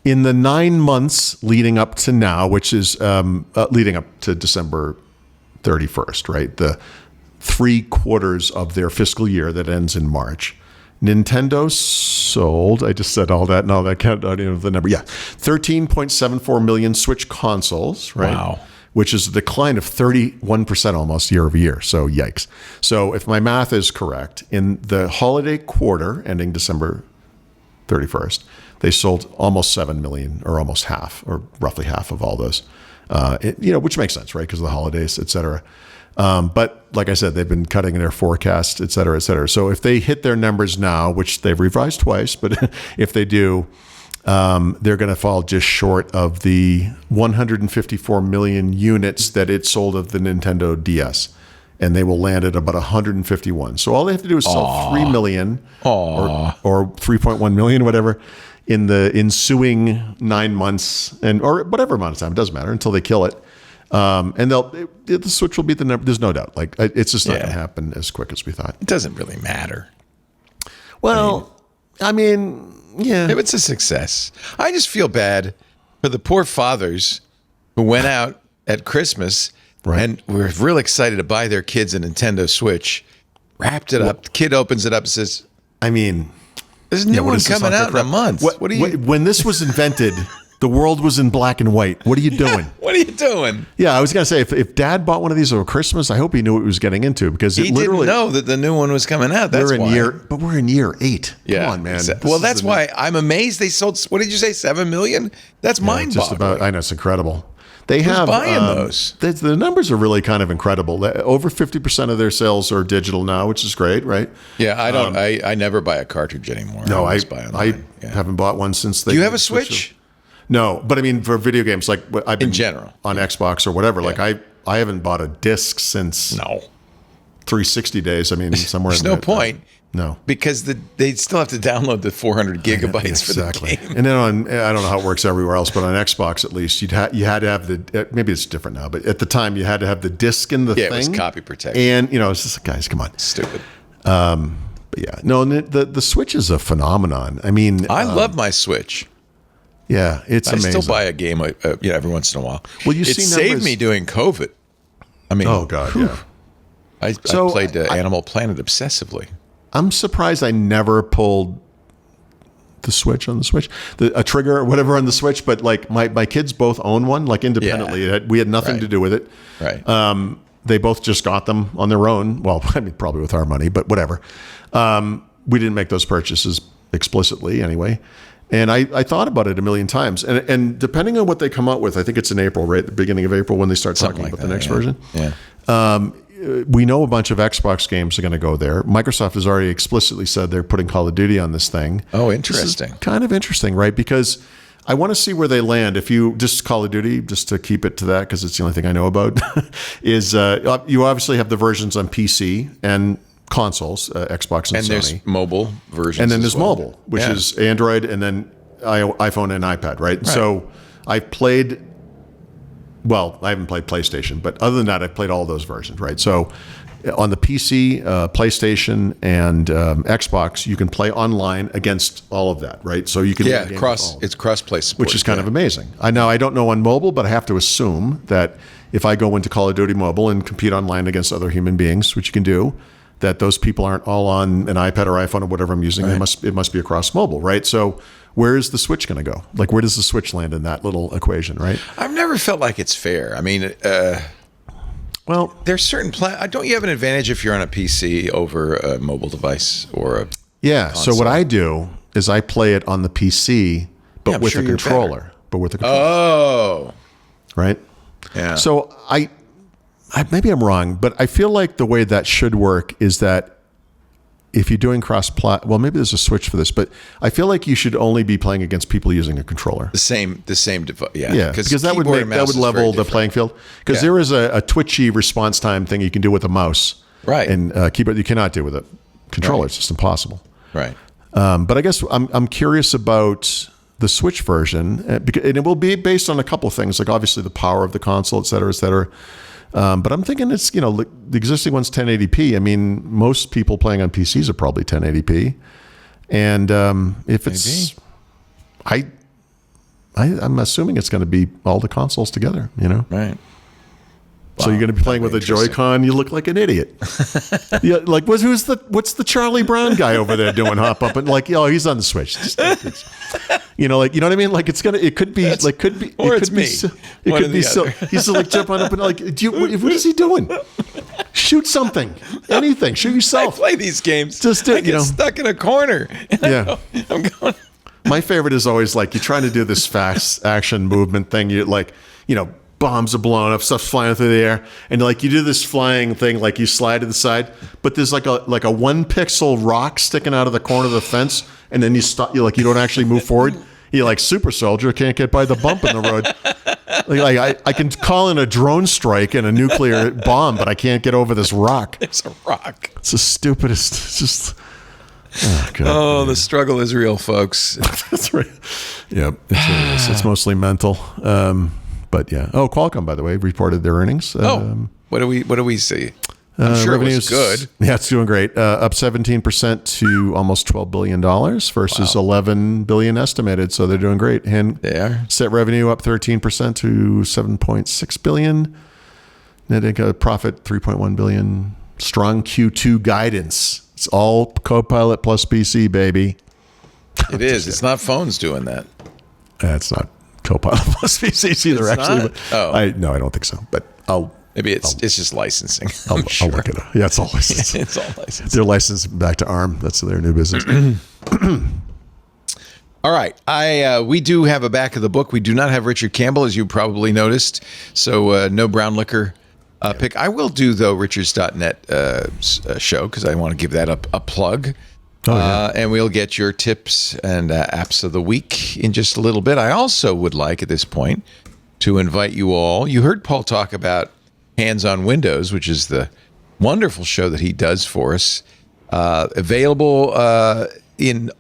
in the 9 months leading up to now, which is leading up to December 31st, right? The 3 quarters of their fiscal year that ends in March. Nintendo sold, I just said all that, no, I can't, I don't know the number. Yeah, 13.74 million Switch consoles, right?
Wow.
Which is a decline of 31% almost year over year. So yikes. So if my math is correct, in the holiday quarter ending December 31st, they sold almost 7 million, or almost half, or roughly half of all those, which makes sense, right? Because of the holidays, et cetera. But like I said, they've been cutting their forecast, et cetera, et cetera. So if they hit their numbers now, which they've revised twice, but if they do, they're going to fall just short of the 154 million units that it sold of the Nintendo DS. And they will land at about 151. So all they have to do is sell 3 million or 3.1 million, whatever, in the ensuing 9 months or whatever amount of time. It doesn't matter until they kill it. And the Switch will beat the number. There's no doubt. Like it's just not going to happen as quick as we thought.
It doesn't really matter.
Well, I mean, yeah.
If it's a success, I just feel bad for the poor fathers who went out at Christmas and were real excited to buy their kids a Nintendo Switch, wrapped it up. The kid opens it up and says,
I mean,
there's a new one coming out in a month. What are you?
When this was invented, the world was in black and white. What are you doing?
What are you doing?
Yeah, I was going to say, if Dad bought one of these over Christmas, I hope he knew what he was getting into, because
he didn't know that the new one was coming out. That's why.
But we're in year 8.
Yeah,
come on, man.
Well, that's why I'm amazed they sold. What did you say? 7 million? That's mind-boggling.
I know, it's incredible. They have
buying those.
The numbers are really kind of incredible. Over 50% of their sales are digital now, which is great, right?
Yeah, I don't. I never buy a cartridge anymore.
No, I
haven't
bought one since they.
Do you have a Switch?
No, but I mean for video games, like I've been
in general
on Xbox or whatever. Like I haven't bought a disc since 360 days. I mean, somewhere.
There's no point.
No,
because they still have to download the 400 gigabytes for the game.
And then I don't know how it works everywhere else, but on Xbox at least, you had to have the. Maybe it's different now, but at the time you had to have the disc in the thing.
Yeah, it was copy protection.
And it's just guys, come on,
stupid.
But yeah, no, the Switch is a phenomenon. I mean,
I love my Switch.
Yeah, it's amazing.
I still buy a game every once in a while.
Well,
it saved me during COVID. I mean,
oh god, yeah.
I played Animal Planet obsessively.
I'm surprised I never pulled the switch on the Switch, a trigger or whatever on the Switch. But like my kids both own one, like independently. Yeah. We had nothing to do with it.
Right.
They both just got them on their own. Well, I mean, probably with our money, but whatever. We didn't make those purchases. explicitly anyway. And I thought about it a million times. And depending on what they come out with, I think it's in April, right? The beginning of April when they start talking about the next version.
Yeah.
We know a bunch of Xbox games are going to go there. Microsoft has already explicitly said they're putting Call of Duty on this thing.
Oh, interesting.
This is kind of interesting, right? Because I want to see where they land. If you just Call of Duty, just to keep it to that, because it's the only thing I know about, is you obviously have the versions on PC and consoles, Xbox and Sony.
There's mobile versions.
And then there's
well.
mobile, which is Android and then iPhone and iPad, right? So I've played, well, I haven't played PlayStation, but other than that, I've played all those versions, right? So on the PC, PlayStation, and Xbox, you can play online against all of that, right? So you can
it's cross-play support,
which is kind of amazing. I don't know on mobile, but I have to assume that if I go into Call of Duty Mobile and compete online against other human beings, which you can do, that those people aren't all on an iPad or iPhone or whatever I'm using. Right. It must be across mobile, right? So where is the Switch going to go? Like, where does the Switch land in that little equation, right?
I've never felt like it's fair. I mean,
well,
there's certain don't you have an advantage if you're on a PC over a mobile device or a console?
So what I do is I play it on the PC, but with a controller.
Oh,
right.
Yeah.
So I maybe I'm wrong, but I feel like the way that should work is that if you're doing well, maybe there's a switch for this, but I feel like you should only be playing against people using a controller.
The same device.
Yeah, because that would level the playing field. Because there is a twitchy response time thing you can do with a mouse,
right?
And keyboard you cannot do with a controller. Right. It's just impossible,
right?
But I guess I'm curious about the Switch version, and it will be based on a couple of things, like obviously the power of the console, et cetera, et cetera. But I'm thinking it's, the existing one's 1080p. I mean, most people playing on PCs are probably 1080p. And if it's, I'm assuming it's going to be all the consoles together,
Right.
So you're going to be playing with a Joy-Con. You look like an idiot. Yeah, like what's the Charlie Brown guy over there doing? Hop up and he's on the Switch. You know what I mean? Like it's me. It could be. He's like jumping up and like, what is he doing? Shoot something, anything. Shoot yourself.
I play these games.
Just
I get stuck in a corner.
Yeah,
I'm going.
My favorite is always like you're trying to do this fast action movement thing. You're like, bombs are blowing up, stuff's flying through the air, and like you do this flying thing, like you slide to the side, but there's like a 1 pixel rock sticking out of the corner of the fence, and then you stop. You don't actually move forward. You're like super soldier, can't get by the bump in the road. I can call in a drone strike and a nuclear bomb, but I can't get over this rock.
There's a rock.
It's the stupidest. It's just. Oh, God.
Oh, the struggle is real, folks.
That's right. Yep, it's mostly mental. But yeah. Oh, Qualcomm, by the way, reported their earnings.
What do we see? I'm sure it was good.
Yeah, it's doing great. Up 17% to almost $12 billion versus $11 billion estimated. So they're doing great. And
they are.
Set revenue up 13% to $7.6 billion. Net income profit $3.1 billion. Strong Q2 guidance. It's all Copilot plus PC, baby.
It is. It's not phones doing that.
It's not Copilot plus PCs either, actually. But I don't think so. But
maybe it's just licensing.
I'll look it up. Yeah, it's all licensing.
It's all licensing.
They're licensed back to ARM. That's their new business.
All right. We do have a back of the book. We do not have Richard Campbell, as you probably noticed. So no brown liquor pick. I will do, though, Richards.net show, because I want to give that a plug. And we'll get your tips and apps of the week in just a little bit. I also would like at this point to invite you all. You heard Paul talk about Hands on Windows, which is the wonderful show that he does for us, available in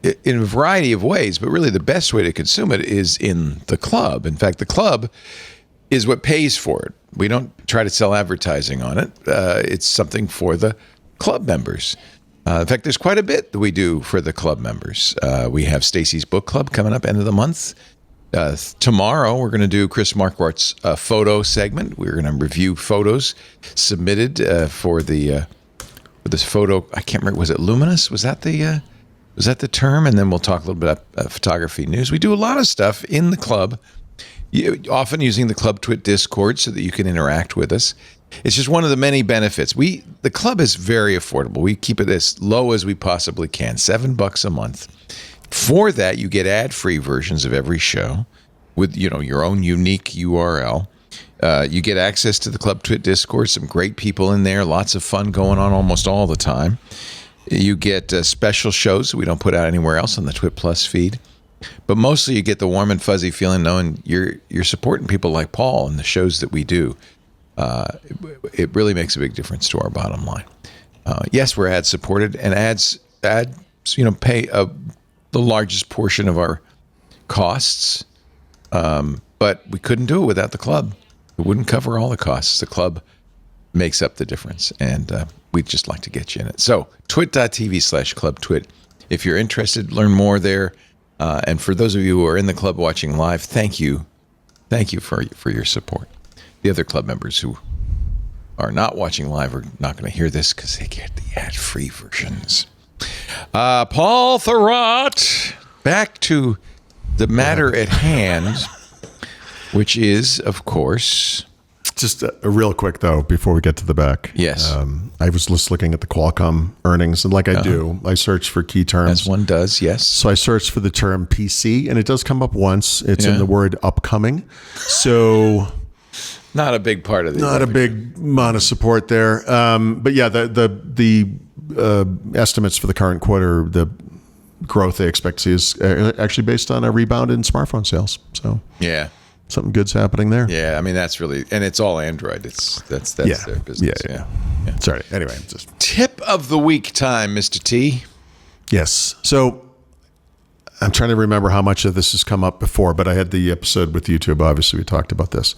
a variety of ways, but really the best way to consume it is in the club. In fact, the club is what pays for it. We don't try to sell advertising on it. It's something for the club members. In fact, there's quite a bit that we do for the club members. We have Stacy's Book Club coming up end of the month. Tomorrow, we're going to do Chris Marquardt's photo segment. We're going to review photos submitted for this photo. I can't remember. Was it Luminous? Was that the term? And then we'll talk a little bit about photography news. We do a lot of stuff in the club often using the Club Twit Discord so that you can interact with us. It's just one of the many benefits. The club is very affordable. We keep it as low as we possibly can, $7 a month. For that, you get ad-free versions of every show with your own unique URL. You get access to the Club Twit Discord, some great people in there, lots of fun going on almost all the time. You get special shows that we don't put out anywhere else on the Twit Plus feed. But mostly you get the warm and fuzzy feeling knowing you're supporting people like Paul and the shows that we do. It really makes a big difference to our bottom line. Yes, we're ad supported, and ads pay the largest portion of our costs. But we couldn't do it without the club. It wouldn't cover all the costs. The club makes up the difference, and we'd just like to get you in it. So twit.tv/clubtwit. If you're interested, learn more there. And for those of you who are in the club watching live, thank you. Thank you for your support. The other club members who are not watching live are not going to hear this because they get the ad-free versions. Paul Thurrott, back to the matter at hand, which is, of course...
Just a real quick, though, before we get to the back.
Yes.
I was just looking at the Qualcomm earnings, and like I do, I search for key terms.
As one does, yes.
So I searched for the term PC, and it does come up once. It's in the word upcoming. So...
Not a big part of the...
Not a big amount of support there. But yeah, the estimates for the current quarter, the growth they expect to see is actually based on a rebound in smartphone sales. So
yeah,
something good's happening there.
Yeah, I mean, that's really... And it's all Android. That's their business. Yeah.
Sorry. Anyway, just...
Tip of the week time, Mr. T.
Yes. So... I'm trying to remember how much of this has come up before, but I had the episode with YouTube. Obviously, we talked about this.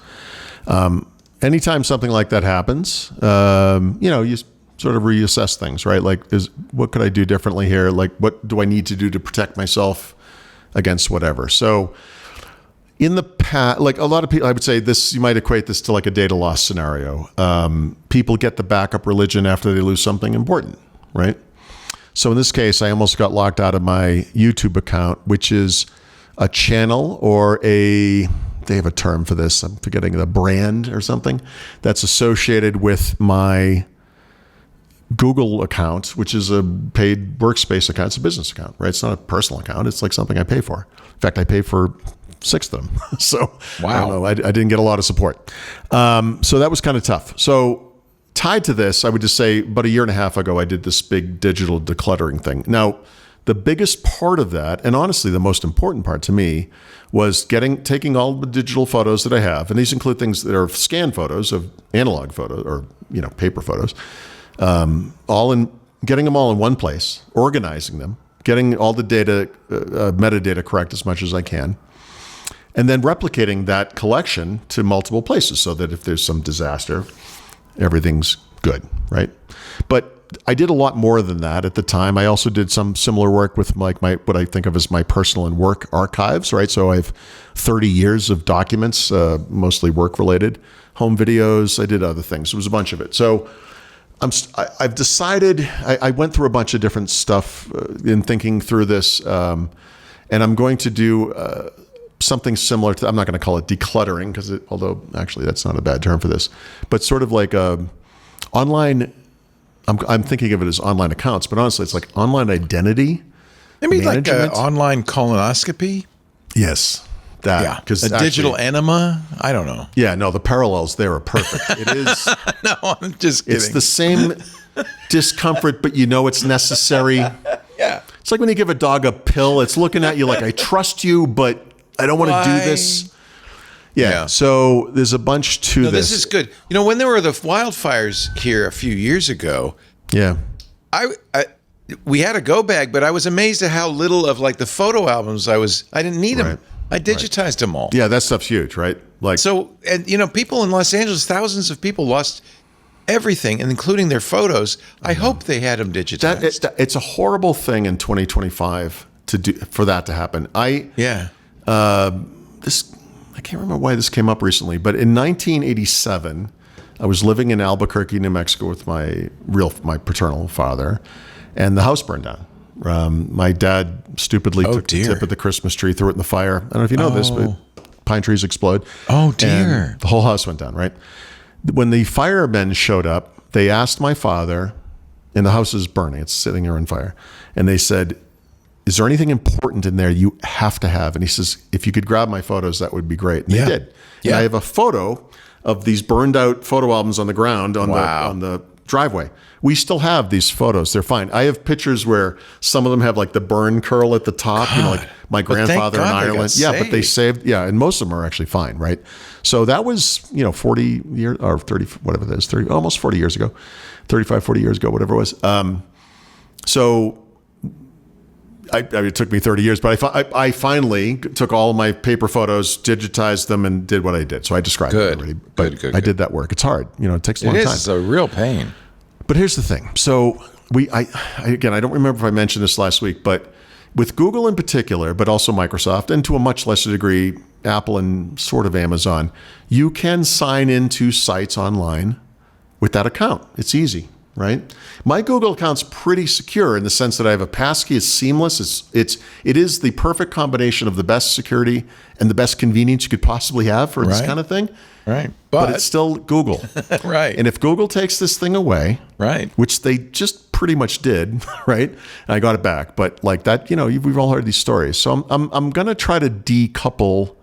Anytime something like that happens, you sort of reassess things, right? Like, what could I do differently here? Like, what do I need to do to protect myself against whatever? So in the past, like a lot of people, I would say this, you might equate this to like a data loss scenario. People get the backup religion after they lose something important, right? So in this case, I almost got locked out of my YouTube account, which is a channel or they have a term for this. I'm forgetting, the brand or something that's associated with my Google account, which is a paid workspace account. It's a business account, right? It's not a personal account. It's like something I pay for. In fact, I pay for 6 of them. So
wow.
I don't know. I didn't get a lot of support. So that was kind of tough. So tied to this, I would just say about a year and a half ago, I did this big digital decluttering thing. Now, the biggest part of that, and honestly, the most important part to me, was taking all the digital photos that I have, and these include things that are scanned photos of analog photos or paper photos, getting them all in one place, organizing them, getting all the data, metadata correct as much as I can, and then replicating that collection to multiple places so that if there's some disaster, everything's good, right? But I did a lot more than that at the time. I also did some similar work with like what I think of as my personal and work archives, right? So I have 30 years of documents, mostly work related, home videos. I did other things. It was a bunch of it. So I've decided, I went through a bunch of different stuff in thinking through this, and I'm going to do something similar to, I'm not going to call it decluttering although actually that's not a bad term for this, but sort of like online, I'm thinking of it as online accounts, but honestly it's like online identity.
Maybe like an online colonoscopy?
Yes. That,
because a digital enema? I don't know.
Yeah, no, the parallels there are perfect. It is.
No, I'm just kidding.
It's the same discomfort, but it's necessary.
Yeah.
It's like when you give a dog a pill, it's looking at you like, I trust you, but I don't want to do this. Yeah. So there's a bunch to this.
This is good. When there were the wildfires here a few years ago,
yeah,
we had a go bag, but I was amazed at how little of like the photo albums I didn't need them. I digitized them all.
Yeah, that stuff's huge, right? Like
and people in Los Angeles, thousands of people lost everything, and including their photos. I hope they had them digitized.
It's a horrible thing in 2025 for that to happen. I can't remember why this came up recently, but in 1987, I was living in Albuquerque, New Mexico with my paternal father, and the house burned down. My dad stupidly took the tip of the Christmas tree, threw it in the fire. I don't know if you know this, but pine trees explode.
Oh, dear.
And the whole house went down, right? When the firemen showed up, they asked my father, and the house is burning. It's sitting there on fire. And they said, is there anything important in there you have to have? And he says, if you could grab my photos, that would be great. And they did. Yeah. And I have a photo of these burned out photo albums on the ground on the driveway. We still have these photos. They're fine. I have pictures where some of them have like the burn curl at the top, like my grandfather in Ireland. Yeah, but they saved. Yeah, and most of them are actually fine, right? So that was 40 years or 30, whatever that is, 30, almost 40 years ago, 35, 40 years ago, whatever it was. So it took me 30 years, but I finally took all of my paper photos, digitized them, and did what I did. So I described it already. But
Good.
I did that work. It's hard. It takes a long time.
It's a real pain.
But here's the thing. So I don't remember if I mentioned this last week, but with Google in particular, but also Microsoft, and to a much lesser degree, Apple and sort of Amazon, you can sign into sites online with that account. It's easy, right? My Google account's pretty secure in the sense that I have a passkey. It's seamless. It is the perfect combination of the best security and the best convenience you could possibly have for this kind of thing.
Right.
But it's still Google.
Right.
And if Google takes this thing away,
right,
which they just pretty much did, right? And I got it back. But like that, we've all heard these stories. So I'm going to try to decouple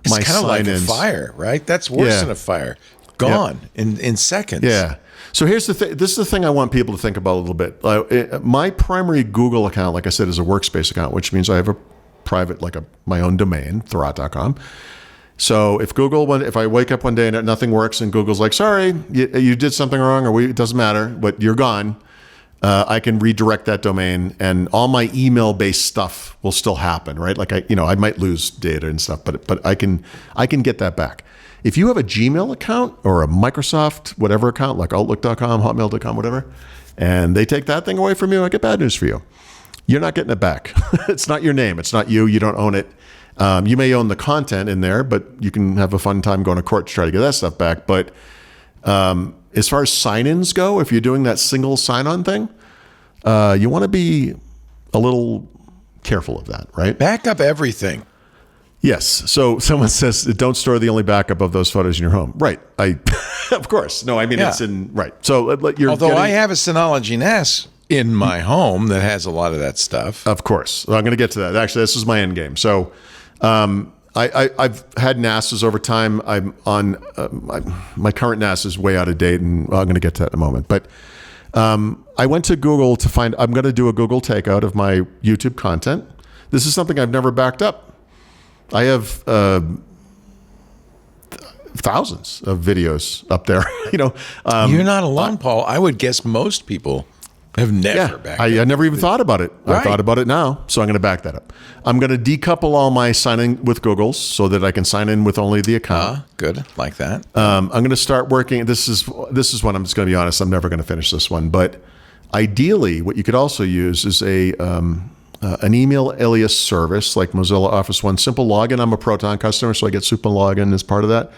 my sign-ins.
It's kind of like a fire, right? That's worse than a fire. Gone in seconds.
Yeah. So here's the thing. This is the thing I want people to think about a little bit. My primary Google account, like I said, is a workspace account, which means I have a private, my own domain, Thurrott.com. So if I wake up one day and nothing works and Google's like, sorry, you did something wrong, or it doesn't matter, but you're gone, I can redirect that domain and all my email-based stuff will still happen, right? Like I might lose data and stuff, but I can get that back. If you have a Gmail account or a Microsoft whatever account, like Outlook.com, Hotmail.com, whatever, and they take that thing away from you, I get bad news for you. You're not getting it back. It's not your name. It's not you. You don't own it. You may own the content in there, but you can have a fun time going to court to try to get that stuff back. But as far as sign-ins go, if you're doing that single sign-on thing, you want to be a little careful of that, right?
Back up everything.
Yes. So someone says, don't store the only backup of those photos in your home. Right. Of course. No, I mean, it's in, right. So
I have a Synology NAS in my home that has a lot of that stuff.
Of course. Well, I'm going to get to that. Actually, this is my end game. So I've had NASs over time. I'm on my current NAS is way out of date, and I'm going to get to that in a moment. But I went to Google to find. I'm going to do a Google takeout of my YouTube content. This is something I've never backed up. I have thousands of videos up there.
You're not alone, Paul. I would guess most people have never backed up.
I never even thought about it. Right. I thought about it now, so I'm going to back that up. I'm going to decouple all my signing with Google's so that I can sign in with only the account.
Good, like that.
I'm going to start working. This is one. I'm just going to be honest. I'm never going to finish this one, but ideally, what you could also use is an email alias service like Mozilla Office One Simple Login. I'm a Proton customer, so I get Super Login as part of that,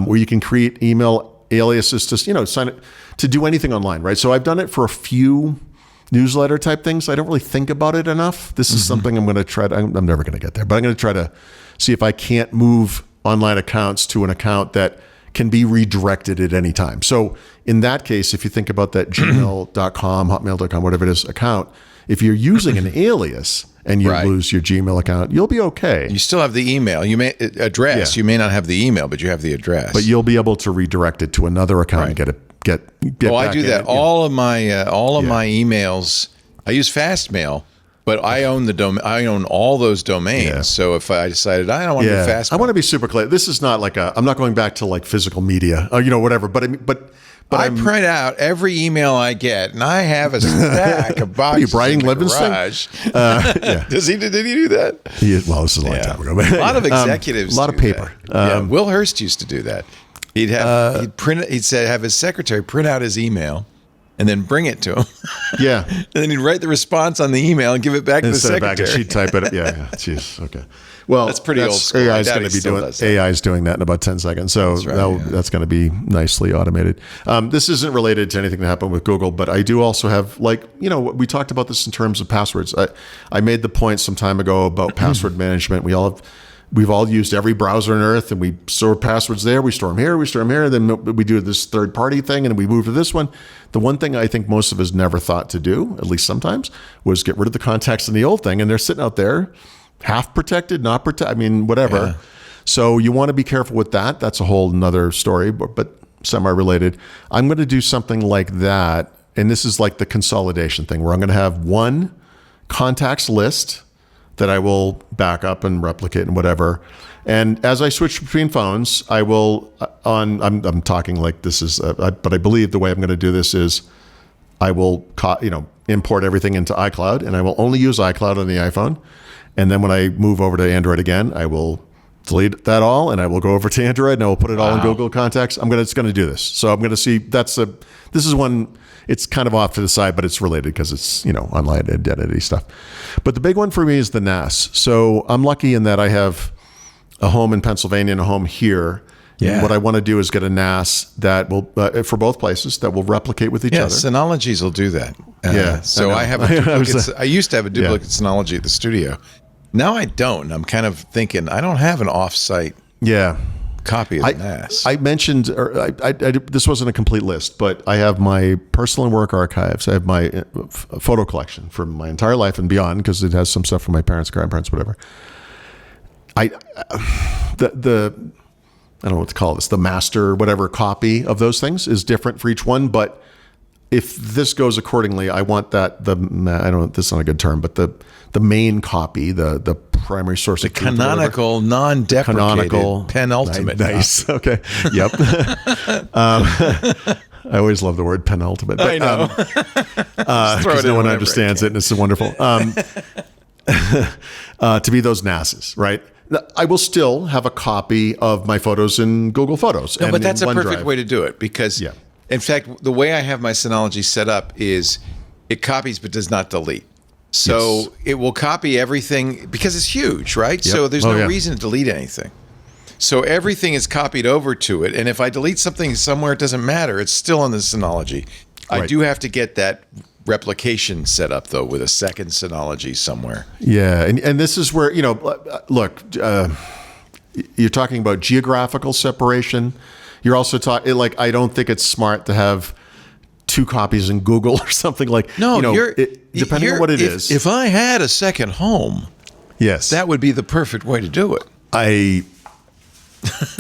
where you can create email aliases to sign it to do anything online, right? So I've done it for a few newsletter type things. I don't really think about it enough. This is something I'm going to try. I'm never going to get there, but I'm going to try to see if I can't move online accounts to an account that can be redirected at any time. So in that case, if you think about that gmail.com, hotmail.com, whatever it is account, if you're using an alias and you lose your Gmail account, you'll be okay.
You still have the email. You may address. Yeah. You may not have the email, but you have the address.
But you'll be able to redirect it to another account and get back
I do that. All of my emails. I use Fastmail, but I own the domain. I own all those domains. Yeah. So if I decided I don't want to do Fastmail,
I want to be super clear. This is not like I'm not going back to like physical media or whatever. But
I print out every email I get, and I have a stack of boxes.
Are you Brian Livingston?
Yeah. Did he do that?
Well, this is a long time ago.
A lot of executives.
A lot of paper.
Will Hurst used to do that. He'd have his secretary print out his email and then bring it to him. Yeah. And then he'd write the response on the email and give it back to the secretary.
Back and she'd type it. Yeah. Jeez. Okay. Well,
that's pretty old school.
AI is doing that in about 10 seconds. So that's going to be nicely automated. This isn't related to anything that happened with Google, but I do also have we talked about this in terms of passwords. I made the point some time ago about password management. We all have we've all used every browser on earth, and we store passwords there, we store them here, and then we do this third-party thing, and we move to this one. The one thing I think most of us never thought to do, at least sometimes, was get rid of the contacts in the old thing, and they're sitting out there, half protected, not protected, I mean, whatever.
Yeah.
So you want to be careful with that. That's a whole nother story, but semi-related. I'm going to do something like that, and this is like the consolidation thing, where I'm going to have one contacts list that I will back up and replicate and whatever. And as I switch between phones, I will I'm talking like this is, but I believe the way I'm going to do this is I will import everything into iCloud, and I will only use iCloud on the iPhone. And then when I move over to Android again, I will delete that all, and I will go over to Android, and I will put it all in Google Contacts. It's going to do this. So I'm going to see. This is one. It's kind of off to the side, but it's related because it's online identity stuff. But the big one for me is the NAS. So I'm lucky in that I have a home in Pennsylvania and a home here.
Yeah.
And what I want to do is get a NAS that will, for both places, that will replicate with each other.
Synologies will do that.
Yeah.
So I have a duplicate. I used to have a duplicate Synology at the studio. Now I don't. I'm kind of thinking I don't have an off-site copy of the NAS.
I mentioned, or this wasn't a complete list, but I have my personal and work archives. I have my photo collection from my entire life and beyond, because it has some stuff from my parents, grandparents, whatever. I don't know what to call this. The master, whatever copy of those things is different for each one. But if this goes accordingly, I want that this is not a good term, but the main copy, the primary source,
the canonical, non-deprecated, penultimate.
Nice. Okay. Yep. I always love the word penultimate. But,
I know.
Because no one understands it, and it's wonderful. To be those NASs, right? I will still have a copy of my photos in Google Photos.
No, but that's a perfect
OneDrive.
way to do it, because, in fact, the way I have my Synology set up is it copies but does not delete. So it will copy everything because it's huge, right?
Yep.
So there's no reason to delete anything. So everything is copied over to it. And if I delete something somewhere, it doesn't matter. It's still on the Synology.
Right.
I do have to get that replication set up, though, with a second Synology somewhere.
Yeah. And this is where, look, you're talking about geographical separation. You're also talking, I don't think it's smart to have two copies in Google or something like.
No,
depending on what it is.
If I had a second home,
yes,
that would be the perfect way to do it.
I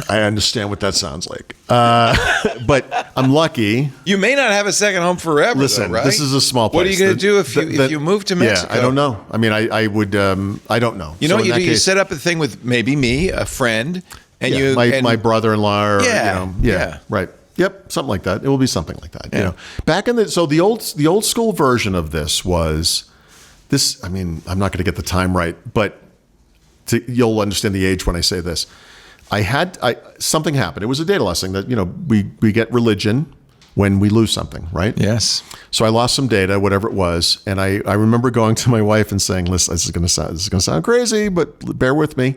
understand what that sounds like, but I'm lucky.
You may not have a second home forever.
Listen,
though, right?
This is a small place.
What are you going to do if you move to Mexico?
Yeah, I don't know. I mean, I would. I don't know.
You know what you do? You set up a thing with maybe me, a friend, and
my brother-in-law. Or,
yeah,
right. Yep, something like that. It will be something like that. Back in the old school version of this was this. I mean, I'm not going to get the time right, but you'll understand the age when I say this. Something happened. It was a data loss thing that we get religion when we lose something, right?
Yes.
So I lost some data, whatever it was, and I remember going to my wife and saying, "Listen, this is going to sound crazy, but bear with me.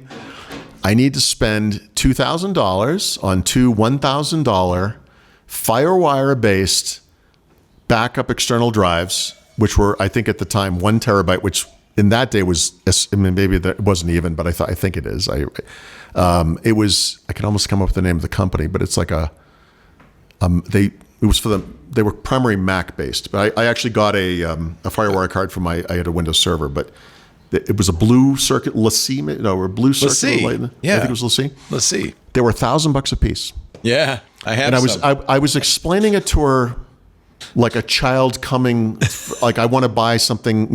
I need to spend $2,000 on two $1,000 FireWire-based backup external drives, which were, I think at the time, 1 terabyte, which in that day was, I mean, maybe that wasn't even, but I think it is. It was, I can almost come up with the name of the company, but it's like they were primarily Mac based, but I actually got a FireWire card from I had a Windows server, but it was a blue circuit, LaCie, or blue circuit.
Yeah.
I think it was LaCie.
LaCie.
They were $1,000 a piece.
Yeah, I have.
And I was explaining it to her like a child coming, like I want to buy something,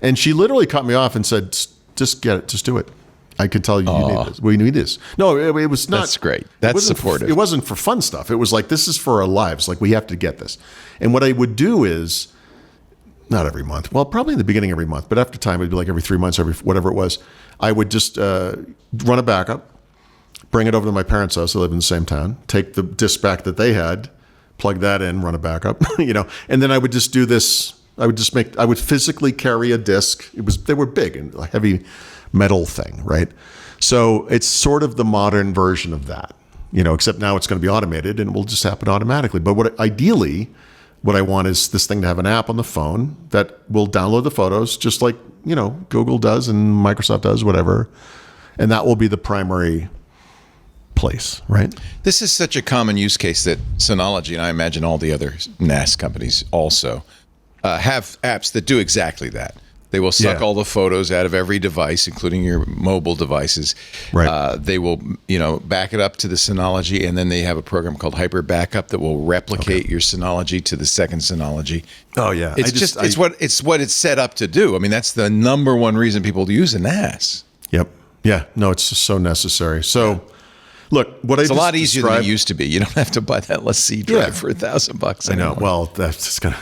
and she literally cut me off and said, "Just get it, just do it. I could tell you need this. We need this." No, it was not.
That's great. That's supportive.
It wasn't for fun stuff. It was like, this is for our lives. Like, we have to get this. And what I would do is, not every month. Well, probably in the beginning every month, but after time it'd be like every 3 months, every whatever it was. I would just run a backup, bring it over to my parents' house. They live in the same town. Take the disk back that they had, plug that in, run a backup. And then I would just do this. I would physically carry a disk. They were big and a heavy metal thing, right? So it's sort of the modern version of that, except now it's going to be automated and it will just happen automatically. But what I want is this thing to have an app on the phone that will download the photos, just like Google does and Microsoft does, whatever. and that will be the primary place, right?
This is such a common use case that Synology, and I imagine all the other NAS companies also, have apps that do exactly that. They will suck all the photos out of every device, including your mobile devices.
Right.
They will, back it up to the Synology, and then they have a program called Hyper Backup that will replicate your Synology to the second Synology.
Oh yeah,
It's what it's set up to do. I mean, that's the number one reason people use a NAS.
Yep. Yeah. No, it's just so necessary. So, look,
It's a lot easier than it used to be. You don't have to buy that LC drive for $1,000.
I know. Well, that's just gonna.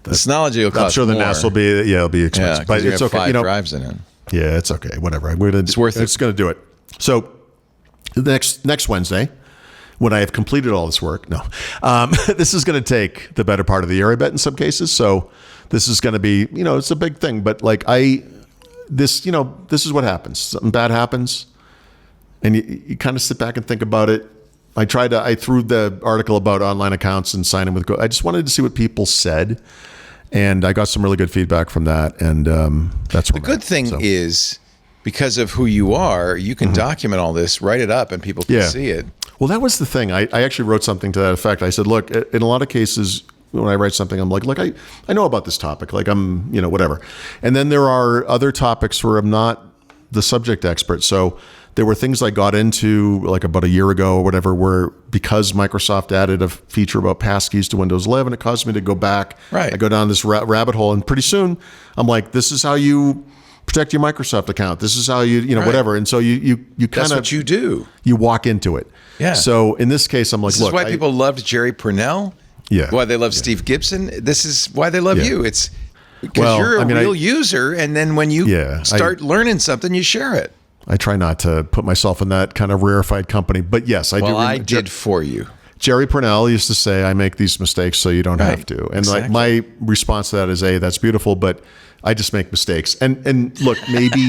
The Synology will cost
I'm sure the
more.
NAS will be. Yeah, it'll be expensive, but
you
it's
have
okay.
5 drives in it.
Yeah, it's okay. Whatever.
It's worth it.
It's going to do it. So, next Wednesday, when I have completed all this work, this is going to take the better part of the year, I bet, in some cases. So, this is going to be, it's a big thing. But this is what happens. Something bad happens, and you kind of sit back and think about it. I threw the article about online accounts and signing with I just wanted to see what people said, and I got some really good feedback from that, and that's
the good thing is, because of who you are, you can document all this, write it up, and people can see it.
Well, that was the thing. I actually wrote something to that effect. I said, look, in a lot of cases, when I write something, I'm like, look, I know about this topic, like I'm, whatever. And then there are other topics where I'm not the subject expert. So there were things I got into like about a year ago or whatever, where because Microsoft added a feature about passkeys to Windows 11, it caused me to go back.
Right.
I go down this rabbit hole, and pretty soon I'm like, this is how you protect your Microsoft account. This is how you whatever. And so you kind
That's
of
what you do.
You walk into it.
Yeah.
So in this case, I'm like,
This
look,
is why people loved Jerry Purnell.
Yeah.
Why they love Steve Gibson. This is why they love you. It's because you're a real user, and then when you start learning something, you share it.
I try not to put myself in that kind of rarefied company, but yes, I do.
Well, I did for you.
Jerry Purnell used to say, I make these mistakes so you don't have to. And like my response to that is, that's beautiful, but I just make mistakes. And look, maybe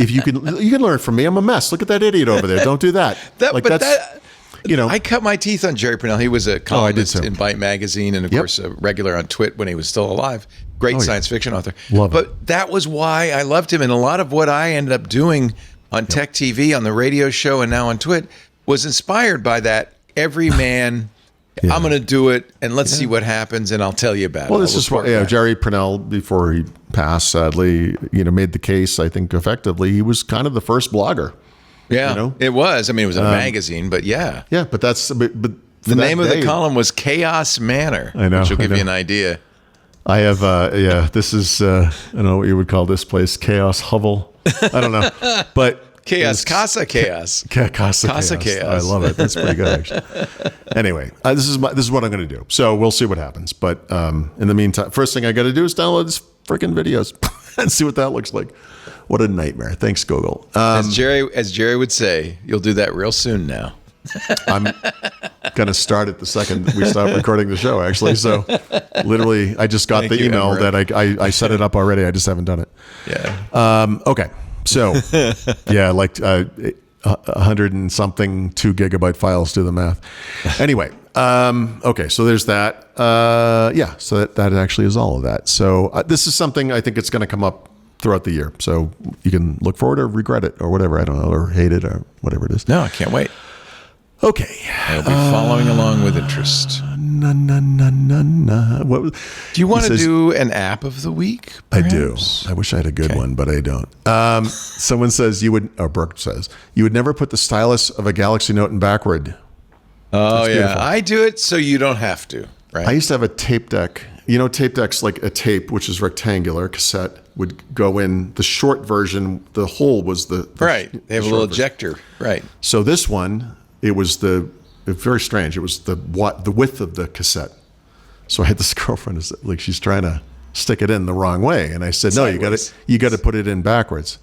if you can learn from me. I'm a mess. Look at that idiot over there. Don't do that.
I cut my teeth on Jerry Purnell. He was a columnist in Byte Magazine, and of course a regular on Twit when he was still alive. Great science fiction author. But that was why I loved him. And a lot of what I ended up doing on Tech TV, on the radio show, and now on Twit was inspired by that. Every man, I'm going to do it, and let's see what happens, and I'll tell you about it.
Well, this is what Jerry Purnell, before he passed, sadly, made the case, I think, effectively. He was kind of the first blogger.
Yeah, it was. I mean, it was in a magazine, but yeah.
Yeah, but that's... But
the name of the column was Chaos Manor, which will give you an idea.
I have, this is, I don't know what you would call this place, Chaos Hovel. I don't know, but...
Casa Chaos.
Casa Chaos. I love it. That's pretty good, actually. Anyway, this is what I'm going to do. So we'll see what happens. But in the meantime, first thing I got to do is download these freaking videos and see what that looks like. What a nightmare. Thanks, Google.
As Jerry would say, you'll do that real soon now.
I'm going to start it the second we stop recording the show, actually. So literally, I just got the email that I set it up already. I just haven't done it.
Yeah.
Okay. So, like 100 and something 2 gigabyte files, do the math. Anyway, okay, so there's that. So that actually is all of that. So this is something I think it's going to come up throughout the year. So you can look forward or regret it or whatever, I don't know, or hate it or whatever it is.
No, I can't wait.
Okay.
I'll be following along with interest.
What,
do you want to do an app of the week? Perhaps?
I do. I wish I had a good one, but I don't. Someone says Brooke says, you would never put the stylus of a Galaxy Note in backward.
Oh, yeah. I do it so you don't have to, right?
I used to have a tape deck. Tape deck's like a tape, which is rectangular, cassette, would go in. The short version, the hole was the
right. They have a little ejector. Right.
So this one... It was very strange. It was the width of the cassette. So I had this girlfriend, like she's trying to stick it in the wrong way, and I said, "No, you got to put it in backwards."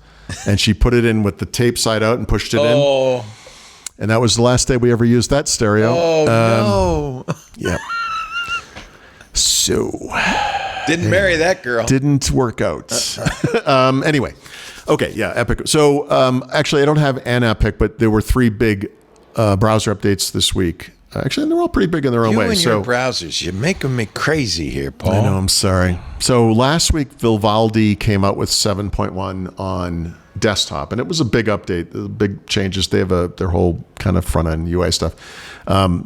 And she put it in with the tape side out and pushed it in. And that was the last day we ever used that stereo.
Oh no!
Yeah. So
didn't marry that girl.
Didn't work out. Anyway, okay, yeah, Epic. So actually, I don't have an Epic, but there were 3 big browser updates this week. Actually, they're all pretty big in their own way.
And your browsers, you're making me crazy here, Paul.
I know, I'm sorry. So last week, Vivaldi came out with 7.1 on desktop, and it was a big update, big changes. They have their whole kind of front end UI stuff.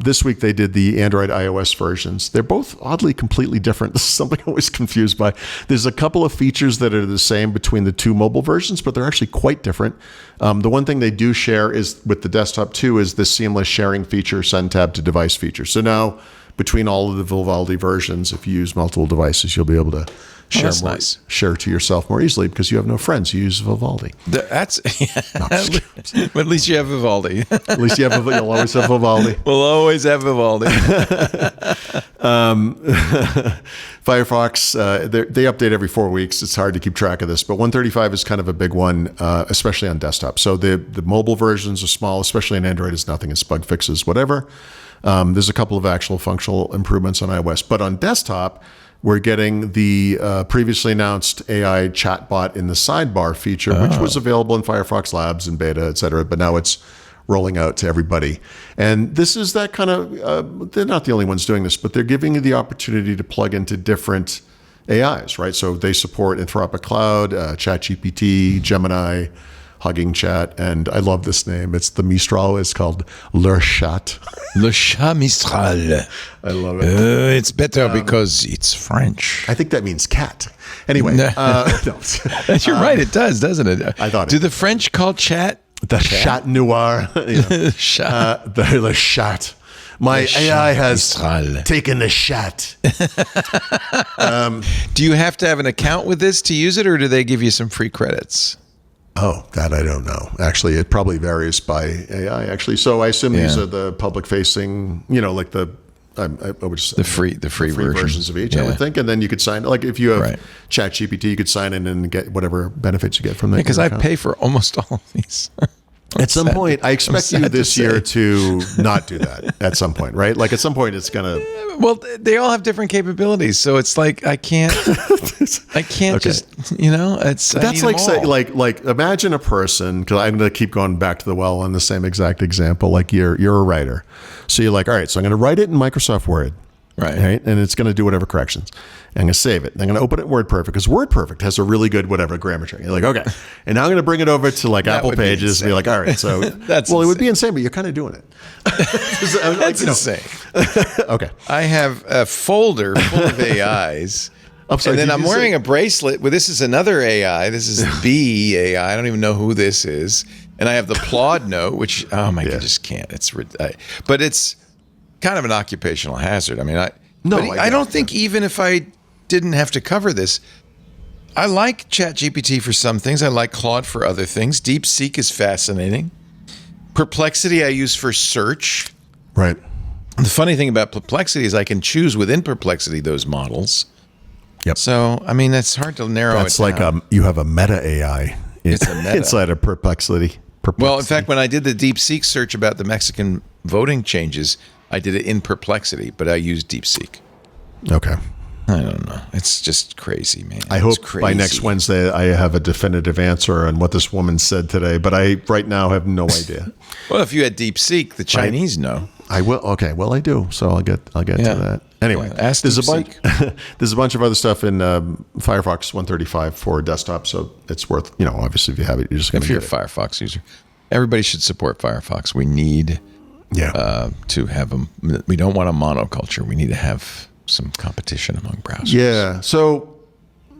This week they did the Android iOS versions. They're both oddly completely different. This is something I'm always confused by. There's a couple of features that are the same between the two mobile versions, but they're actually quite different. The one thing they do share is with the desktop too is the seamless sharing feature, send tab to device feature. So now between all of the Vivaldi versions, if you use multiple devices, you'll be able to share to yourself more easily because you have no friends. You use Vivaldi.
That's but at least you have Vivaldi.
At least you have you'll always have Vivaldi.
We'll always have Vivaldi.
Firefox, they update every 4 weeks. It's hard to keep track of this, but 135 is kind of a big one, especially on desktop. So the mobile versions are small, especially on Android. It's nothing. It's bug fixes, whatever. There's a couple of actual functional improvements on iOS, but on desktop, we're getting the previously announced AI chatbot in the sidebar feature, which was available in Firefox Labs and beta, et cetera, but now it's rolling out to everybody. And this is that kind of, they're not the only ones doing this, but they're giving you the opportunity to plug into different AIs, right? So they support Anthropic Cloud, ChatGPT, Gemini, Hugging Chat, and I love this name. It's the Mistral. It's called Le Chat.
Le Chat Mistral.
I love it.
It's better because it's French.
I think that means cat. Anyway.
No.
No.
You're right. It does, doesn't it?
I thought
Do the French call chat?
The Chat Noir.
Chat.
The Le Chat. My AI has
Mistral.
taken the chat.
Do you have to have an account with this to use it, or do they give you some free credits?
Oh, that I don't know. Actually, it probably varies by AI. Actually, so I assume these are the public-facing, like the
free
versions of each. I would think, and then you could sign. Like if you have ChatGPT, you could sign in and get whatever benefits you get from that.
Because I pay for almost all of these.
At some point, I expect you this year to not do that. At some point, right? Like at some point, it's gonna.
Well, they all have different capabilities, so it's like I can't just It's
that's like say, like imagine a person, because I'm gonna keep going back to the well on the same exact example. Like you're a writer, so you're like, all right, so I'm gonna write it in Microsoft Word. Right. And it's going to do whatever corrections. And I'm going to save it. And I'm going to open it in WordPerfect because WordPerfect has a really good whatever grammar check. You're like, okay. And now I'm going to bring it over to like Apple Pages and be like, all right. So it would be insane, but you're kind of doing it.
That's insane.
Okay.
I have a folder full of AIs. And then I'm wearing a bracelet. Well, this is another AI. This is B AI. I don't even know who this is. And I have the Plod Note, which, I just can't. But it's kind of an occupational hazard. I mean, I don't think even if I didn't have to cover this, I like ChatGPT for some things. I like Claude for other things. DeepSeek is fascinating. Perplexity I use for search.
Right.
And the funny thing about Perplexity is I can choose within Perplexity those models.
Yep.
So, I mean, that's hard to narrow
That's
it down.
like you have a meta AI inside of Perplexity.
Well, in fact, when I did the DeepSeek search about the Mexican voting changes, I did it in Perplexity, but I used DeepSeek.
Okay.
I don't know. It's just crazy, man.
I hope by next Wednesday I have a definitive answer on what this woman said today, but I right now have no idea.
Well, if you had DeepSeek, the Chinese know.
I will. Okay. Well, I do. So I'll get to that. Anyway,
ask
there's
DeepSeek.
There's a bunch of other stuff in Firefox 135 for desktop, so it's worth, obviously if you have it, you're just going to get it.
If you're a Firefox user. Everybody should support Firefox. We need to have we don't want a monoculture. We need to have some competition among browsers.
Yeah. So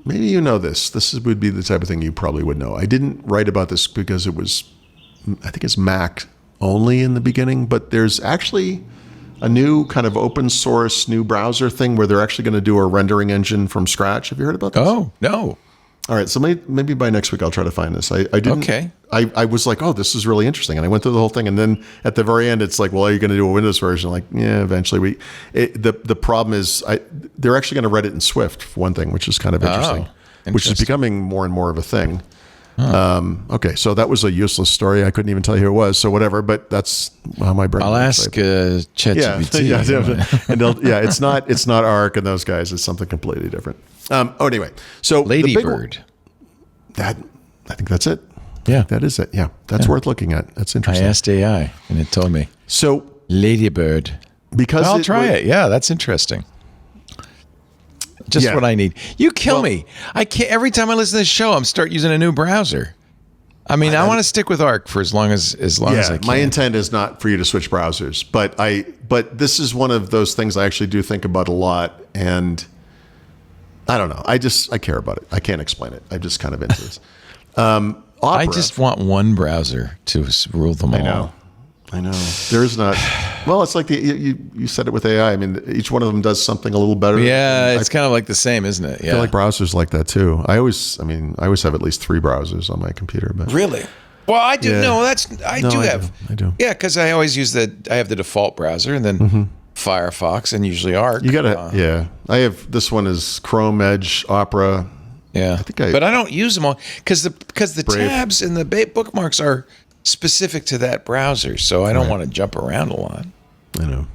maybe you know this. This would be the type of thing you probably would know. I didn't write about this because I think it's Mac only in the beginning, but there's actually a new kind of open source new browser thing where they're actually going to do a rendering engine from scratch. Have you heard about this?
Oh, no.
All right, so maybe by next week I'll try to find this. I didn't.
Okay.
I was like, oh, this is really interesting, and I went through the whole thing, and then at the very end, it's like, well, are you going to do a Windows version? Like, yeah, eventually. The problem is, they're actually going to write it in Swift for one thing, which is kind of interesting, which is becoming more and more of a thing. Okay, so that was a useless story. I couldn't even tell you who it was, so whatever. But that's how my brain.
I'll ask ChatGPT.
Yeah, it's not Arc and those guys. It's something completely different. Anyway, so
Ladybird.
I think that's it.
Yeah,
that is it. Yeah, that's worth looking at. That's interesting.
I asked AI and it told me.
So
Ladybird.
Because
I'll try it. Yeah, that's interesting. Just what I need. You kill me. I can't. Every time I listen to this show, I'm start using a new browser. I mean, I want to stick with Arc for as long as I can.
My intent is not for you to switch browsers, but this is one of those things I actually do think about a lot, and I don't know. I care about it. I can't explain it. I'm just kind of into this. Opera,
I just want one browser to rule them all.
I know. There's not. Well, it's like you said it with AI. I mean, each one of them does something a little better.
Yeah, it's kind of like the same, isn't it? Yeah.
I feel like browsers like that too. I always have at least 3 browsers on my computer. But
really? Well, I do.
Yeah.
No, I do. Yeah, because I always use I have the default browser and then Firefox and usually Arc.
You gotta. Yeah, I have. This one is Chrome, Edge, Opera.
Yeah, but I don't use them all because the tabs and the bookmarks are specific to that browser, so I don't want to jump around a lot.
I know.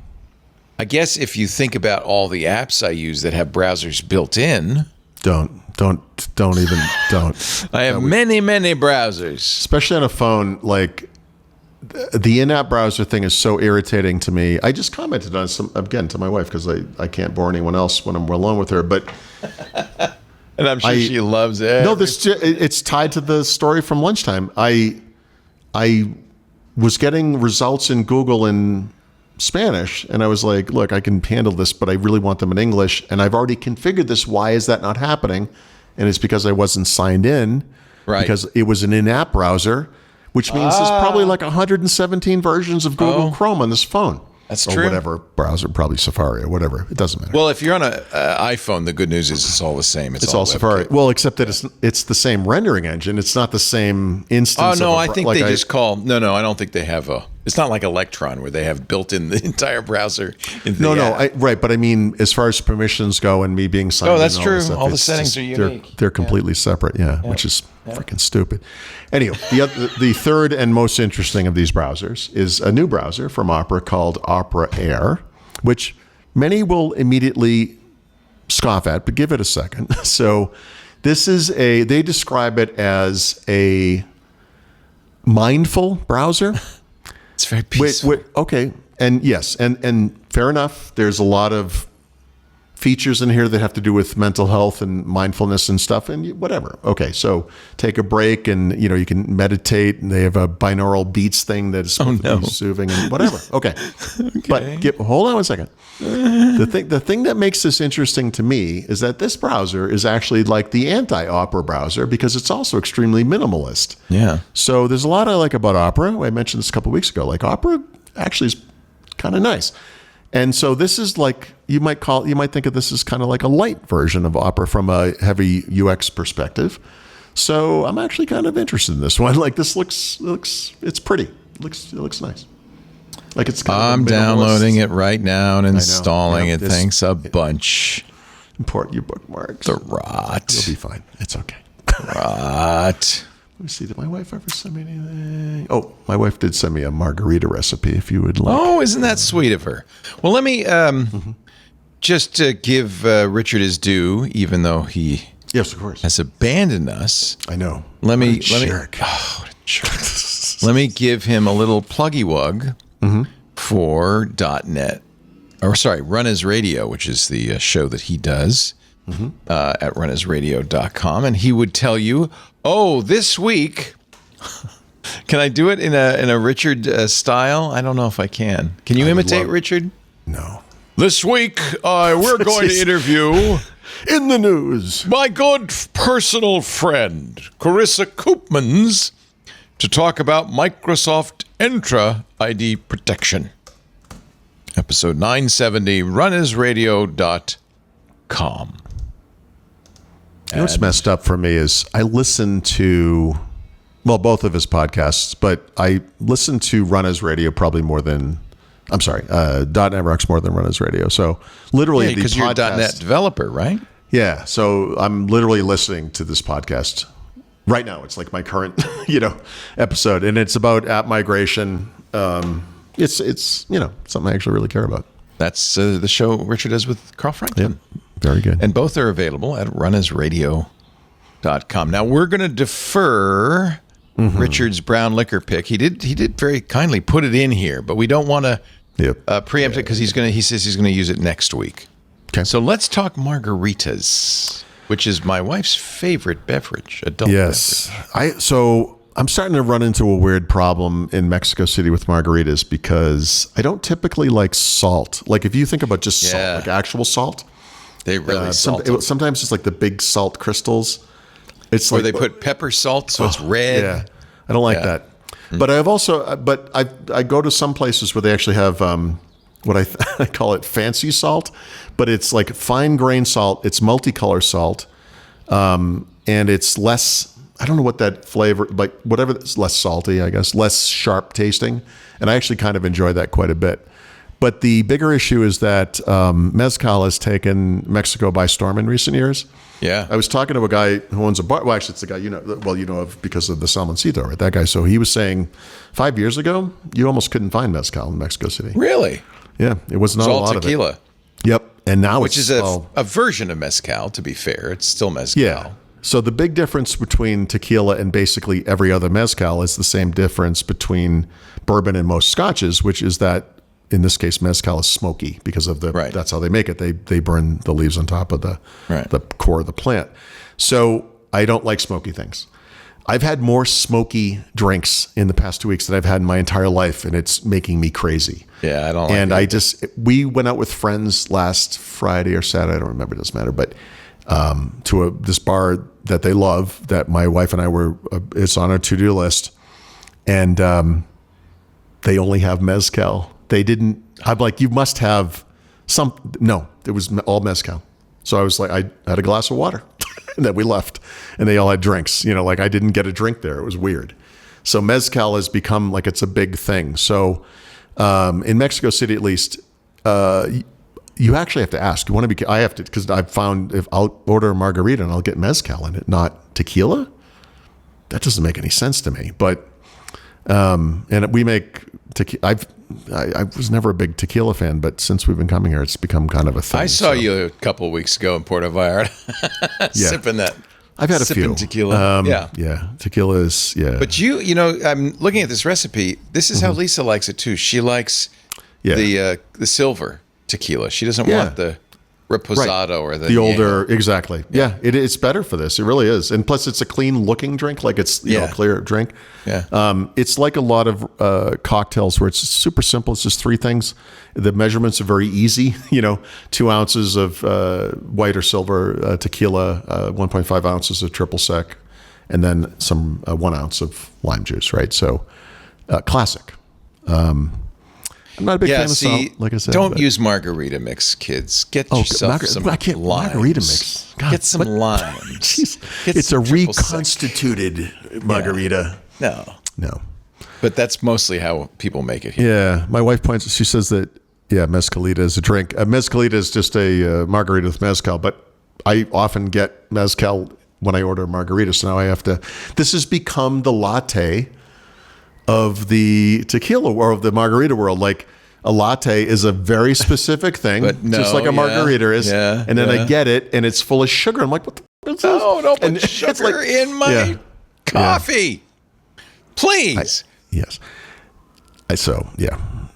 I guess if you think about all the apps I use that have browsers built in,
don't.
I have many browsers,
especially on a phone. Like the in-app browser thing is so irritating to me. I just commented on some again to my wife because I can't bore anyone else when I'm alone with her, but.
And I'm sure she loves it.
No, it's tied to the story from lunchtime. I was getting results in Google in Spanish, and I was like, look, I can handle this, but I really want them in English, and I've already configured this. Why is that not happening? And it's because I wasn't signed in, because it was an in-app browser, which means there's probably like 117 versions of Google Chrome on this phone.
That's
or
true.
Whatever browser, probably Safari or whatever. It doesn't matter.
Well, if you're on an iPhone, the good news is it's all the same.
It's all Safari. Well, except that it's the same rendering engine. It's not the same instance.
Oh no, I think they just call. No, I don't think they have a. It's not like Electron where they have built in the entire browser.
Right. But I mean, as far as permissions go and me being signed in.
Oh, that's
and
true.
Stuff,
all the settings are unique.
They're completely separate. Yeah, which is freaking stupid. Anyway, the third and most interesting of these browsers is a new browser from Opera called Opera Air, which many will immediately scoff at, but give it a second. So this is they describe it as a mindful browser.
It's very peaceful.
Okay. And yes, and fair enough. There's a lot of features in here that have to do with mental health and mindfulness and stuff and whatever. Okay. So take a break and, you can meditate, and they have a binaural beats thing that is supposed to be soothing and whatever. Okay. But hold on one second. The thing that makes this interesting to me is that this browser is actually like the anti-Opera browser because it's also extremely minimalist.
Yeah.
So there's a lot I like about Opera. I mentioned this a couple of weeks ago. Like Opera actually is kind of nice. And so this is like, you might think of this as kind of like a light version of Opera from a heavy UX perspective. So I'm actually kind of interested in this one. Like this looks it's pretty. It looks nice. Like it's kind
I'm
of
downloading it right now and installing it. Thanks a bunch.
Import your bookmarks.
The rot.
You'll be fine. It's okay.
Rot.
Let me see. Did my wife ever send me anything? Oh, my wife did send me a margarita recipe if you would like.
Oh, isn't that sweet of her? Well, let me just give Richard his due, even though he
yes, of course,
has abandoned us.
I know.
Let me.
Oh,
what a jerk. Let me give him a little pluggy wug for .net, or sorry, Run As Radio, which is the show that he does at runasradio.com, and he would tell you, oh, this week. Can I do it in a Richard style? I don't know if I can. Can you imitate Richard?
No.
This week, we're going to interview
in the news
my good personal friend Carissa Koopmans to talk about Microsoft Entra ID protection. Episode 970, runasradio.com.
You know what's messed up for me is I listen to, both of his podcasts, but I listen to Run As Radio probably more than, .NET Rocks more than Run As Radio. So literally
because you're a .NET developer, right?
Yeah. So I'm literally listening to this podcast right now. It's like my current, episode, and it's about app migration. It's something I actually really care about.
That's the show Richard does with Carl Franklin.
Yep. Very good.
And both are available at runasradio.com. Now we're going to defer Richard's brown liquor pick. He did very kindly put it in here, but we don't want to preempt it because he says he's going to use it next week.
Okay.
So let's talk margaritas, which is my wife's favorite beverage, adult beverage.
So I'm starting to run into a weird problem in Mexico City with margaritas because I don't typically like salt. Like if you think about just salt, like actual salt,
they really salt them.
sometimes it's like the big salt crystals. It's
or
like
they put pepper salt, so it's red.
Yeah, I don't like that. But I've also, I go to some places where they actually have what I call it fancy salt, but it's like fine grain salt. It's multicolor salt, and it's less. I don't know what that flavor, like whatever, it's less salty, I guess, less sharp tasting, and I actually kind of enjoy that quite a bit. But the bigger issue is that mezcal has taken Mexico by storm in recent years.
Yeah.
I was talking to a guy who owns a bar. Well, actually, it's the guy you know of because of the Salmoncito, right? That guy. So he was saying 5 years ago, you almost couldn't find mezcal in Mexico City.
Really?
Yeah, it was not
It's
a
all
lot
tequila.
of it. Yep. And now
Which
it's
is a version of mezcal, to be fair. It's still mezcal.
Yeah. So the big difference between tequila and basically every other mezcal is the same difference between bourbon and most scotches, which is that in this case mezcal is smoky because of that's how they make it. They burn the leaves on top of the core of the plant. So I don't like smoky things. I've had more smoky drinks in the past 2 weeks than I've had in my entire life, and it's making me crazy.
Yeah, I don't like it.
We went out with friends last Friday or Saturday, I don't remember, it doesn't matter, but to this bar that they love, that my wife and I were, it's on our to-do list, and they only have mezcal. I'm like, you must have no, it was all mezcal. So I was like, I had a glass of water and then we left and they all had drinks, like I didn't get a drink there. It was weird. So mezcal has become like, it's a big thing. So in Mexico City, at least, you actually have to ask. You want to be, I have to, because I've found if I'll order a margarita and I'll get mezcal in it, not tequila. That doesn't make any sense to me. But, and we make tequila. I was never a big tequila fan, but since we've been coming here, it's become kind of a thing.
I saw you a couple of weeks ago in Puerto Vallarta sipping that.
I've had a few
tequila.
Tequila is
But I'm looking at this recipe. This is how Lisa likes it too. She likes the silver tequila. She doesn't want the reposado or the
older. Exactly. Yeah, it's better for this. It really is. And plus, it's a clean looking drink. Like it's a clear drink.
Yeah.
It's like a lot of cocktails where it's super simple. It's just three things. The measurements are very easy. 2 ounces of white or silver tequila, 1.5 ounces of triple sec, and then some 1 ounce of lime juice. Right. So classic. I'm not a big fan of salt, like I said.
Don't use margarita mix, kids. Get yourself some limes.
Margarita mix. God,
get some limes.
It's a reconstituted margarita.
No. But that's mostly how people make it here.
Yeah. My wife she says that, mezcalita is a drink. Mezcalita is just a margarita with mezcal, but I often get mezcal when I order a margarita, so now I have to. This has become the latte of the tequila or of the margarita world. Like a latte is a very specific thing, just like a margarita is. Yeah, and then I get it and it's full of sugar. I'm like, what the fuck is this?
No, don't put sugar in my coffee. Please.
Yes.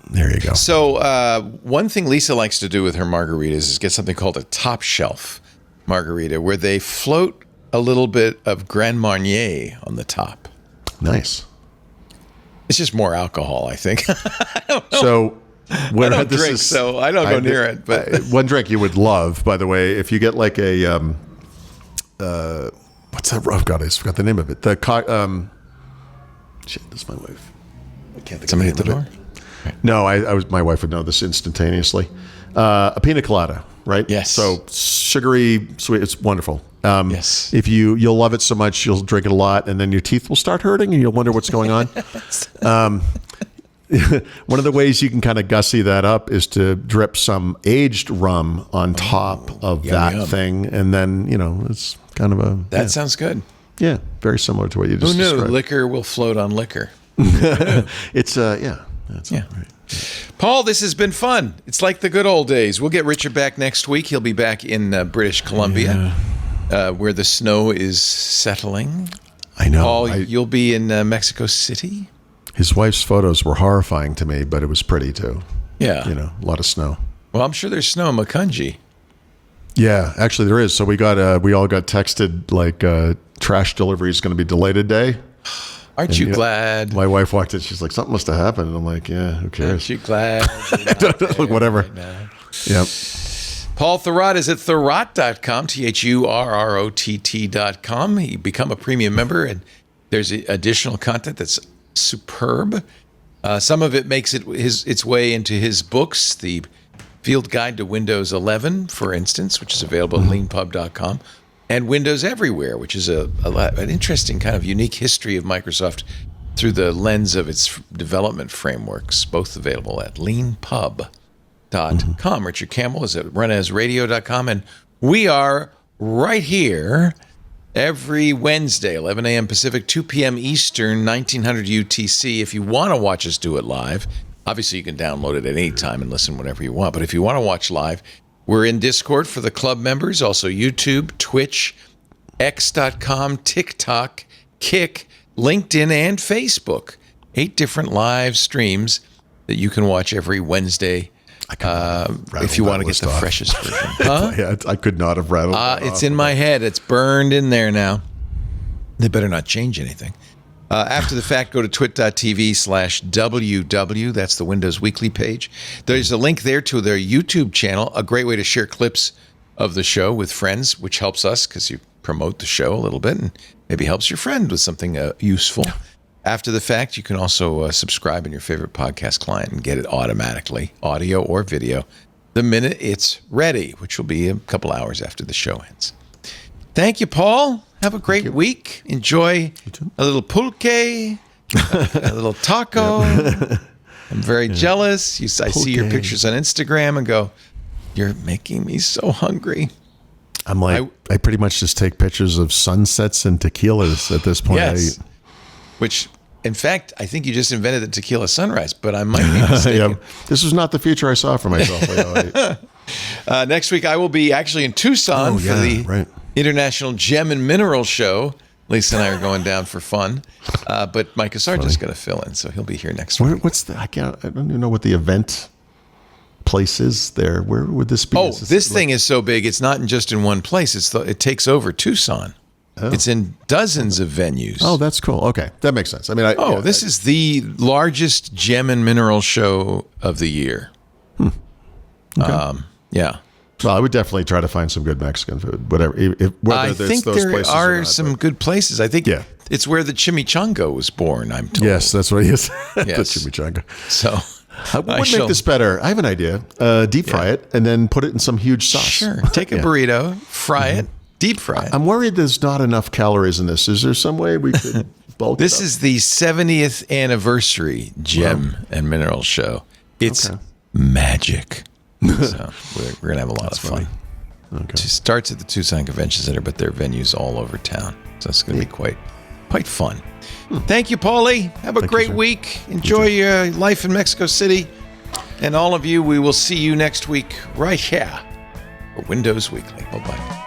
There you go.
So one thing Lisa likes to do with her margaritas is get something called a top shelf margarita where they float a little bit of Grand Marnier on the top.
Nice.
It's just more alcohol, I think. I don't know.
So
I don't drink, so I don't go near it. But
one drink you would love, by the way, if you get like a what's that? Oh God, I just forgot the name of it. Shit, that's my wife. I can't think.
Somebody
of
at the door?
No, I was. My wife would know this instantaneously. A pina colada, right?
Yes.
So sugary, sweet. It's wonderful.
Yes.
If you'll love it so much, you'll drink it a lot, and then your teeth will start hurting, and you'll wonder what's going on. One of the ways you can kind of gussy that up is to drip some aged rum on top of that thing, and then it's kind of a.
That sounds good.
Yeah, very similar to what you just
described.
described.
Liquor will float on liquor.
It's that's right.
Paul, this has been fun. It's like the good old days. We'll get Richard back next week. He'll be back in British Columbia, where the snow is settling.
I know.
Paul, you'll be in Mexico City.
His wife's photos were horrifying to me, but it was pretty too.
Yeah.
A lot of snow.
Well, I'm sure there's snow in Makunji.
Yeah, actually there is. So we all got texted like trash delivery is going to be delayed a day.
Aren't you glad?
My wife walked in. She's like, something must have happened. And I'm like, yeah, who cares?
Aren't you glad?
Look, whatever.
Right now?
Yep.
Paul Thurrott is at thurrott.com, THURROTT.com. You become a premium member, and there's additional content that's superb. Some of it makes its way into his books, the Field Guide to Windows 11, for instance, which is available at leanpub.com, and Windows Everywhere, which is an interesting kind of unique history of Microsoft through the lens of its development frameworks, both available at leanpub.com. Richard Campbell is at runasradio.com, and we are right here every Wednesday, 11 a.m. Pacific, 2 p.m. Eastern, 1900 UTC. If you want to watch us do it live, obviously you can download it at any time and listen whenever you want. But if you want to watch live, we're in Discord for the club members, also YouTube, Twitch, X.com, TikTok, Kick, LinkedIn, and Facebook. 8 different live streams that you can watch every Wednesday if you want to get the freshest version. Huh?
Yeah, I could not have rattled that
it's
off.
in my head. It's burned in there now. They better not change anything. After the fact, go to twit.tv/WW. That's the Windows Weekly page. There's a link there to their YouTube channel, a great way to share clips of the show with friends, which helps us because you promote the show a little bit and maybe helps your friend with something useful. After the fact, you can also subscribe in your favorite podcast client and get it automatically, audio or video, the minute it's ready, which will be a couple hours after the show ends. Thank you, Paul. Have a great week. Enjoy a little pulque, a little taco. I'm very jealous. I see your pictures on Instagram and go, you're making me so hungry.
I'm like, I pretty much just take pictures of sunsets and tequilas at this point.
Yes. Which, in fact, I think you just invented the tequila sunrise, but I might be mistaken.
Yeah, this was not the future I saw for myself.
Next week, I will be actually in Tucson for the International Gem and Mineral Show. Lisa and I are going down for fun, but Mike Assarge is going to fill in, so he'll be here next week.
What's the? I don't even know what the event place is there. Where would this be?
Oh, this thing is so big; it's not just in one place. It takes over Tucson. Oh. It's in dozens of venues.
Oh, that's cool. Okay, that makes sense. I mean,
this is the largest gem and mineral show of the year.
Okay.
Yeah.
Well, I would definitely try to find some good Mexican food. Whatever.
I think there are some good places. I think it's where the chimichanga was born, I'm told.
Yes, that's what it is.
Yes.
The chimichanga.
So,
what would make this better? I have an idea. Deep fry it and then put it in some huge sauce.
Sure. Take a burrito, fry it, deep fry it.
I'm worried there's not enough calories in this. Is there some way we could bulk
This
it up?
is the 70th anniversary gem and mineral show. It's magic. So we're going to have a lot of fun.
Okay.
It starts at the Tucson Convention Center, but there are venues all over town. So it's going to be quite fun. Thank you, Paulie. Have a great week. Enjoy your life in Mexico City. And all of you, we will see you next week right here for Windows Weekly. Bye-bye.